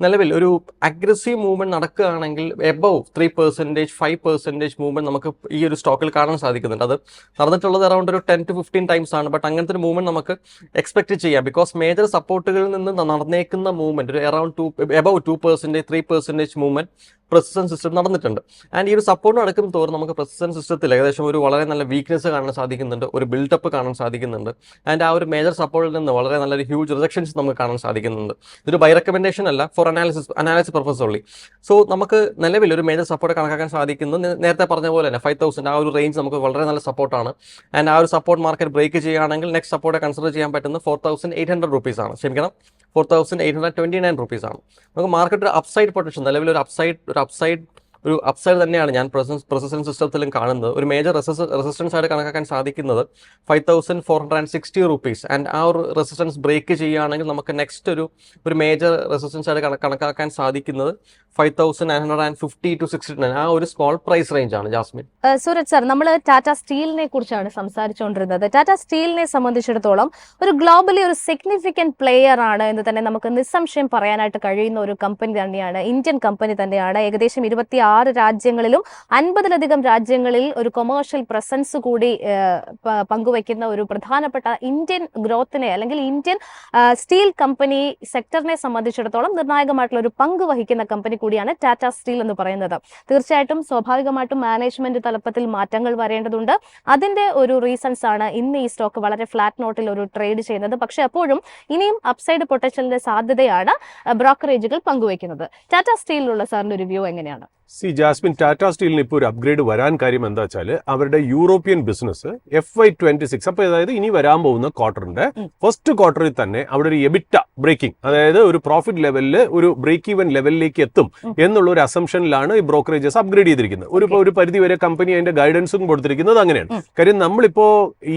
നിലവിൽ ഒരു അഗ്രസീവ് മൂവ്മെന്റ് നടക്കുകയാണെങ്കിൽ എബവ് 3%, 5% മൂവ്മെന്റ് നമുക്ക് ഈ ഒരു സ്റ്റോക്കിൽ കാണാൻ സാധിക്കുന്നുണ്ട്. അത് നടന്നിട്ടുള്ളത് അറൗണ്ട് ഒരു 10 to 15 times ആണ്. ബട്ട് അങ്ങനത്തെ ഒരു മൂവ്മെന്റ് നമുക്ക് എക്സ്പെക്ട് ചെയ്യാം. ബിക്കോസ് മേജർ സപ്പോർട്ടുകളിൽ നിന്ന് നടന്നേക്കുന്ന മൂവ്മെന്റ് ഒരു അറൗണ്ട് എബവ് 2%, 3% മൂവ്മെന്റ് പ്രസിസ്റ്റൻ സിസ്റ്റം നടന്നിട്ടുണ്ട്. ആൻഡ് ഈ ഒരു സപ്പോർട്ട് നടക്കും തോറും നമുക്ക് പ്രസിസ്റ്റൻ സിസ്റ്റത്തിൽ ഏകദേശം ഒരു വളരെ നല്ല വീക്ക്നെസ് കാണാൻ സാധിക്കുന്നുണ്ട്, ഒരു ബിൽഡപ്പ് കാണാൻ സാധിക്കുന്നുണ്ട്. ആൻഡ് ആ ഒരു മേജർ സപ്പോർട്ടിൽ നിന്ന് വളരെ നല്ലൊരു ഹ്യൂജ് റിജക്ഷൻസ് നമുക്ക് കാണാൻ സാധിക്കുന്നുണ്ട്. ഇതൊരു ബൈ റെക്കമെൻഡേഷൻ അല്ല, four analysis purpose only. So നമുക്ക് നിലവിൽ ഒരു മേജർ സപ്പോർട്ട് കണക്കാക്കാൻ സാധിക്കുന്നത് നേരത്തെ പറഞ്ഞ പോലെ തന്നെ 5,000 ആ ഒരു റേഞ്ച് നമുക്ക് വളരെ നല്ല സപ്പോർട്ടാണ്. ആൻഡ് ആ ഒരു സപ്പോർട്ട് മാർക്കറ്റ് ബ്രേക്ക് ചെയ്യുകയാണെങ്കിൽ നെക്സ്റ്റ് സപ്പോർട്ട് കൺസിഡർ ചെയ്യാൻ പറ്റുന്നത് 4,800 rupees ആണ്. ക്ഷമിക്കണം, 4,829 rupees ആണ്. നമുക്ക് മാർക്കറ്റ് ഒരു അപ്സൈഡ് പൊട്ടൻഷ്യൽ, നിലവിൽ ഒരു അപ്സൈഡ് തന്നെയാണ് ഞാൻ പ്രൊസസ്സൻ സിസ്റ്റത്തിലും കാണുന്നത്. ഒരു മേജർ റെസിസ്റ്റൻസ് ആയിട്ട് കണക്കാക്കാൻ സാധിക്കുന്നത് 5,460 rupees. ആൻഡ് ആ ഒരു റെസിസ്റ്റൻസ് ബ്രേക്ക് ചെയ്യുകയാണെങ്കിൽ നമുക്ക് നെക്സ്റ്റ് ഒരു മേജർ റെസിസ്റ്റൻസ് ആയിട്ട് കണക്കാക്കാൻ സാധിക്കുന്നത് 5,950 to 69 ആ ഒരു സ്മോൾ പ്രൈസ് റേഞ്ച് ആണ്. ജാസ്മിൻ, സൂരജ് സാർ, നമ്മൾ ടാറ്റ സ്റ്റീലിനെ കുറിച്ചാണ് സംസാരിച്ചുകൊണ്ടിരുന്നത്. ടാറ്റ സ്റ്റീലിനെ സംബന്ധിച്ചിടത്തോളം ഒരു ഗ്ലോബലി ഒരു സിഗ്നിഫിക്കന്റ് പ്ലെയർ ആണ് എന്ന് തന്നെ നമുക്ക് നിസ്സംശയം പറയാനായിട്ട് കഴിയുന്ന ഒരു കമ്പനി തന്നെയാണ്, ഇന്ത്യൻ കമ്പനി തന്നെയാണ്. ഏകദേശം 26 രാജ്യങ്ങളിലും 50-ലധികം രാജ്യങ്ങളിൽ ഒരു കൊമേഴ്ഷ്യൽ പ്രസൻസ് കൂടി പങ്കുവയ്ക്കുന്ന ഒരു പ്രധാനപ്പെട്ട ഇന്ത്യൻ ഗ്രോത്തിനെ അല്ലെങ്കിൽ ഇന്ത്യൻ സ്റ്റീൽ കമ്പനി സെക്ടറിനെ സംബന്ധിച്ചിടത്തോളം നിർണായകമായിട്ടുള്ള ഒരു പങ്ക് വഹിക്കുന്ന കമ്പനി കൂടിയാണ് ടാറ്റ സ്റ്റീൽ എന്ന് പറയുന്നത്. തീർച്ചയായിട്ടും സ്വാഭാവികമായിട്ടും മാനേജ്മെന്റ് തലപ്പത്തിൽ മാറ്റങ്ങൾ വരേണ്ടതുണ്ട്. അതിന്റെ ഒരു റീസൺസ് ആണ് ഇന്ന് ഈ സ്റ്റോക്ക് വളരെ ഫ്ലാറ്റ് നോട്ടിൽ ഒരു ട്രേഡ് ചെയ്യുന്നത്. പക്ഷെ അപ്പോഴും ഇനിയും അപ്സൈഡ് പൊട്ടൻഷ്യലിന്റെ സാധ്യതയാണ് ബ്രോക്കറേജുകൾ പങ്കുവയ്ക്കുന്നത്. ടാറ്റ സ്റ്റീലിലുള്ള സാറിന്റെ ഒരു വ്യൂ എങ്ങനെയാണ്? ജാസ്മിൻ, ടാറ്റ സ്റ്റീലിന് ഇപ്പോൾ ഒരു അപ്ഗ്രേഡ് വരാൻ കാര്യം എന്താ വെച്ചാൽ അവരുടെ യൂറോപ്യൻ ബിസിനസ് FY26, അപ്പോൾ അതായത് ഇനി വരാൻ പോകുന്ന ക്വാർട്ടറിന്റെ ഫസ്റ്റ് ക്വാർട്ടറിൽ തന്നെ അവിടെ ഒരു എബിറ്റ ബ്രേക്കിംഗ്, അതായത് ഒരു പ്രോഫിറ്റ് ലെവലിൽ ഒരു ബ്രേക്ക് ഈവൻ ലെവലിലേക്ക് എത്തും എന്നുള്ള ഒരു അസംഷനിലാണ് ഈ ബ്രോക്കറേജസ് അപ്ഗ്രേഡ് ചെയ്തിരിക്കുന്നത്. ഒരു പരിധി വരെ കമ്പനി അതിന്റെ ഗൈഡൻസും കൊടുത്തിരിക്കുന്നത് അങ്ങനെയാണ്. കാര്യം നമ്മളിപ്പോ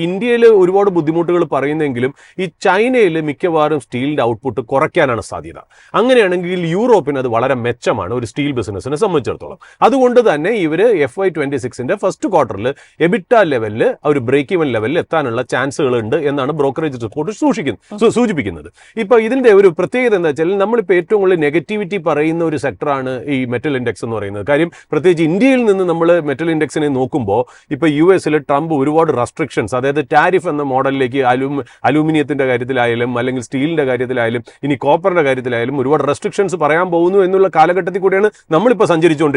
ഇന്ത്യയിൽ ഒരുപാട് ബുദ്ധിമുട്ടുകൾ പറയുന്നെങ്കിലും ഈ ചൈനയിൽ മിക്കവാറും സ്റ്റീലിന്റെ ഔട്ട്പുട്ട് കുറയ്ക്കാനാണ് സാധ്യത. അങ്ങനെയാണെങ്കിൽ യൂറോപ്പിന് അത് വളരെ മെച്ചമാണ് ഒരു സ്റ്റീൽ ബിസിനസിനെ സംബന്ധിച്ചിടത്തോളം. അതുകൊണ്ട് തന്നെ ഇവര് FY26 ഫസ്റ്റ് ക്വാർട്ടറിൽ എബിറ്റ ലെവലിൽ ഒരു ബ്രേക്ക് ഈവൻ ലെവലിൽ എത്താനുള്ള ചാൻസുകൾ ഉണ്ട് എന്നാണ് ബ്രോക്കറേജ് റിപ്പോർട്ട് സൂചിപ്പിക്കുന്നത്. ഇപ്പൊ ഇതിന്റെ ഒരു പ്രത്യേകത എന്താ വെച്ചാൽ നമ്മളിപ്പോൾ ഏറ്റവും കൂടുതൽ നെഗറ്റിവിറ്റി പറയുന്ന ഒരു സെക്ടറാണ് ഈ മെറ്റൽ ഇൻഡെക്സ് എന്ന് പറയുന്നത്. കാര്യം പ്രത്യേകിച്ച് ഇന്ത്യയിൽ നിന്ന് നമ്മൾ മെറ്റൽ ഇൻഡെക്സിനെ നോക്കുമ്പോൾ ഇപ്പൊ US ട്രംപ് ഒരുപാട് റെസ്ട്രിക്ഷൻസ്, അതായത് ടാരിഫ് എന്ന മോഡലിലേക്ക് അലൂമിനിയത്തിന്റെ കാര്യത്തിലായാലും അല്ലെങ്കിൽ സ്റ്റീലിന്റെ കാര്യത്തിലായാലും ഇനി കോപ്പറിന്റെ കാര്യത്തിലായാലും ഒരുപാട് റെസ്ട്രിക്ഷൻസ് പറയാൻ പോകുന്നു എന്നുള്ള കാലഘട്ടത്തിൽ കൂടെയാണ് നമ്മളിപ്പോൾ സഞ്ചരിച്ചുകൊണ്ടിരിക്കുന്നത്.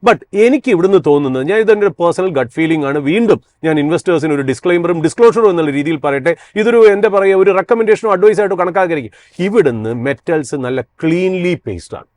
ബട്ട് എനിക്ക് ഇവിടുന്ന് തോന്നുന്നത്, ഞാൻ ഇതെന്റെ ഒരു പേഴ്സണൽ ഗട്ട് ഫീലിംഗ് ആണ്, വീണ്ടും ഞാൻ ഇൻവെസ്റ്റേഴ്സിന് ഒരു ഡിസ്ക്ലെയിമറും ഡിസ്ക്ലോഷറും എന്നുള്ള രീതിയിൽ പറയട്ടെ, ഇതൊരു എന്താ പറയുക ഒരു റെക്കമെൻഡേഷനോ അഡ്വൈസ് ആയിട്ടോ കണക്കാക്കിയിരിക്കും. ഇവിടുന്ന് മെറ്റൽസ് നല്ല ക്ലീൻലി പേസ്ഡ് ആണ്.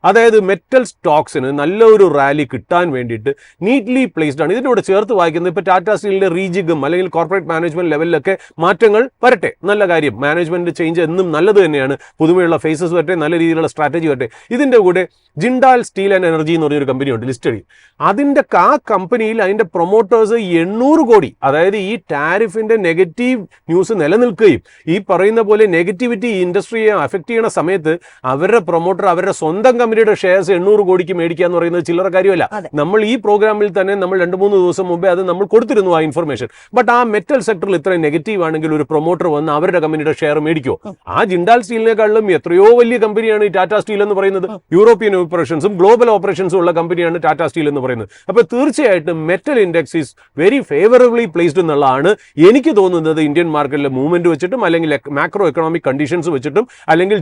അതായത് മെറ്റൽ സ്റ്റോക്സിന് നല്ലൊരു റാലി കിട്ടാൻ വേണ്ടിയിട്ട് നീറ്റ്ലി പ്ലേസ്ഡ് ആണ്. ഇതിന്റെ കൂടെ ചേർത്ത് വായിക്കുന്നത് ഇപ്പൊ ടാറ്റ സ്റ്റീലിന്റെ റീജിഗും അല്ലെങ്കിൽ കോർപ്പറേറ്റ് മാനേജ്മെന്റ് ലെവലിലൊക്കെ മാറ്റങ്ങൾ വരട്ടെ, നല്ല കാര്യം. മാനേജ്മെന്റ് ചേഞ്ച് എന്നും നല്ലത് തന്നെയാണ്. പുതുമയുള്ള ഫേസസ് വരട്ടെ, നല്ല രീതിയിലുള്ള സ്ട്രാറ്റജി വരട്ടെ. ഇതിന്റെ കൂടെ ജിൻഡാൽ സ്റ്റീൽ ആൻഡ് എനർജി എന്ന് പറഞ്ഞൊരു കമ്പനിയുണ്ട് ലിസ്റ്റഡ്. അതിന്റെ ആ കമ്പനിയിൽ അതിന്റെ പ്രൊമോട്ടേഴ്സ് 800 കോടി, അതായത് ഈ ടാരിഫിന്റെ നെഗറ്റീവ് ന്യൂസ് നിലനിൽക്കുകയും ഈ പറയുന്ന പോലെ നെഗറ്റിവിറ്റി ഇൻഡസ്ട്രിയെ അഫക്ട് ചെയ്യുന്ന സമയത്ത് അവരുടെ പ്രൊമോട്ടർ അവരുടെ സ്വന്തം കമ്പനിയുടെ ഷെയർസ് 800 കോടിക്ക് മേടിക്കുക എന്ന് പറയുന്നത് ചില്ലറ കാര്യമല്ല. നമ്മൾ ഈ പ്രോഗ്രാമിൽ തന്നെ നമ്മൾ 2-3 ദിവസം മുമ്പേ അത് നമ്മൾ കൊടുത്തിരുന്നു ആ ഇൻഫർമേഷൻ. ബട്ട് ആ മെറ്റൽ സെക്ടറിൽ ഇത്രയും നെഗറ്റീവ് ആണെങ്കിൽ ഒരു പ്രൊമോട്ടർ വന്ന് അവരുടെ കമ്പനിയുടെ ഷെയർ മേടിക്കുമോ? ആ ജിൻഡാൽ സ്റ്റീലിനെക്കാളും എത്രയോ വലിയ കമ്പനിയാണ് ഈ ടാറ്റ സ്റ്റീൽ എന്ന് പറയുന്നത്. യൂറോപ്യൻ ഓപ്പറേഷൻസും ഗ്ലോബൽ ഓപ്പറേഷൻസും ഉള്ള കമ്പനിയാണ് ടാറ്റ സ്റ്റീൽ എന്ന് പറയുന്നത്. അപ്പോൾ തീർച്ചയായിട്ടും metal index is very favourably placed എന്നുള്ളതാണ് എനിക്ക് തോന്നുന്നത്. ഇന്ത്യൻ മാർക്കറ്റിലെ മൂവ്മെന്റ് വെച്ചിട്ടും അല്ലെങ്കിൽ മാക്രോ എക്കണോമിക് കണ്ടീഷൻസ് വെച്ചിട്ടും അല്ലെങ്കിൽ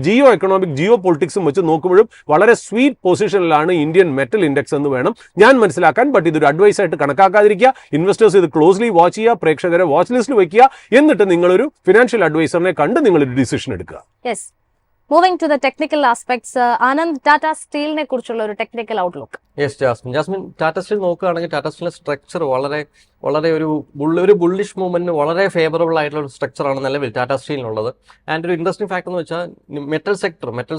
ജിയോ പൊളിറ്റിക്സും വെച്ച് നോക്കുമ്പോഴും വളരെ സ്വീറ്റ് പൊസിഷനിലാണ് ഇന്ത്യൻ മെറ്റൽ ഇൻഡെക്സ് എന്ന് വേണം ഞാൻ മനസ്സിലാക്കാൻ. ബട്ട് ഇതൊരു അഡ്വൈസ് ആയിട്ട് കണക്കാക്കാതിരിക്കുക. ഇൻവെസ്റ്റേഴ്സ് ഇത് ക്ലോസ്ലി വാച്ച് ചെയ്യുക, പ്രേക്ഷകരെ വാച്ച് ലിസ്റ്റിൽ വെക്കുക. എന്നിട്ട് നിങ്ങളൊരു ഫിനാൻഷ്യൽ അഡ്വൈസറിനെ കണ്ട് നിങ്ങളൊരു ഡിസിഷൻ എടുക്കുക. Yes, moving to the technical aspects, Anand, Tata സ്റ്റീലിനെ കുറിച്ചുള്ള ഒരു technical outlook. Yes Jasmine, Tata steel നോക്കുകയാണെങ്കിൽ ടാറ്റ സ്റ്റീലിന്റെ സ്ട്രക്ചർ വളരെ ഒരു ബുള്ളിഷ് മൂവ്മെന്റിന് വളരെ ഫേവറബിൾ ആയിട്ടുള്ള ഒരു സ്ട്രക്ചറാണ് നിലവിൽ ടാറ്റ സ്റ്റീലിനുള്ളത്. ആൻഡ് ഒരു ഇൻട്രസ്റ്റിംഗ് ഫാക്ട് എന്ന് വെച്ചാൽ മെറ്റൽ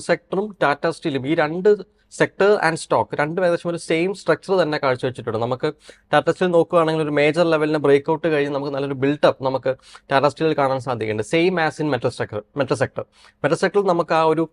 സെക്ടറും ടാറ്റ സ്റ്റീലും ഈ രണ്ട് സെക്ടർ ആൻഡ് സ്റ്റോക്ക് രണ്ടും ഏകദേശം ഒരു സെയിം സ്ട്രക്ചർ തന്നെ കാഴ്ചവെച്ചിട്ടുണ്ട്. നമുക്ക് ടാറ്റ സ്റ്റീൽ നോക്കുകയാണെങ്കിൽ ഒരു മേജർ ലെവലിന് ബ്രേക്ക് ഔട്ട് കഴിഞ്ഞ് നമുക്ക് നല്ലൊരു ബിൽട്ടപ്പ് നമുക്ക് ടാറ്റ സ്റ്റീലിൽ കാണാൻ സാധിക്കുന്നുണ്ട്. Same as in metal sector നമുക്ക് ആ ഒരു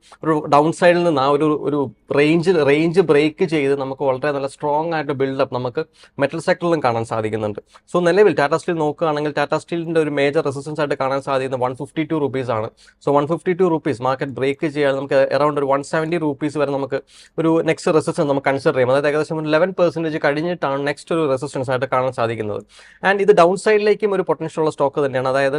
ഡൗൺ സൈഡിൽ നിന്ന് ആ ഒരു റേഞ്ച് ബ്രേക്ക് ചെയ്ത് നമുക്ക് വളരെ നല്ല സ്ട്രോങ് ആയിട്ട് ബിൽഡപ്പ് നമുക്ക് മെറ്റൽ സെക്ടറിലും കാണാൻ സാധിക്കുന്നുണ്ട്. സോ നിലവിൽ ടാറ്റ സ്റ്റീൽ നോക്കുകയാണെങ്കിൽ ടാറ്റ സ്റ്റീലിന്റെ ഒരു മേജർ റെസിസ്റ്റൻസ് ആയിട്ട് കാണാൻ സാധിക്കുന്നത് 152 rupees ആണ്. സോ 152 rupees മാർക്കറ്റ് ബ്രേക്ക് ചെയ്യാൻ നമുക്ക് അറൌണ്ട് ഒരു 170 rupees വരെ നമുക്ക് ഒരു നെക്സ്റ്റ് റെസിസ്റ്റൻസ് നമുക്ക് കൺസിഡർ ചെയ്യാം. അതായത് ഏകദേശം ഒരു 11% കഴിഞ്ഞിട്ടാണ് നെക്സ്റ്റ് ഒരു റെസിസ്റ്റൻസ് ആയിട്ട് കാണാൻ സാധിക്കുന്നത്. ആൻഡ് ഇത് ഡൗൺ സൈഡിലേക്കും ഒരു പൊട്ടൻഷ്യൽ ഉള്ള സ്റ്റോക്ക് തന്നെയാണ്. അതായത്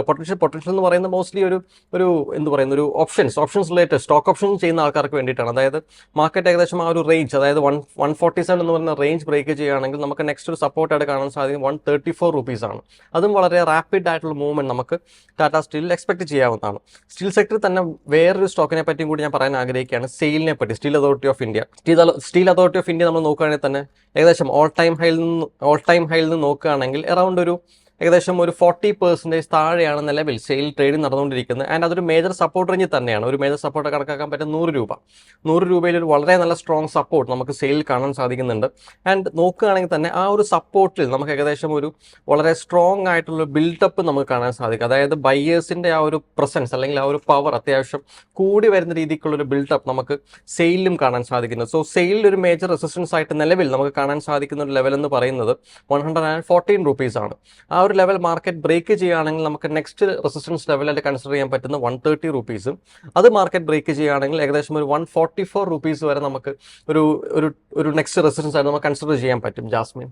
പൊട്ടൻഷ്യൽ എന്ന് പറയുന്നത് മോസ്റ്റ്ലി ഒരു ഓപ്ഷൻസ് റിലേറ്റഡ് സ്റ്റോക്ക് ഓപ്ഷൻ ചെയ്യുന്ന ആൾക്കാർക്ക് വേണ്ടിയിട്ടാണ്. അതായത് മാർക്കറ്റ് ഏകദേശം ആ ഒരു റേഞ്ച്, അതായത് 147 എന്ന് പറയുന്ന റേഞ്ച് ബ്രേക്ക് ചെയ്യുകയാണെങ്കിൽ നമുക്ക് നെക്സ്റ്റ് ഒരു സപ്പോർട്ടായിട്ട് കാണാൻ സാധിക്കും 134 rupees ആണ്. അതും വളരെ റാപ്പിഡ് ആയിട്ടുള്ള മൂവ്മെന്റ് നമുക്ക് ടാറ്റ സ്റ്റീലിൽ എക്സ്പെക്ട് ചെയ്യാവുന്നതാണ്. സ്റ്റീൽ സെക്ടറിൽ തന്നെ വേറൊരു സ്റ്റോക്കിനെ പറ്റിയും കൂടി ഞാൻ പറയാൻ ആഗ്രഹിക്കുകയാണ്, സെയിലിനെ പറ്റി. സ്റ്റീൽ അതോറിറ്റി ഓഫ് ഇന്ത്യ നമ്മൾ നോക്കുകയാണെങ്കിൽ തന്നെ ഏകദേശം ഓൾ ടൈം ഹൈയിൽ നിന്ന് നോക്കുകയാണെങ്കിൽ അറൗണ്ട് ഒരു ഏകദേശം ഒരു 40% താഴെയാണ് നിലവിൽ സെയിൽ ട്രേഡിംഗ് നടന്നുകൊണ്ടിരിക്കുന്നത്. ആൻഡ് അതൊരു മേജർ സപ്പോർട്ട് റേഞ്ചിൽ തന്നെയാണ്. ഒരു മേജർ സപ്പോർട്ട് കണക്കാക്കാൻ പറ്റും 100 രൂപയിൽ ഒരു വളരെ നല്ല സ്ട്രോങ് സപ്പോർട്ട് നമുക്ക് സെയിലിൽ കാണാൻ സാധിക്കുന്നുണ്ട്. ആൻഡ് നോക്കുകയാണെങ്കിൽ തന്നെ ആ ഒരു സപ്പോർട്ടിൽ നമുക്ക് ഏകദേശം ഒരു വളരെ സ്ട്രോങ് ആയിട്ടുള്ള ബിൽഡപ്പ് നമുക്ക് കാണാൻ സാധിക്കും. അതായത് ബയേഴ്സിന്റെ ആ ഒരു പ്രസൻസ് അല്ലെങ്കിൽ ആ ഒരു പവർ അത്യാവശ്യം കൂടി വരുന്ന രീതിക്കുള്ള ഒരു ബിൽഡപ്പ് നമുക്ക് സെയിലിലും കാണാൻ സാധിക്കുന്നു. സോ സെയിലിൽ ഒരു മേജർ റെസിസ്റ്റൻസ് ആയിട്ട് നിലവിൽ നമുക്ക് കാണാൻ സാധിക്കുന്ന ഒരു ലെവൽ എന്ന് പറയുന്നത് 114 rupees ആണ്. ആ ഒരു ലെവൽ മാർക്കറ്റ് ബ്രേക്ക് ചെയ്യുകയാണെങ്കിൽ നമുക്ക് നെക്സ്റ്റ് റെസിസ്റ്റൻസ് ലെവലായിട്ട് കൺസിഡർ ചെയ്യാൻ പറ്റുന്ന 130 rupees. അത് മാർക്കറ്റ് ബ്രേക്ക് ചെയ്യുകയാണെങ്കിൽ ഏകദേശം ഒരു 144 rupees വരെ നമുക്ക് ഒരു നെക്സ്റ്റ് റെസിസ്റ്റൻസ് ആയിട്ട് നമുക്ക് കൺസിഡർ ചെയ്യാൻ പറ്റും. ജാസ്മിൻ.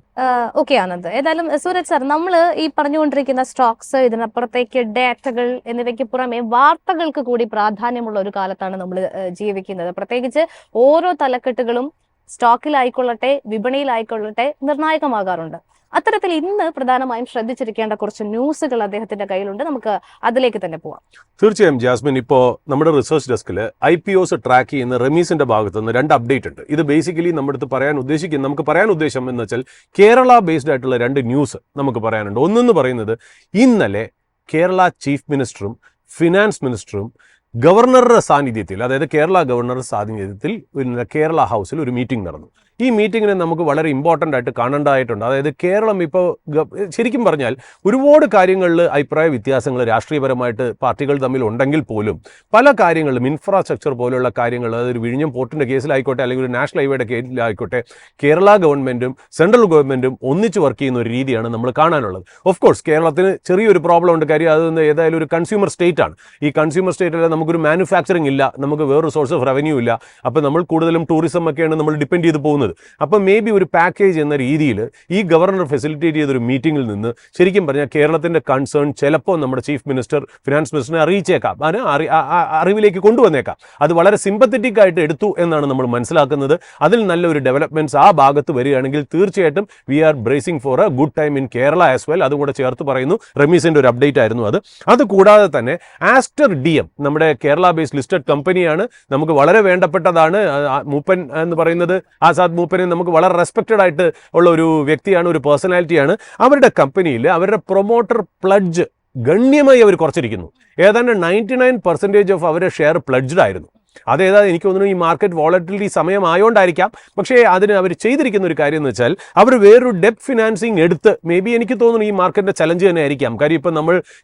ഓക്കെ ആനന്ദ്, ഏതായാലും സൂരജ് സാർ, നമ്മൾ ഈ പറഞ്ഞുകൊണ്ടിരിക്കുന്ന സ്റ്റോക്സ്, ഇതിനപ്പുറത്തേക്ക് ഡേറ്റകൾ എന്നിവയ്ക്ക് പുറമെ വാർത്തകൾക്ക് കൂടി പ്രാധാന്യമുള്ള ഒരു കാലത്താണ് നമ്മൾ ജീവിക്കുന്നത്. പ്രത്യേകിച്ച് ഓരോ തലക്കെട്ടുകളും സ്റ്റോക്കിലായിക്കൊള്ളട്ടെ വിപണിയിലായിക്കൊള്ളട്ടെ നിർണായകമാകാറുണ്ട്. അത്തരത്തിൽ ഇന്ന് പ്രധാനമായും ശ്രദ്ധിച്ചിരിക്കേണ്ട കുറച്ച് ന്യൂസുകൾ അദ്ദേഹത്തിന്റെ കയ്യിലുണ്ട്. നമുക്ക് അതിലേക്ക് തന്നെ പോവാം. തീർച്ചയായും ജാസ്മിൻ, ഇപ്പോൾ നമ്മുടെ റിസർച്ച് ഡെസ്കിൽ IPOs ട്രാക്ക് ചെയ്യുന്ന റമീസിന്റെ ഭാഗത്ത് നിന്ന് 2 അപ്ഡേറ്റ് ഉണ്ട്. ഇത് ബേസിക്കലി നമ്മുടെ അടുത്ത് നമുക്ക് പറയാൻ ഉദ്ദേശം എന്ന് വെച്ചാൽ കേരള ബേസ്ഡ് ആയിട്ടുള്ള 2 ന്യൂസ് നമുക്ക് പറയാനുണ്ട്. ഒന്നെന്ന് പറയുന്നത് ഇന്നലെ കേരള ചീഫ് മിനിസ്റ്ററും ഫിനാൻസ് മിനിസ്റ്ററും ഗവർണറുടെ സാന്നിധ്യത്തിൽ, അതായത് കേരള ഗവർണറുടെ സാന്നിധ്യത്തിൽ കേരള ഹൗസിൽ ഒരു മീറ്റിംഗ് നടന്നു. ഈ മീറ്റിങ്ങിനെ നമുക്ക് വളരെ ഇമ്പോർട്ടൻ്റ് ആയിട്ട് കാണേണ്ടതായിട്ടുണ്ട്. അതായത് കേരളം ഇപ്പോൾ ശരിക്കും പറഞ്ഞാൽ ഒരുപാട് കാര്യങ്ങളിൽ അഭിപ്രായ വ്യത്യാസങ്ങൾ രാഷ്ട്രീയപരമായിട്ട് പാർട്ടികൾ തമ്മിൽ ഉണ്ടെങ്കിൽ പോലും പല കാര്യങ്ങളിലും ഇൻഫ്രാസ്ട്രക്ചർ പോലുള്ള കാര്യങ്ങൾ, അതൊരു വിഴിഞ്ഞം പോർട്ടിൻ്റെ കേസിലായിക്കോട്ടെ അല്ലെങ്കിൽ ഒരു നാഷണൽ ഹൈവേയുടെ കേസിലായിക്കോട്ടെ, കേരള ഗവൺമെൻറ്റും സെൻട്രൽ ഗവൺമെൻറ്റും ഒന്നിച്ച് വർക്ക് ചെയ്യുന്ന ഒരു രീതിയാണ് നമ്മൾ കാണാനുള്ളത്. ഓഫ് കോഴ്സ് കേരളത്തിന് ചെറിയൊരു പ്രോബ്ലം ഉണ്ട്. കാര്യം അത് ഏതായാലും ഒരു കൺസ്യൂമർ സ്റ്റേറ്റ് ആണ്. ഈ കൺസ്യൂമർ സ്റ്റേറ്റിൽ നമുക്കൊരു മാനുഫാക്ചറിങ് ഇല്ല, നമുക്ക് വേറൊരു സോഴ്സ് ഓഫ് റവന്യൂ ഇല്ല. അപ്പോൾ നമ്മൾ കൂടുതലും ടൂറിസം ഒക്കെയാണ് നമ്മൾ ഡിപ്പെൻഡ് ചെയ്ത് പോകുന്നത്. അപ്പോൾ മേ ബി ഒരു പാക്കേജ് എന്ന രീതിയിൽ ഈ ഗവർണർ ഫെസിലിറ്റേറ്റ് ചെയ്തൊരു മീറ്റിംഗിൽ നിന്ന് ശരിക്കും പറഞ്ഞാൽ കേരളത്തിൻ്റെ കൺസേൺ ചിലപ്പോൾ നമ്മുടെ ചീഫ് മിനിസ്റ്റർ ഫിനാൻസ് മിനിസ്റ്ററിനെ അറിയിച്ചേക്കാം, അറിവിലേക്ക് കൊണ്ടുവന്നേക്കാം. അത് വളരെ സിമ്പത്തറ്റിക് ആയിട്ട് എടുത്തു എന്നാണ് നമ്മൾ മനസ്സിലാക്കുന്നത്. അതിൽ നല്ലൊരു ഡെവലപ്മെന്റ്സ് ആ ഭാഗത്ത് വരികയാണെങ്കിൽ തീർച്ചയായിട്ടും we are bracing for a good time in Kerala as well. അതുകൂടെ ചേർത്ത് പറയുന്നു. റമീസിന്റെ ഒരു അപ്ഡേറ്റ് ആയിരുന്നു അത്. അതുകൂടാതെ തന്നെ ആസ്റ്റർ DM നമ്മുടെ കേരള ബേസ്ഡ് ലിസ്റ്റഡ് കമ്പനിയാണ്. നമുക്ക് വളരെ വേണ്ടപ്പെട്ടതാണ്. മൂപ്പൻ എന്ന് പറയുന്നത് ആസാദ് മൂപ്പനെ നമുക്ക് വളരെ റെസ്പെക്റ്റഡ് ആയിട്ട് ഉള്ള ഒരു വ്യക്തിയാണ്, ഒരു പേഴ്സണാലിറ്റിയാണ്. അവരുടെ കമ്പനിയിൽ അവരുടെ പ്രൊമോട്ടർ പ്ലഡ്ജ് ഗണ്യമായി അവർ കുറച്ചിരിക്കുന്നു. ഏതാണ്ട് 99% ഓഫ് അവരുടെ ഷെയർ പ്ലഡ്ജ്ഡ് ആയിരുന്നു. അതേതാ എനിക്ക് തോന്നുന്നു ഈ മാർക്കറ്റ് വോളറ്റിലിറ്റി സമയമായോണ്ടായിരിക്കാം. പക്ഷേ അതിന് അവർ ചെയ്തിരിക്കുന്ന ഒരു കാര്യം എന്ന് വെച്ചാൽ അവർ വേറൊരു ഡെപ്റ്റ് ഫിനാൻസിങ് എടുത്ത് മേ ബി എനിക്ക് തോന്നുന്നു ഈ മാർക്കറ്റിന്റെ ചലഞ്ച് തന്നെ ആയിരിക്കാം. കാര്യം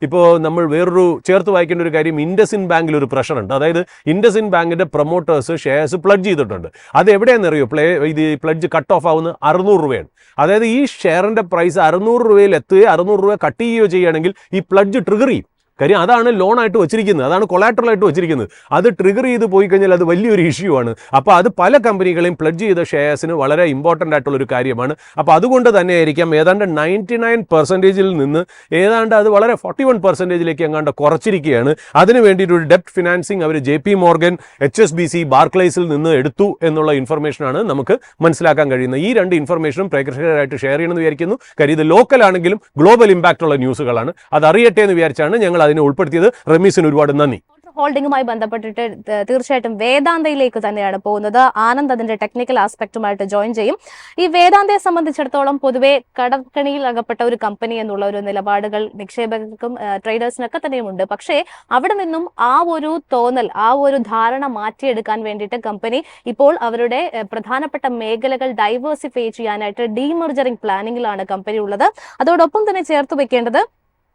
ഇപ്പോൾ നമ്മൾ വേറൊരു ചേർത്ത് വായിക്കേണ്ട ഒരു കാര്യം, ഇൻഡസിൻഡ് ബാങ്കിൽ ഒരു പ്രഷർ ഉണ്ട്. അതായത് ഇൻഡസിൻഡ് ബാങ്കിന്റെ പ്രൊമോട്ടേഴ്സ് ഷെയർസ് പ്ലഡ്ജ് ചെയ്തിട്ടുണ്ട്. അത് എവിടെയാണെന്നറിയോ? ഇത് പ്ലഡ്ജ് കട്ട് ഓഫ് ആവുന്നത് 600 രൂപയാണ്. അതായത് ഈ ഷെയറിന്റെ പ്രൈസ് 600 രൂപയിൽ എത്തുകയോ 600 രൂപ കട്ട് ചെയ്യുകയോ ചെയ്യുകയാണെങ്കിൽ ഈ പ്ലഡ്ജ് ട്രിഗർ ചെയ്യും. കാര്യം അതാണ് ലോണായിട്ട് വെച്ചിരിക്കുന്നത്, അതാണ് കൊളാറ്ററലായിട്ട് വെച്ചിരിക്കുന്നത്. അത് ട്രിഗർ ചെയ്ത് പോയി കഴിഞ്ഞാൽ അത് വലിയൊരു ഇഷ്യൂ ആണ്. അപ്പോൾ അത് പല കമ്പനികളെയും പ്ലഡ്ജ് ചെയ്ത ഷെയർസിന് വളരെ ഇമ്പോർട്ടൻ്റ് ആയിട്ടുള്ളൊരു കാര്യമാണ്. അപ്പോൾ അതുകൊണ്ട് തന്നെ ആയിരിക്കാം ഏതാണ്ട് 99%-ൽ നിന്ന് ഏതാണ്ട് അത് വളരെ 41%-ലേക്ക് എങ്ങാണ്ട് കുറച്ചിരിക്കുകയാണ്. അതിന് വേണ്ടിയിട്ടൊരു ഡെപ്റ്റ് ഫിനാൻസിങ് അവർ JP Morgan, HSBC, ബാർക്ലേസിൽ നിന്ന് എടുത്തു എന്നുള്ള ഇൻഫർമേഷനാണ് നമുക്ക് മനസ്സിലാക്കാൻ കഴിയുന്നത്. ഈ 2 ഇൻഫർമേഷനും പ്രേക്ഷകരായിട്ട് ഷെയർ ചെയ്യണമെന്ന് വിചാരിക്കുന്നു. കാര്യം ഇത് ലോക്കൽ ആണെങ്കിലും ഗ്ലോബൽ ഇമ്പാക്റ്റ് ഉള്ള ന്യൂസുകളാണ്. അത് അറിയട്ടെ എന്ന് വിചാരിച്ചാണ് ഞങ്ങൾ അതിനെ ഉൾപ്പെടുത്തിയത്. റമീസിന് ഒരുപാട് നന്ദി. ഹോൾഡിംഗുമായി ബന്ധപ്പെട്ടിട്ട് തീർച്ചയായിട്ടും വേദാന്തയിലേക്ക് തന്നെയാണ് പോകുന്നത്. ആനന്ദ് അതിന്റെ ടെക്നിക്കൽ ആസ്പെക്റ്റുമായിട്ട് ജോയിൻ ചെയ്യും. ഈ വേദാന്തയെ സംബന്ധിച്ചിടത്തോളം പൊതുവെ കടക്കണിയിൽ അകപ്പെട്ട ഒരു കമ്പനി എന്നുള്ള ഒരു നിലപാടുകൾ നിക്ഷേപകർക്കും ട്രേഡേഴ്സിനൊക്കെ തന്നെയുമുണ്ട്. പക്ഷേ അവിടെ നിന്നും ആ ഒരു തോന്നൽ, ആ ഒരു ധാരണ മാറ്റിയെടുക്കാൻ വേണ്ടിയിട്ട് കമ്പനി ഇപ്പോൾ അവരുടെ പ്രധാനപ്പെട്ട മേഖലകൾ ഡൈവേഴ്സിഫൈ ചെയ്യാനായിട്ട് ഡീമർജറിംഗ് പ്ലാനിങ്ങിലാണ് കമ്പനി ഉള്ളത്. അതോടൊപ്പം തന്നെ ചേർത്ത് വെക്കേണ്ടത്,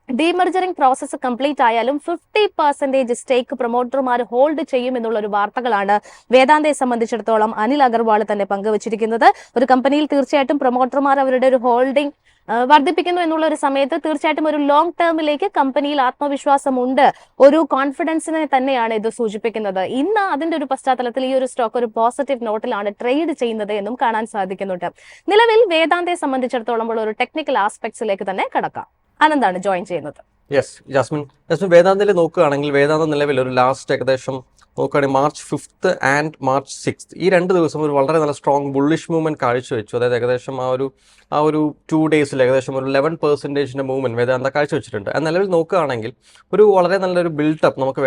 ഡീമർജറിംഗ് പ്രോസസ്സ് കംപ്ലീറ്റ് ആയാലും 50% സ്റ്റേക്ക് പ്രൊമോട്ടർമാർ ഹോൾഡ് ചെയ്യും എന്നുള്ള ഒരു വാർത്തകളാണ് വേദാന്തയെ സംബന്ധിച്ചിടത്തോളം അനിൽ അഗർവാൾ തന്നെ പങ്കുവച്ചിരിക്കുന്നത്. ഒരു കമ്പനിയിൽ തീർച്ചയായിട്ടും പ്രൊമോട്ടർമാർ അവരുടെ ഒരു ഹോൾഡിംഗ് വർദ്ധിപ്പിക്കുന്നു എന്നുള്ള ഒരു സമയത്ത് തീർച്ചയായിട്ടും ഒരു ലോങ് ടേമിലേക്ക് കമ്പനിയിൽ ആത്മവിശ്വാസമുണ്ട്, ഒരു കോൺഫിഡൻസിനെ തന്നെയാണ് ഇത് സൂചിപ്പിക്കുന്നത്. ഇന്ന് അതിന്റെ ഒരു പശ്ചാത്തലത്തിൽ ഈ ഒരു സ്റ്റോക്ക് ഒരു പോസിറ്റീവ് നോട്ടിലാണ് ട്രേഡ് ചെയ്യുന്നത് എന്നും കാണാൻ സാധിക്കുന്നുണ്ട്. നിലവിൽ വേദാന്തയെ സംബന്ധിച്ചിടത്തോളം ഉള്ള ഒരു ടെക്നിക്കൽ ആസ്പെക്ട്സിലേക്ക് തന്നെ കടക്കാം. ആനന്ദാണ് ജോയിൻ ചെയ്യുന്നത്. യെസ് ജാസ്മിൻ, വേദാന്തയിൽ നോക്കുകയാണെങ്കിൽ വേദാന്ത നിലവിൽ ഒരു ലാസ്റ്റ് ഏകദേശം നോക്കുകയാണെങ്കിൽ March 5th and March 6th ഈ 2 ദിവസം ഒരു വളരെ നല്ല സ്ട്രോങ് ബുള്ളിഷ് മൂവ്മെന്റ് കാഴ്ചവെച്ചു. അതായത് ഏകദേശം ആ ഒരു 2 ഡേയ്സിൽ ഏകദേശം ഒരു 11% മൂവ്മെന്റ് വേദാന്ത കാഴ്ചവെച്ചിട്ടുണ്ട്. ആ നിലവിൽ നോക്കുകയാണെങ്കിൽ ഒരു വളരെ നല്ലൊരു ബിൽട്ടപ്പ് നമുക്ക്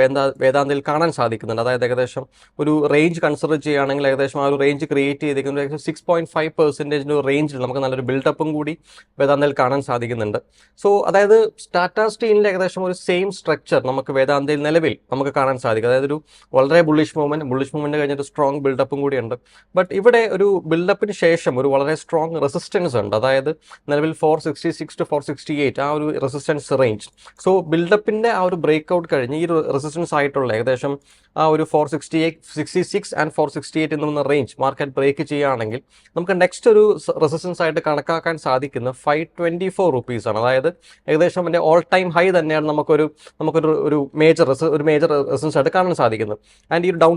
വേദാന്തയിൽ കാണാൻ സാധിക്കുന്നുണ്ട്. അതായത് ഏകദേശം ഒരു റേഞ്ച് കൺസിഡർ ചെയ്യുകയാണെങ്കിൽ ഏകദേശം ആ ഒരു റേഞ്ച് ക്രിയേറ്റ് ചെയ്തിരിക്കുന്നത് ഏകദേശം 6.5% റേഞ്ചിൽ നമുക്ക് നല്ലൊരു ബിൽട്ടപ്പും കൂടി വേദാന്തയിൽ കാണാൻ സാധിക്കുന്നുണ്ട്. സോ അതായത് ടാറ്റ സ്റ്റീലിന്റെ ഏകദേശം ഒരു സെയിം സ്ട്രക്ചർ നമുക്ക് വേദാന്തയിൽ നിലവിൽ നമുക്ക് കാണാൻ സാധിക്കും. അതായത് ഒരു വളരെ ബുള്ളിഷ് മൂവ്മെന്റ് കഴിഞ്ഞിട്ട് സ്ട്രോങ് ബിൽഡപ്പും കൂടിയുണ്ട്. ബട്ട് ഇവിടെ ഒരു ബിൽഡപ്പിന് ശേഷം ഒരു വളരെ സ്ട്രോങ് റെസിസ്റ്റൻസ് ഉണ്ട്. അതായത് നിലവിൽ 466 to 468 ആ ഒരു റെസിസ്റ്റൻസ് റേഞ്ച്. സോ ബിൽഡപ്പിന്റെ ആ ഒരു ബ്രേക്ക് ഔട്ട് കഴിഞ്ഞ് ഈ ഒരു റെസിസ്റ്റൻസ് ആയിട്ടുള്ള ഏകദേശം ആ ഒരു 466 ആൻഡ് 468 എന്ന റേഞ്ച് മാർക്കറ്റ് ബ്രേക്ക് ചെയ്യുകയാണെങ്കിൽ നമുക്ക് നെക്സ്റ്റ് ഒരു റെസിസ്റ്റൻസ് ആയിട്ട് കണക്കാക്കാൻ സാധിക്കുന്ന 524 റുപ്പീസാണ്. അതായത് ഏകദേശം അതിന്റെ ഓൾ ടൈം ഹൈ തന്നെയാണ് നമുക്കൊരു മേജർ റെസിസ്റ്റൻസ് ആയിട്ട് കാണാൻ സാധിക്കുന്നത്. ആൻഡ് ഈ down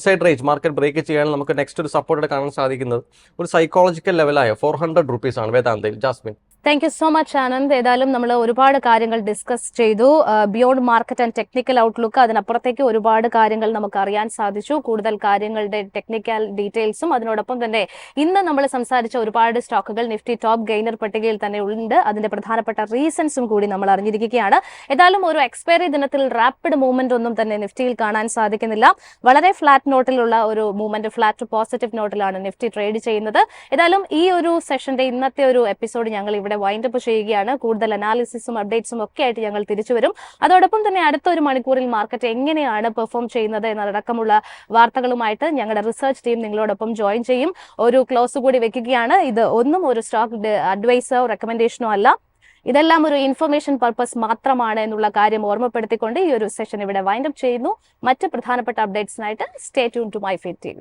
side range market break ചെയ്യാൻ നമുക്ക് നെക്സ്റ്റ് ഒരു സപ്പോർട്ട് കാണാൻ സാധിക്കുന്നത് ഒരു സൈക്കോളജിക്കൽ ലെവലായ 400 റുപ്പീസാണ് വേദാന്തയിൽ. Jasmine, thank you so much Anand. ഏതായാലും നമ്മൾ ഒരുപാട് കാര്യങ്ങൾ ഡിസ്കസ് ചെയ്തു. Beyond market and technical outlook, അതിനപ്പുറത്തേക്ക് ഒരുപാട് കാര്യങ്ങൾ നമുക്ക് അറിയാൻ സാധിച്ചു. കൂടുതൽ കാര്യങ്ങളുടെ ടെക്നിക്കൽ ഡീറ്റെയിൽസും അതിനോടൊപ്പം തന്നെ ഇന്ന് നമ്മൾ സംസാരിച്ച ഒരുപാട് സ്റ്റോക്കുകൾ നിഫ്റ്റി ടോപ്പ് ഗെയിനർ പട്ടികയിൽ തന്നെ ഉണ്ട്. അതിന്റെ പ്രധാനപ്പെട്ട റീസൺസും കൂടി നമ്മൾ അറിഞ്ഞിരിക്കുകയാണ്. ഏതായാലും ഒരു എക്സ്പയറി ദിനത്തിൽ റാപ്പിഡ് മൂവ്മെന്റ് ഒന്നും തന്നെ നിഫ്റ്റിയിൽ കാണാൻ സാധിക്കുന്നില്ല. വളരെ ഫ്ലാറ്റ് നോട്ടിലുള്ള ഒരു മൂവ്മെന്റ്, ഫ്ലാറ്റ് ടു പോസിറ്റീവ് നോട്ടിലാണ് നിഫ്റ്റി ട്രേഡ് ചെയ്യുന്നത്. ഏതായാലും ഈ ഒരു സെഷന്റെ ഇന്നത്തെ ഒരു എപ്പിസോഡ് ഞങ്ങൾ ഇവിടെ വൈൻഡപ്പ് ചെയ്യുകയാണ്. കൂടുതൽ അനാലിസിസും അപ്ഡേറ്റ്സും ഒക്കെ ആയിട്ട് ഞങ്ങൾ തിരിച്ചു വരും. അതോടൊപ്പം തന്നെ അടുത്ത ഒരു മണിക്കൂറിൽ മാർക്കറ്റ് എങ്ങനെയാണ് പെർഫോം ചെയ്യുന്നത് എന്നതടക്കമുള്ള വാർത്തകളുമായിട്ട് ഞങ്ങളുടെ റിസർച്ച് ടീം നിങ്ങളോടൊപ്പം ജോയിൻ ചെയ്യും. ഒരു ക്ലോസ് കൂടി വെക്കുകയാണ്. ഇത് ഒന്നും ഒരു സ്റ്റോക്ക് അഡ്വൈസോ റെക്കമെൻഡേഷനോ അല്ല. ഇതെല്ലാം ഒരു ഇൻഫർമേഷൻ പർപ്പസ് മാത്രമാണ് എന്നുള്ള കാര്യം ഓർമ്മപ്പെടുത്തിക്കൊണ്ട് ഈ ഒരു സെഷൻ ഇവിടെ വൈൻഡപ്പ് ചെയ്യുന്നു. മറ്റ് പ്രധാനപ്പെട്ട അപ്ഡേറ്റ്സിനായിട്ട് stay tune to my feed TV.